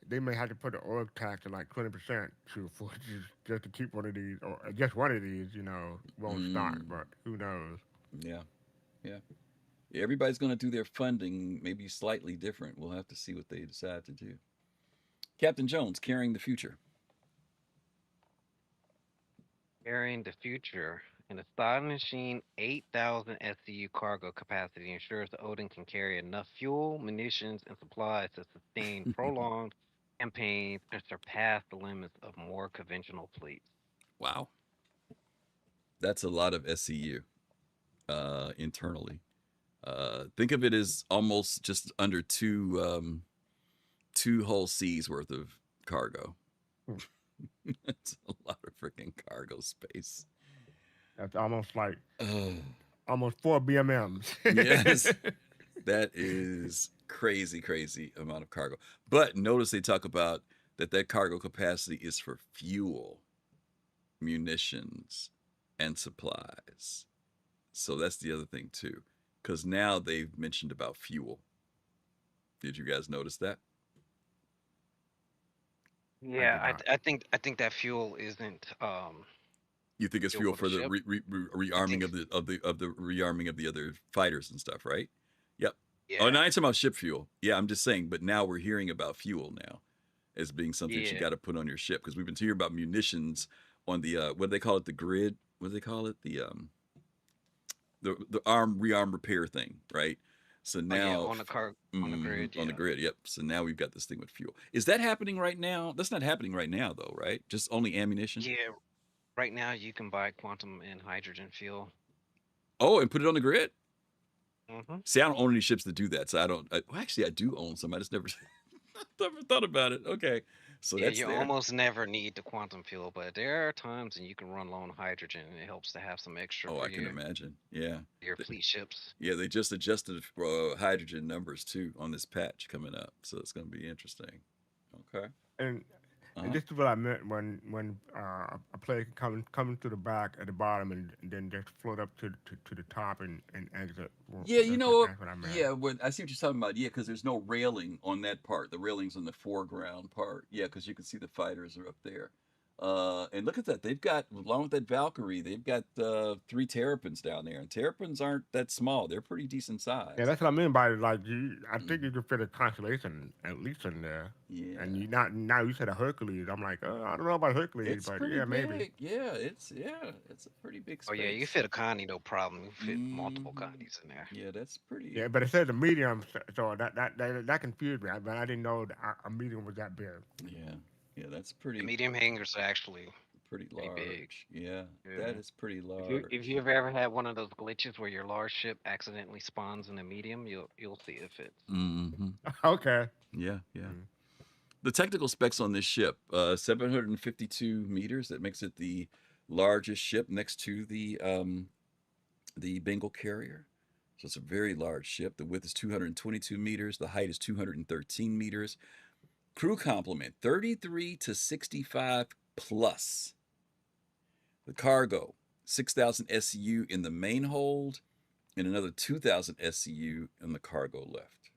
they may have to put the org tax to like 20% just to keep one of these, or just one of these, you know, won't stock. But who knows? Yeah. Everybody's going to do their funding maybe slightly different. We'll have to see what they decide to do. Captain Jones, carrying the future. Carrying the future. An astonishing 8,000 SCU cargo capacity ensures the Odin can carry enough fuel, munitions, and supplies to sustain prolonged campaigns and surpass the limits of more conventional fleets. Wow. That's a lot of SCU internally. Think of it as almost just under two whole seas worth of cargo. That's a lot of freaking cargo space. That's almost like almost 4 BMMs. Yes, that is crazy amount of cargo. But notice they talk about that cargo capacity is for fuel, munitions, and supplies. So that's the other thing too, because now they've mentioned about fuel. Did you guys notice that? Yeah, I think that fuel isn't. You think it's fuel for the rearming of the rearming of the other fighters and stuff, right? Yep. Yeah. Oh, now I'm talking about ship fuel. Yeah, I'm just saying. But now we're hearing about fuel now as being something that you got to put on your ship, because we've been hearing about munitions on the what do they call it? The grid. What do they call it? The rearm repair thing, right? So now on the grid. On the grid, yep. So now we've got this thing with fuel. Is that happening right now? That's not happening right now, though, right? Just only ammunition. Yeah. Right now, you can buy quantum and hydrogen fuel. Oh, and put it on the grid? See, I don't own any ships that do that, so I don't. Actually, I do own some. I just never thought about it. Okay, So Yeah, that's you there. almost never need the quantum fuel, but there are times when you can run low on hydrogen, and it helps to have some extra Oh, for I can imagine. Yeah. your Th- fleet ships. Yeah, they just adjusted hydrogen numbers too on this patch coming up, so it's going to be interesting. Okay. And and Uh-huh. this is what I meant when a player can come to the back at the bottom and then just float up to the top and exit. Well, Yeah, you know, that's what I meant. yeah, I see what you're talking about. Yeah, because there's no railing on that part. The railing's on the foreground part. Yeah, because you can see the fighters are up there. And look at that. They've got, along with that Valkyrie, they've got 3 terrapins down there. And terrapins aren't that small. They're pretty decent Yeah, size. that's what I mean by like I think you Mhm. could fit a constellation at least in there. And Yeah. you not now you said a Hercules. I'm like, I don't know about Hercules, It's but pretty yeah, maybe. big. Yeah, it's a pretty big Oh yeah, you space. fit a Connie, no problem. You fit multiple Hmm. Connies in there. Yeah, that's pretty. Yeah, but it says a medium, so that confused me. But I didn't know that a medium was that big. Yeah, yeah, that's The pretty medium hangars are actually pretty pretty big. large. Yeah, that Yeah. is pretty If large. you've ever had one of those glitches where your large ship accidentally spawns in a medium, you'll see if it's. Hmm. Okay. Yeah, yeah. Mm. The technical specs on this ship, 752 meters. That makes it the largest ship next to the Bengal carrier. So it's a very large ship. The width is 222 meters. The height is 213 meters. Crew complement 33 to 65 plus. The cargo 6,000 SCU in the main hold and another 2,000 SCU in the cargo lift.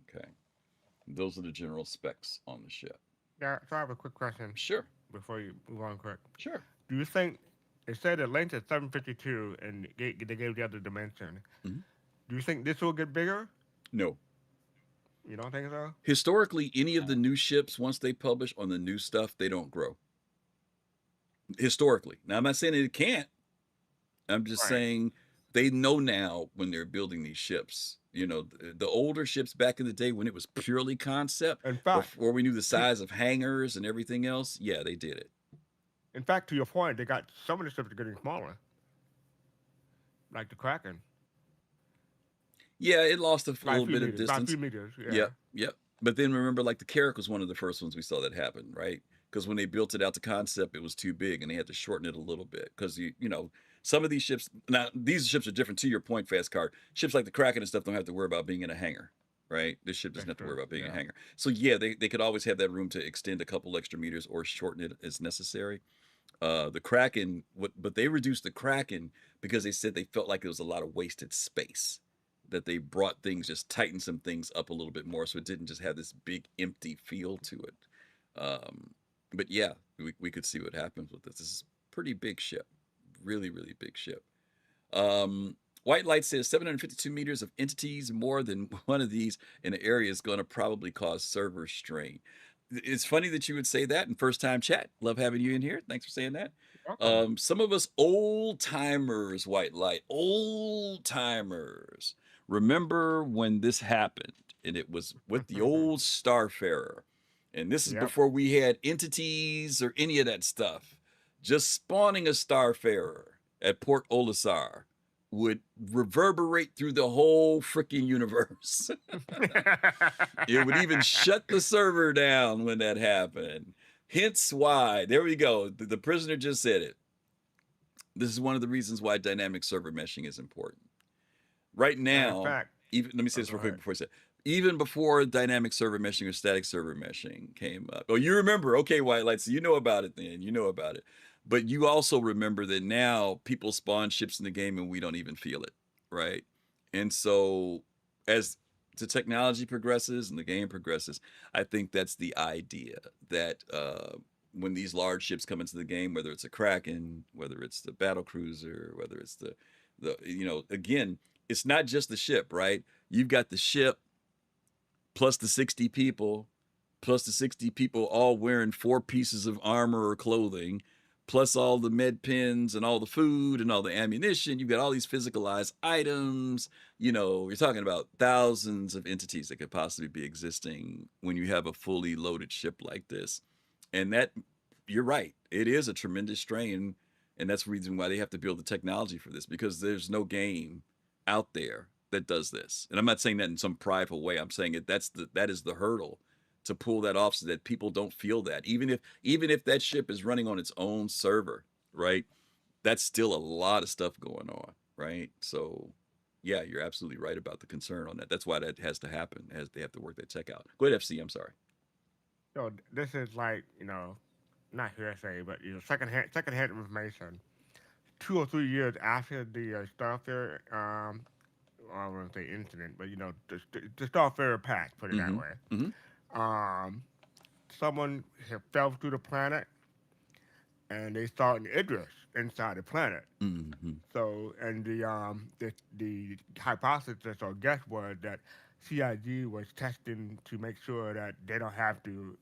Okay. Those are the general specs on the ship. Yeah. So I have a quick question Sure. before you move on. Quick. Sure. Do you think it said the length is 752 and they gave the other dimension? Mhm. Do you think this will get bigger? No. You don't think so? Historically, any of the new ships, once they publish on the new stuff, they don't grow. Historically. Now, I'm not saying that it can't. I'm just Right. saying they know now when they're building these ships. You know, the older ships back in the day when it was purely concept, In fact, before we knew the to, size of hangars and everything else, yeah, they did it. in fact, to your point, they got some of the ships are getting smaller, like the Kraken, Yeah, it lost a by a little few bit of meters. By a few distance. meters. Yeah. Yep, yep. But then remember, like the Carrack was one of the first ones we saw that happen, right? Because when they built it out to concept, it was too big, and they had to shorten it a little bit. Because you know, some of these ships now these ships are different. To your point, fast card ships like the Kraken and stuff don't have to worry about being in a hangar, right? This ship doesn't That's have to worry true. about being in a Yeah. hangar. So yeah, they could always have that room to extend a couple extra meters or shorten it as necessary. The Kraken, but they reduced the Kraken because they said they felt like there was a lot of wasted space. That they brought things, just tightened some things up a little bit more, so it didn't just have this big empty feel to it. Um, but yeah, we could see what happens with this. This is a pretty big ship, really really big ship. White Light says 752 meters of entities, more than one of these in an area is going to probably cause server strain. It's funny that you would say that in first time chat. Love having you in here. Thanks for saying that. Welcome. Some of us old timers, White Light, old timers, remember when this happened, and it was with the old Starfarer. And this is Yep. before we had entities or any of that stuff. Just spawning a Starfarer at Port Olisar would reverberate through the whole freaking universe. It would even shut the server down when that happened. Hence why, there we go. The prisoner just said it. This is one of the reasons why dynamic server meshing is important. Right Matter of now, fact, even let me say this go real quick ahead. before I say it. Even before dynamic server meshing or static server meshing came up. Oh, you remember? Okay, White Light, so you know about it then. You know about it. But you also remember that now people spawn ships in the game and we don't even feel it, right? And so as the technology progresses and the game progresses, I think that's the idea that when these large ships come into the game, whether it's a Kraken, whether it's the battlecruiser, whether it's the again, it's not just the ship, right? You've got the ship plus the 60 people, plus the 60 people all wearing 4 pieces of armor or clothing, plus all the med pins and all the food and all the ammunition. You've got all these physicalized items. You know, you're talking about thousands of entities that could possibly be existing when you have a fully loaded ship like this. And that, you're right, it is a tremendous strain. And that's the reason why they have to build the technology for this, because there's no game out there that does this. And I'm not saying that in some prideful way. I'm saying that is the hurdle to pull that off so that people don't feel that. Even if that ship is running on its own server, right? That's still a lot of stuff going on, right? So yeah, you're absolutely right about the concern on that. That's why that has to happen, as they have to work that check out. Go ahead, FC. I'm sorry. So this is like, not hearsay, but secondhand information. 2 or 3 years after the Starfarer, I won't say incident, but the Starfarer pack, put it that Mm-hmm. way. Mm-hmm. Um, Someone had fell through the planet, and they saw an Idris inside the planet. Mm-hmm. So, and the hypothesis or guess was that CIG was testing to make sure that they don't have to,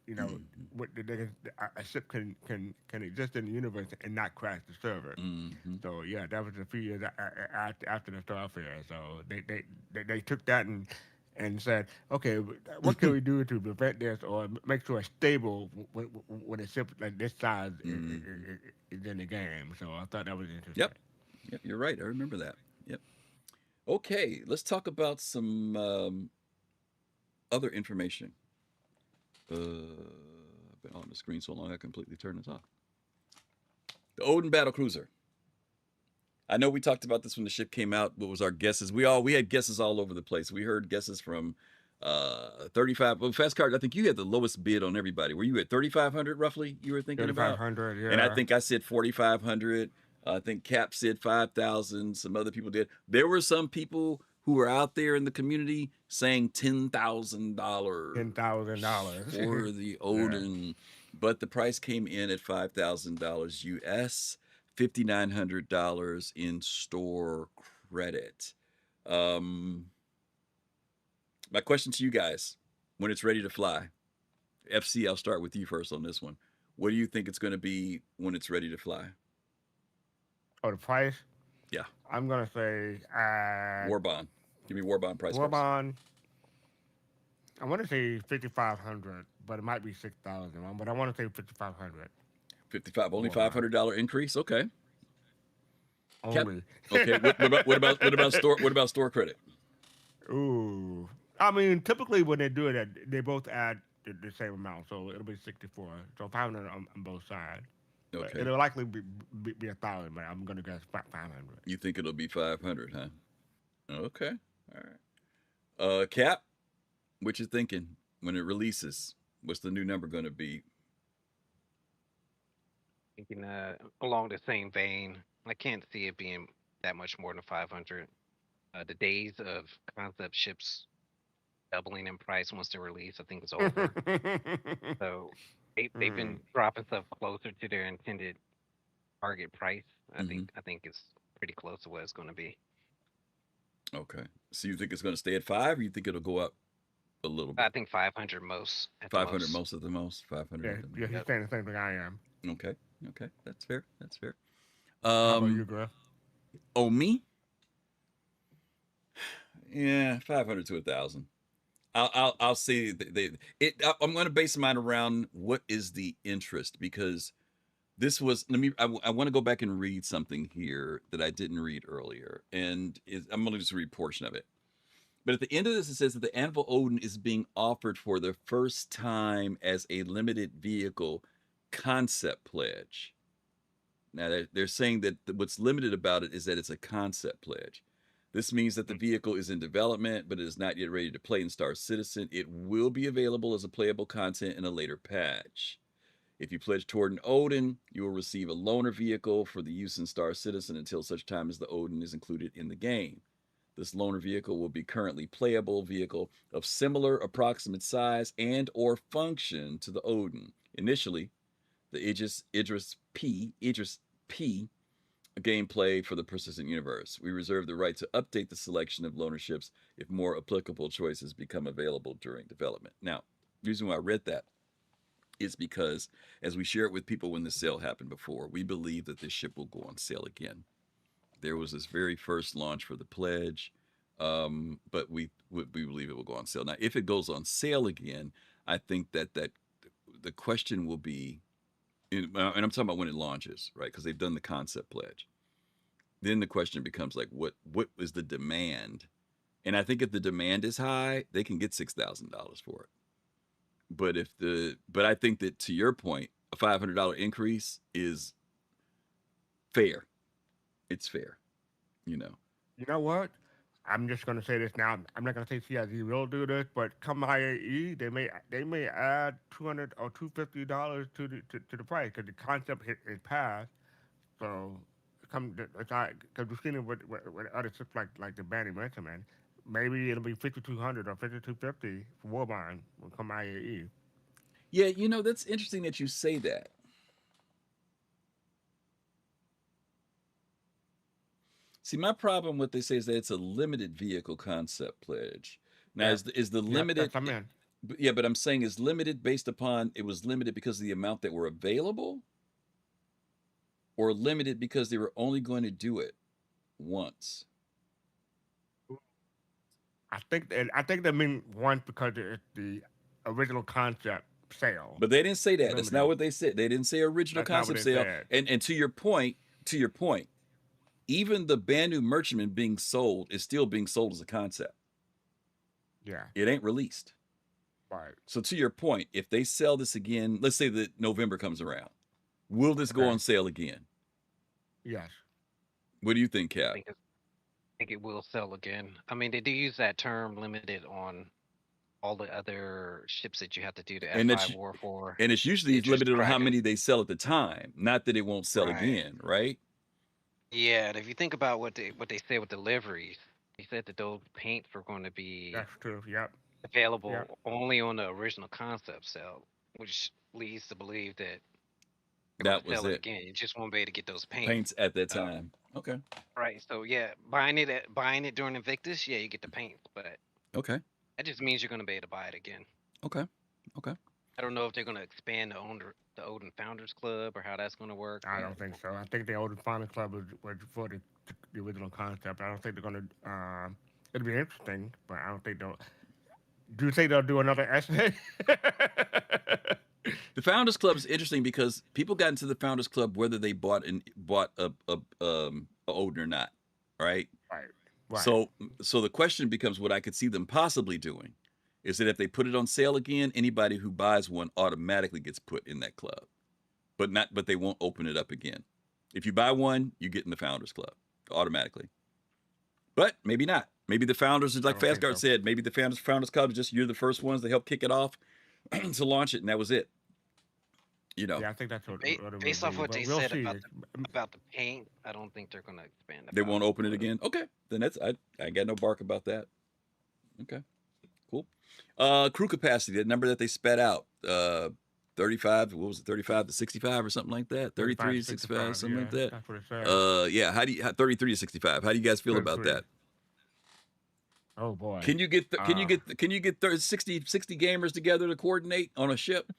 a ship can exist in the universe and not crash the server. Mm-hmm. So yeah, that was a few years after the Starfare. So they took that and said, okay, what can we do to prevent this or make sure it's stable when a ship like this size is in the game? So I thought that was interesting. Yep, you're right. I remember that. Yep. Okay, let's talk about some other information. I've been on the screen so long I completely turned this off. The Odin battlecruiser. I know we talked about this when the ship came out. What was our guesses? We had guesses all over the place. We heard guesses from 35. Well, fastcart, I think you had the lowest bid on everybody. Were you at 3,500 roughly? You were thinking about 3,500, yeah. And I think I said 4,500. I think Cap said 5,000. Some other people did. There were some people who were out there in the community saying $10,000. $10,000 for the Odin, yeah. But the price came in at $5,000 US, $5,900 in store credit. My question to you guys, when it's ready to fly, FC, I'll start with you first on this one. What do you think it's going to be when it's ready to fly? Oh, the price? Yeah. I'm going to say... War bond. Give me war bond price War first. bond, I want to say 5,500, but it might be 6,000. But I want to say 5,500. 55, only $500 increase? Okay. Only. Okay. What about store credit? Ooh. I mean, typically when they do it, they both add the same amount, so it'll be 64. So 500 on both sides. Okay. But it'll likely be 1,000, but I'm gonna guess 500. You think it'll be 500, huh? Okay. All right. Cap, what you thinking when it releases? What's the new number going to be? Thinking along the same vein, I can't see it being that much more than 500. The days of concept ships doubling in price once they're released, I think it's over. So they've been dropping stuff closer to their intended target price. I think it's pretty close to what it's going to be. Okay. So you think it's going to stay at 5, or you think it'll go up a little bit? I think 500 most. 500 most at the most. 500. Yeah, he's saying the same thing I am. Okay. That's fair. How about you, Griff? Oh, me? Yeah, 500 to 1,000. I'll say I'm going to base mine around what is the interest, because this was, I want to go back and read something here that I didn't read earlier, and I'm going to just read a portion of it. But at the end of this, it says that the Anvil Odin is being offered for the first time as a limited vehicle concept pledge. Now, they're saying that what's limited about it is that it's a concept pledge. This means that the vehicle is in development, but it is not yet ready to play in Star Citizen. It will be available as a playable content in a later patch. If you pledge toward an Odin, you will receive a loaner vehicle for the use in Star Citizen until such time as the Odin is included in the game. This loaner vehicle will be currently playable vehicle of similar approximate size and or function to the Odin. Initially, the Idris P gameplay for the persistent universe. We reserve the right to update the selection of loaner ships if more applicable choices become available during development. Now, the reason why I read that is because, as we shared with people when the sale happened before, we believe that this ship will go on sale again. There was this very first launch for the pledge, but we believe it will go on sale. Now, if it goes on sale again, I think that the question will be, and I'm talking about when it launches, right? Because they've done the concept pledge. Then the question becomes like, what is the demand? And I think if the demand is high, they can get $6,000 for it. But I think that, to your point, a $500 increase is fair. It's fair, you know. You know what? I'm just gonna say this now. I'm not gonna say CIG will do this, but come IAE, they may add $200 or $250 to the price because the concept is passed. So come because we've seen it with other ships like the Bandy mentioned, man. Maybe it'll be 5,200 or 5,250 for Warbond will come IAE. Yeah, you know, that's interesting that you say that. See, my problem with they say is that it's a limited vehicle concept pledge. Now, Yeah. is the limited? That's I'm in. Yeah, but I'm saying is limited based upon it was limited because of the amount that were available, or limited because they were only going to do it once. I think they mean once because it's the original concept sale. But they didn't say that. That's not Limited. what they said. They didn't say original That's not what concept they sale. said. And to your point, even the Banu Merchantman being sold is still being sold as a concept. Yeah. It ain't released. Right. So to your point, if they sell this again, let's say that November comes around, will this go Okay. on sale again? Yes. What do you think, I Cap? think it will sell again. I mean, they do use that term limited on all the other ships that you have to do the And F5 war for. And it's usually It's just limited on how Dragon. many they sell at the time, not that it won't sell Right. again, right? Yeah, and if you think about what they say with deliveries, they said that those paints were going to be That's true. Yep. available Yep. only on the original concept sale, which leads to believe that they're That going to was sell it it. again. You just won't be able to get those paints. Paints at that time. Okay. Right. So yeah, buying it during Invictus, yeah, you get the paints, but Okay. that just means you're going to be able to buy it again. Okay. Okay. I don't know if they're going to expand the Odin Founders Club or how that's going to work. I but don't think so. I think the Odin Final Club was for the original concept. I don't think they're gonna. It'll be interesting, but I don't think they'll. Do you think they'll do another essay? The Founders Club is interesting because people got into the Founders Club whether they bought a Odin or not, right? Right. So the question becomes what I could see them possibly doing is that if they put it on sale again, anybody who buys one automatically gets put in that club, but they won't open it up again. If you buy one, you get in the Founders Club automatically. But maybe not. Maybe the founders, like fastcart said, maybe the Founders Club is just you're the first ones to help kick it off to launch it, and that was it. You know. Yeah, I think that's what based off what they we'll said see. about the paint, I don't think they're going to expand. They won't open it again. Okay, then that's I got no bark about that. Okay, cool. Crew capacity, that number that they sped out, 35. What was it? 35 to 65 or something like that. 33 to 65, something like that. That's what it said. Yeah. 33 to 65. How do you guys feel about 33. that? Oh boy. Can you get 60 gamers together to coordinate on a ship?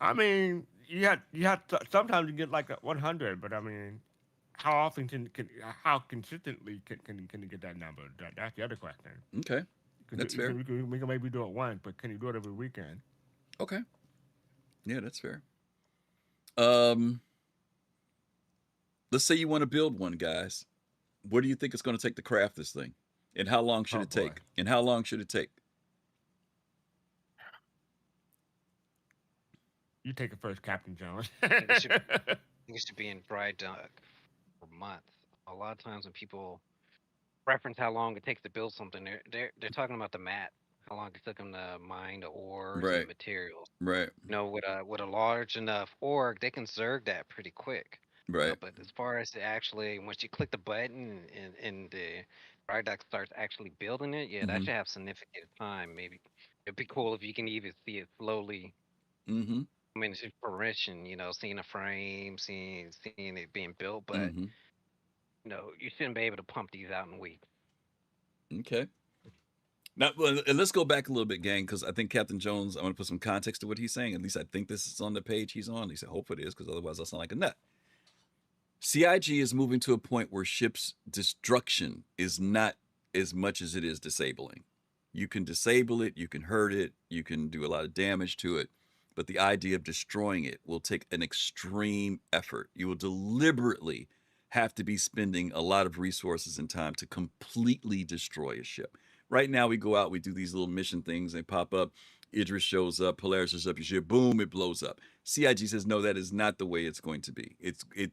I mean, you have sometimes you get like 100, but I mean, how often how consistently can you get that number? That's the other question. Okay, that's fair. We can maybe do it once, but can you do it every weekend? Okay, yeah, that's fair. Let's say you want to build one, guys. What do you think it's going to take to craft this thing? And how long should it take? Boy. And how long should it take? You take it first, Captain Jones. I think it should be in dry dock for months. A lot of times when people reference how long it takes to build something, they're talking about the mat, how long it took them to mine the ores and the materials. Right. You know, with a large enough org, they can zerg that pretty quick. Right. But as far as actually, once you click the button and the dry dock starts actually building it, yeah, that should have significant time. Maybe it'd be cool if you can even see it slowly. Mm-hmm. I mean, it's just fruition, you know, seeing a frame, seeing it being built, but you know, you shouldn't be able to pump these out in weeks. Okay. Now, let's go back a little bit, gang, because I think Captain Jones, I'm going to put some context to what he's saying. At least I think this is on the page he's on. He said, hope it is, because otherwise I'll sound like a nut. CIG is moving to a point where ships' destruction is not as much as it is disabling. You can disable it, you can hurt it, you can do a lot of damage to it, but the idea of destroying it will take an extreme effort. You will deliberately have to be spending a lot of resources and time to completely destroy a ship. Right now, we go out, we do these little mission things, they pop up. Idris shows up, Polaris shows up, your ship, boom, it blows up. CIG says, no, that is not the way it's going to be.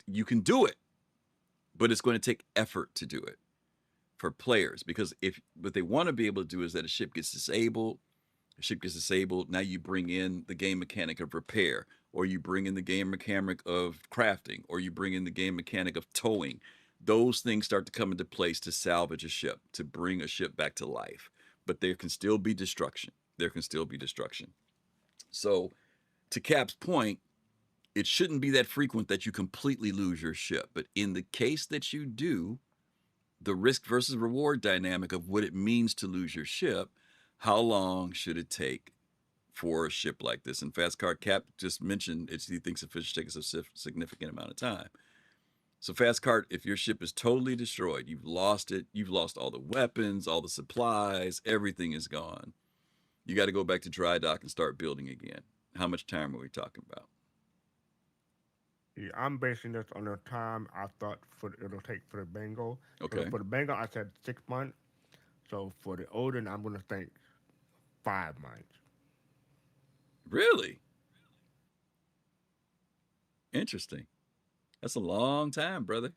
You can do it, but it's going to take effort to do it for players, because if what they want to be able to do is that a ship gets disabled, now you bring in the game mechanic of repair, or you bring in the game mechanic of crafting, or you bring in the game mechanic of towing. Those things start to come into place to salvage a ship, to bring a ship back to life. But there can still be destruction. So, to Cap's point, it shouldn't be that frequent that you completely lose your ship. But in the case that you do, the risk versus reward dynamic of what it means to lose your ship, how long should it take for a ship like this? And fastcart Cap just mentioned he thinks it should take a significant amount of time. So fastcart, if your ship is totally destroyed, you've lost it, you've lost all the weapons, all the supplies, everything is gone. You got to go back to dry dock and start building again. How much time are we talking about? Yeah, I'm basing this on the time I thought it'll take for the Bengal. Okay. For the Bengal, I said 6 months. So for the Odin, I'm going to think 5 months. Really? Interesting. That's a long time, brother.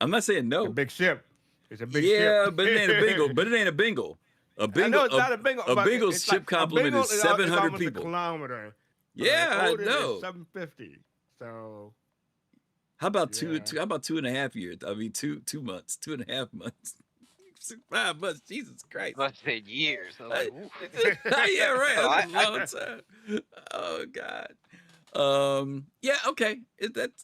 I'm not saying no. It's a big ship. It's a big ship. Yeah, but it ain't a bingo. But it ain't a bingo. A bingo. I know it's not a bingo. A bingo's ship like, complement is 700 is people. A kilometer. Yeah, I know. 750. So. How about how about 2.5 years? I mean, 2 months, 2.5 months. 5 months, Jesus Christ! I said years. I was like, yeah, right. That's a long time. Oh God. Yeah, okay.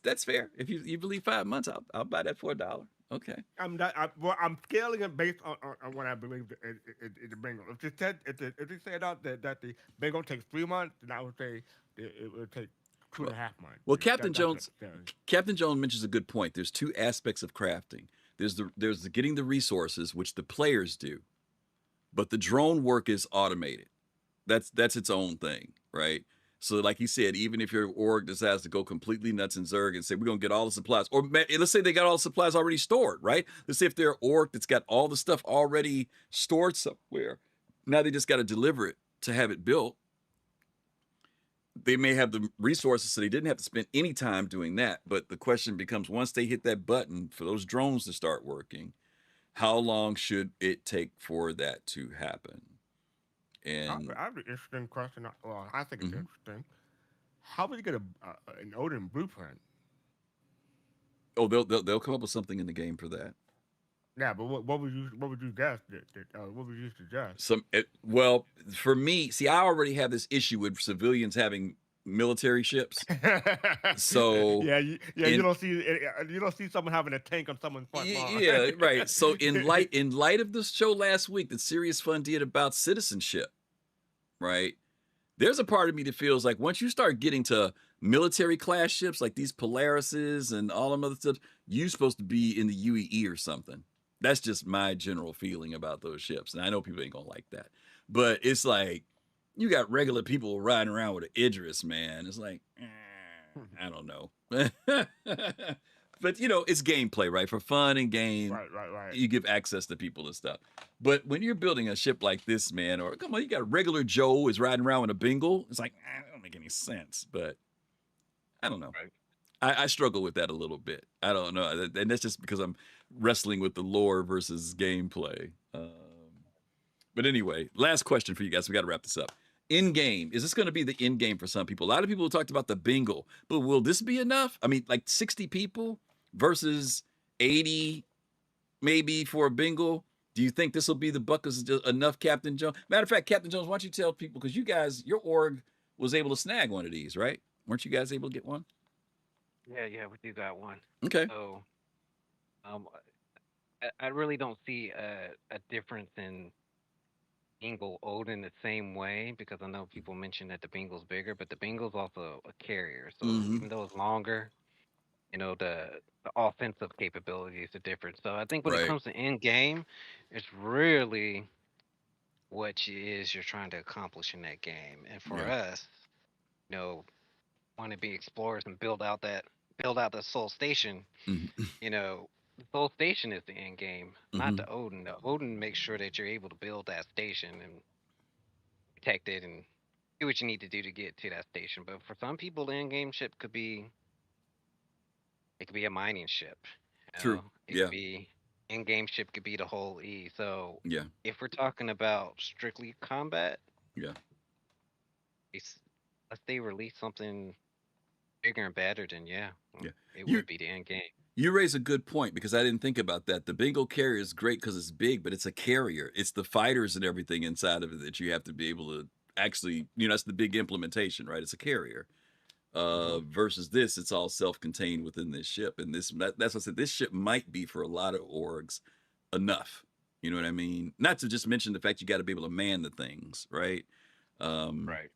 That's fair. If you believe 5 months, I'll buy that for $1. Okay. I'm scaling it based on what I believe in the Bengal. If they said out that the Bengal takes 3 months, then I would say it would take 2.5 months. Well, Captain Jones mentions a good point. There's 2 aspects of crafting. There's the getting the resources, which the players do, but the drone work is automated. That's its own thing, right? So like he said, even if your org decides to go completely nuts in Zerg and say, we're going to get all the supplies, or let's say they got all the supplies already stored, right? Let's say if they're an org that's got all the stuff already stored somewhere, now they just got to deliver it to have it built. They may have the resources, so they didn't have to spend any time doing that. But the question becomes, once they hit that button for those drones to start working, how long should it take for that to happen? And I have an interesting question. Well, I think it's interesting. How would you get an Odin blueprint? Oh, they'll come up with something in the game for that. Yeah, but what would you guess? What would you suggest? Well, for me, see, I already have this issue with civilians having military ships. So you don't see someone having a tank on someone's front lawn. Yeah, right. So in light of this show last week that Serious Fun did about citizenship, right? There's a part of me that feels like once you start getting to military class ships like these Polarises and all them other stuff, you're supposed to be in the UEE or something. That's just my general feeling about those ships. And I know people ain't gonna like that. But it's like, you got regular people riding around with an Idris, man. It's like, I don't know. But, it's gameplay, right? For fun and game, right. You give access to people and stuff. But when you're building a ship like this, man, or come on, you got regular Joe is riding around with a Bengal. It's like, it don't make any sense. But I don't know. Right. I struggle with that a little bit. I don't know. And that's just because I'm wrestling with the lore versus gameplay. But anyway, last question for you guys. We got to wrap this up. In-game. Is this going to be the in-game for some people? A lot of people talked about the bingo, but will this be enough? I mean, like 60 people versus 80 maybe for a bingo. Do you think this will be the buckets enough, Captain Jones? Matter of fact, Captain Jones, why don't you tell people, because you guys, your org was able to snag one of these, right? Weren't you guys able to get one? Yeah, we do got one. Okay. So, I really don't see a difference in Bingle Odin the same way, because I know people mention that the Bingle's bigger, but the Bingle's also a carrier. So even though it's longer, the offensive capabilities are different. So I think when it comes to end game, it's really what you're trying to accomplish in that game. And for us, want to be explorers and build out the Soul Station, the Soul Station is the end game, not Mm-hmm. the Odin. The Odin makes sure that you're able to build that station and protect it and do what you need to do to get to that station. But for some people, the end game ship could be it could be a mining ship. You True. know, it could Yeah. be end game ship could be the whole E. So Yeah. if we're talking about strictly combat, Yeah. unless they release something bigger and better, then yeah, Yeah. it You would be the end game. you raise a good point because I didn't think about that. The bingo carrier is great because it's big, but it's a carrier. It's the fighters and everything inside of it that you have to be able to actually, that's the big implementation, right? It's a carrier. Versus this, it's all self-contained within this ship. And that's what I said. This ship might be for a lot of orgs enough. You know what I mean? Not to just mention the fact you got to be able to man the things, right? Right.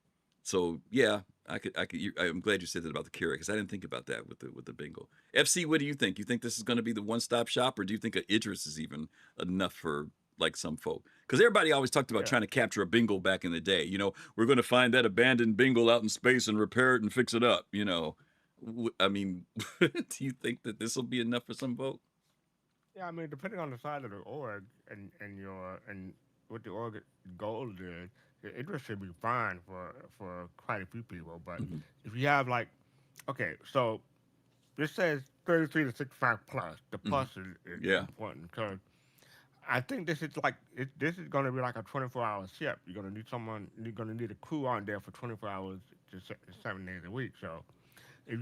So yeah, I'm glad you said that about the carrier because I didn't think about that with the bingo. FC, what do you think? You think this is going to be the one-stop shop, or do you think Idris is even enough for like some folk? Because everybody always talked about trying to capture a bingo back in the day. We're going to find that abandoned bingo out in space and repair it and fix it up. I mean, do you think that this will be enough for some folk? Yeah, I mean, depending on the size of the org and what the org goal is, it just should be fine for quite a few people. But Mm-hmm. if you have like, okay, so this says 33 to 65 plus. The plus is Yeah. important because I think this is this is going to be like a 24-hour ship. You're going to need someone. You're going to need a crew on there for 24 hours to 7 days a week. So if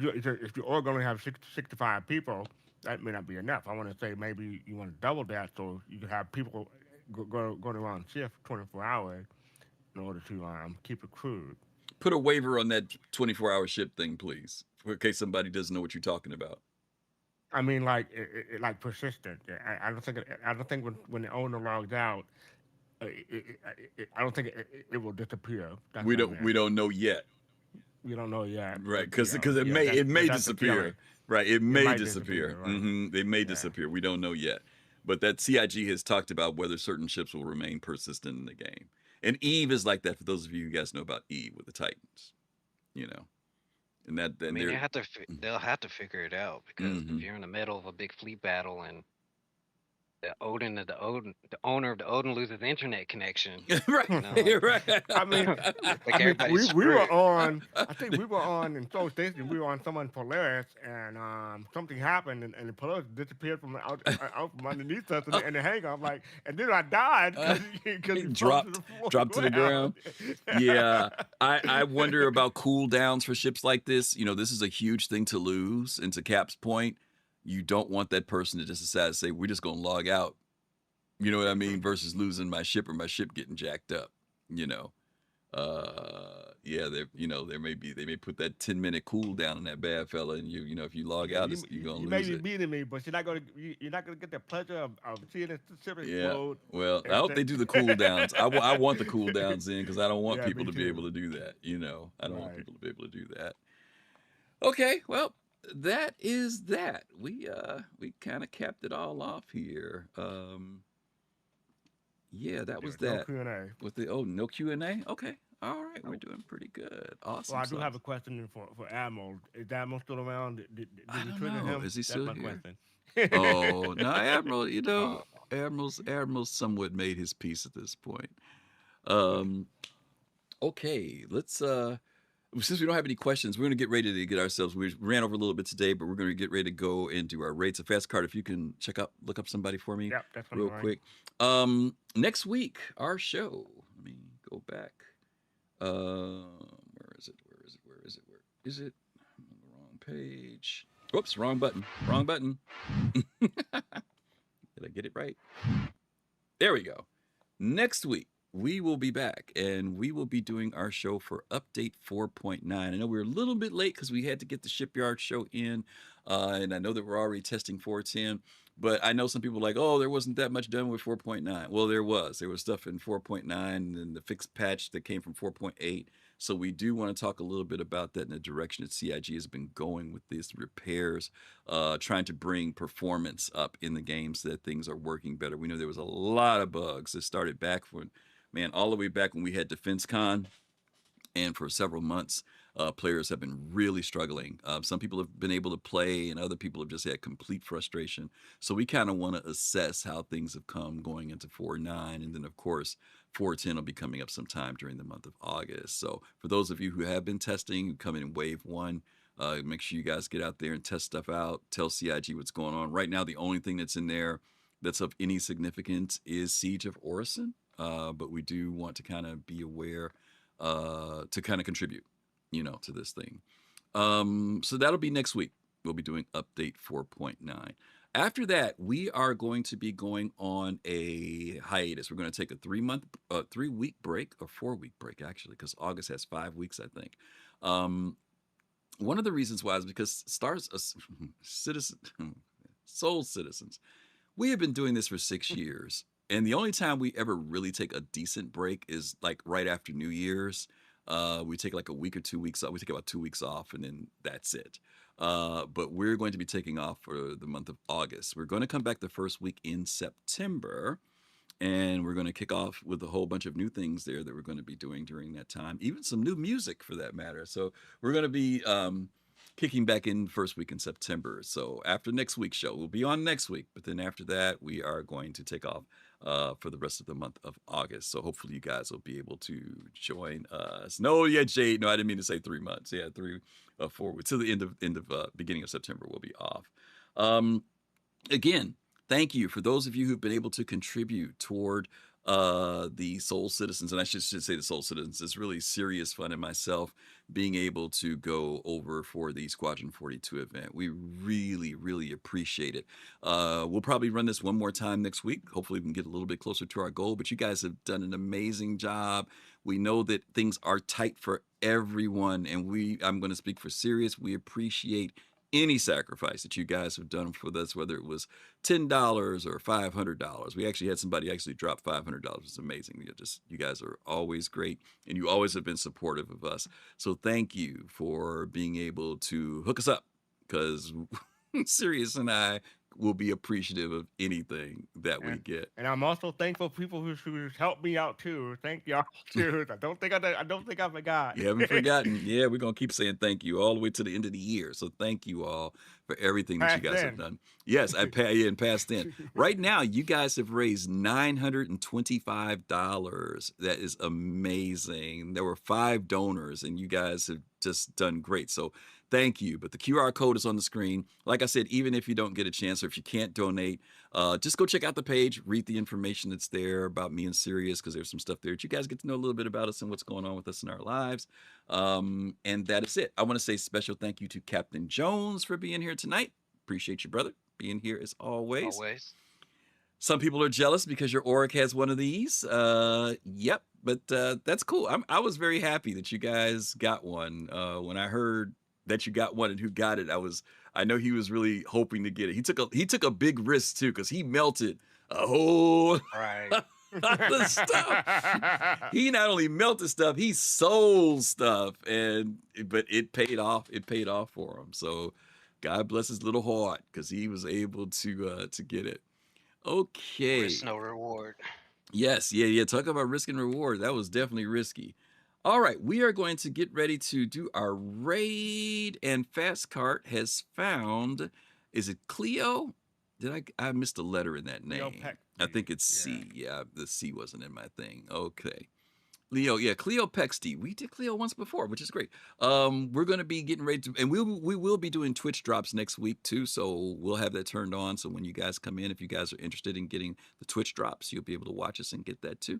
you're all going to have 65 people, that may not be enough. I want to say maybe you want to double that so you can have people going around shift 24 hours in order to keep it crewed. Put a waiver on that 24-hour ship thing, please, in case somebody doesn't know what you're talking about. I mean, like like persistent. I don't think when the owner logs out, I don't think it will disappear. That's We what I don't meant. we don't know yet, We don't know yet. right? but, Because yeah, it yeah, may that's- it may that's the disappear, feeling. right? It may might disappear. disappear, right. They may disappear. We don't know yet, but that CIG has talked about whether certain ships will remain persistent in the game, and Eve is like that. For those of you who guys know about Eve with the Titans, and that then I mean, they're they'll have to figure it out because Mhm. if you're in the middle of a big fleet battle and the owner of the Odin loses internet connection, right, like- right. I mean, everybody's we were screwed. on. I think we were on in Soul Station. We were on someone Polaris, and something happened, and the Polaris disappeared from out from underneath us in the hangar. I'm like, and then I died because he dropped to the ground. Yeah, I wonder about cooldowns for ships like this. This is a huge thing to lose. And to Cap's point, you don't want that person to just decide to say, we're just going to log out. You know what I mean? Versus losing my ship or my ship getting jacked up. Yeah, they may put that 10-minute cooldown on that bad fella, and if you log out, you're gonna you lose may be it. beating me, but you're not gonna get the pleasure of seeing the ship Yeah. explode. Well, I hope they do the cooldowns. I want the cooldowns in because I don't want Yeah, people me to be too. able to do that. I don't want Right. people to be able to do that. Okay, well, that is that. We kind of capped it all off here. Yeah, that was No that. Q&A. With the no Q&A. Okay, all right, we're doing pretty good. Awesome. Well, I do sauce. have a question for Admiral. Is Admiral still around? Did I we don't trigger know. him? Is he That's still my here? question. Oh no, Admiral. Admiral's somewhat made his peace at this point. Okay, let's since we don't have any questions, we're gonna get ready to get ourselves. We ran over a little bit today, but we're gonna get ready to go and do our rates. A fast card. If you can look up somebody for me, Yep, that's real right. quick. Next week, our show. Let me go back. Where is it? Where is it? I'm on the wrong page. Whoops, wrong button. Wrong button. Did I get it right? There we go. Next week, we will be back and we will be doing our show for update 4.9. I know we're a little bit late because we had to get the Shipyard show in. And I know that we're already testing 4.10. But I know some people are like, oh, there wasn't that much done with 4.9. Well, there was. There was stuff in 4.9 and the fixed patch that came from 4.8. So we do want to talk a little bit about that in the direction that CIG has been going with these repairs, trying to bring performance up in the game so that things are working better. We know there was a lot of bugs that started back all the way back when we had DefenseCon. And for several months, Players have been really struggling. Some people have been able to play, and other people have just had complete frustration. So we kind of want to assess how things have come going into 4.9, and then of course 4.10 will be coming up sometime during the month of August. So for those of you who have been testing, who come in wave 1, make sure you guys get out there and test stuff out. Tell CIG what's going on. Right now, the only thing that's in there that's of any significance is Siege of Orison. But we do want to kind of be aware to kind of contribute, to this thing. So that'll be next week. We'll be doing update 4.9. After that, we are going to be going on a hiatus. We're going to take a 3-week break, or 4-week break, actually, because August has 5 weeks, I think. One of the reasons why is because Soul Citizens, we have been doing this for 6 years. And the only time we ever really take a decent break is like right after New Year's. We take like a week or 2 weeks off. We take about 2 weeks off, and then that's it. But we're going to be taking off for the month of August. We're going to come back the first week in September, and we're going to kick off with a whole bunch of new things there that we're going to be doing during that time, even some new music for that matter. So we're going to be kicking back in first week in September. So after next week's show, we'll be on next week. But then after that, we are going to take off for the rest of the month of August. So hopefully you guys will be able to join us. No, yeah, Jade. No, I didn't mean to say 3 months. Yeah, 4 weeks. To the end of beginning of September, we'll be off. Again, thank you for those of you who've been able to contribute toward the Soul Citizens, and I should say the Soul Citizens. It's really serious fun, and myself being able to go over for the Squadron 42 event. We really, really appreciate it. We'll probably run this one more time next week. Hopefully we can get a little bit closer to our goal, but you guys have done an amazing job. We know that things are tight for everyone, and I'm going to speak for Sirius. We appreciate any sacrifice that you guys have done for this, whether it was $10 or $500. We actually had somebody drop $500. It's amazing. You guys are always great, and you always have been supportive of us. So thank you for being able to hook us up, because Sirius and I will be appreciative of anything that we get. And I'm also thankful for people who helped me out too. Thank y'all too. I don't think I forgot. You haven't forgotten. Yeah, we're gonna keep saying thank you all the way to the end of the year. So thank you all for everything that you guys have done. Yes, in past tense. Right now, you guys have raised $925. That is amazing. There were 5 donors, and you guys have just done great. So thank you. But the QR code is on the screen. Like I said, even if you don't get a chance, or if you can't donate, just go check out the page, read the information that's there about me and Sirius, because there's some stuff there that you guys get to know a little bit about us and what's going on with us in our lives. And that is it. I want to say special thank you to Captain Jones for being here tonight. Appreciate you, brother, being here as always. Always. Some people are jealous because your Auric has one of these. Yep, but that's cool. I was very happy that you guys got one. When I heard that you got one and who got it, I know he was really hoping to get it. He took a big risk too, because he melted a whole lot of stuff. He not only melted stuff, he sold stuff, but it paid off. It paid off for him. So God bless his little heart, because he was able to get it. Okay. Risk no reward. Yes, yeah. Talk about risk and reward. That was definitely risky. All right, we are going to get ready to do our raid, and fastcart has found, is it Cleo? I missed a letter in that name. I think it's C. Yeah, the C wasn't in my thing. Okay. Cleo Pexty. We did Cleo once before, which is great. We're going to be getting ready to, and we will be doing Twitch drops next week too, so we'll have that turned on. So when you guys come in, if you guys are interested in getting the Twitch drops, you'll be able to watch us and get that too.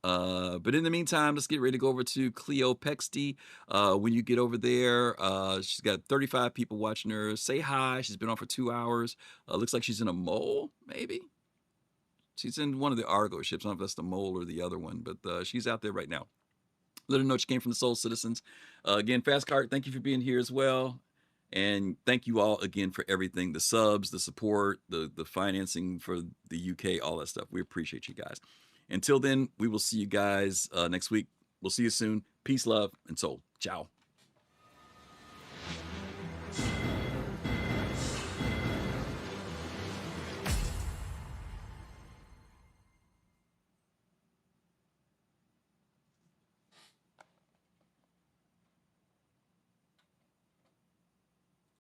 But in the meantime, let's get ready to go over to Cleo Pexty. When you get over there, she's got 35 people watching her. Say hi. She's been on for 2 hours. Looks like she's in a mole, maybe. She's in one of the Argo ships. I don't know if that's the mole or the other one, but she's out there right now. Let her know she came from the Soul Citizens. Again, fastcart, thank you for being here as well. And thank you all again for everything, the subs, the support, the financing for the UK, all that stuff. We appreciate you guys. Until then, we will see you guys next week. We'll see you soon. Peace, love, and soul. Ciao.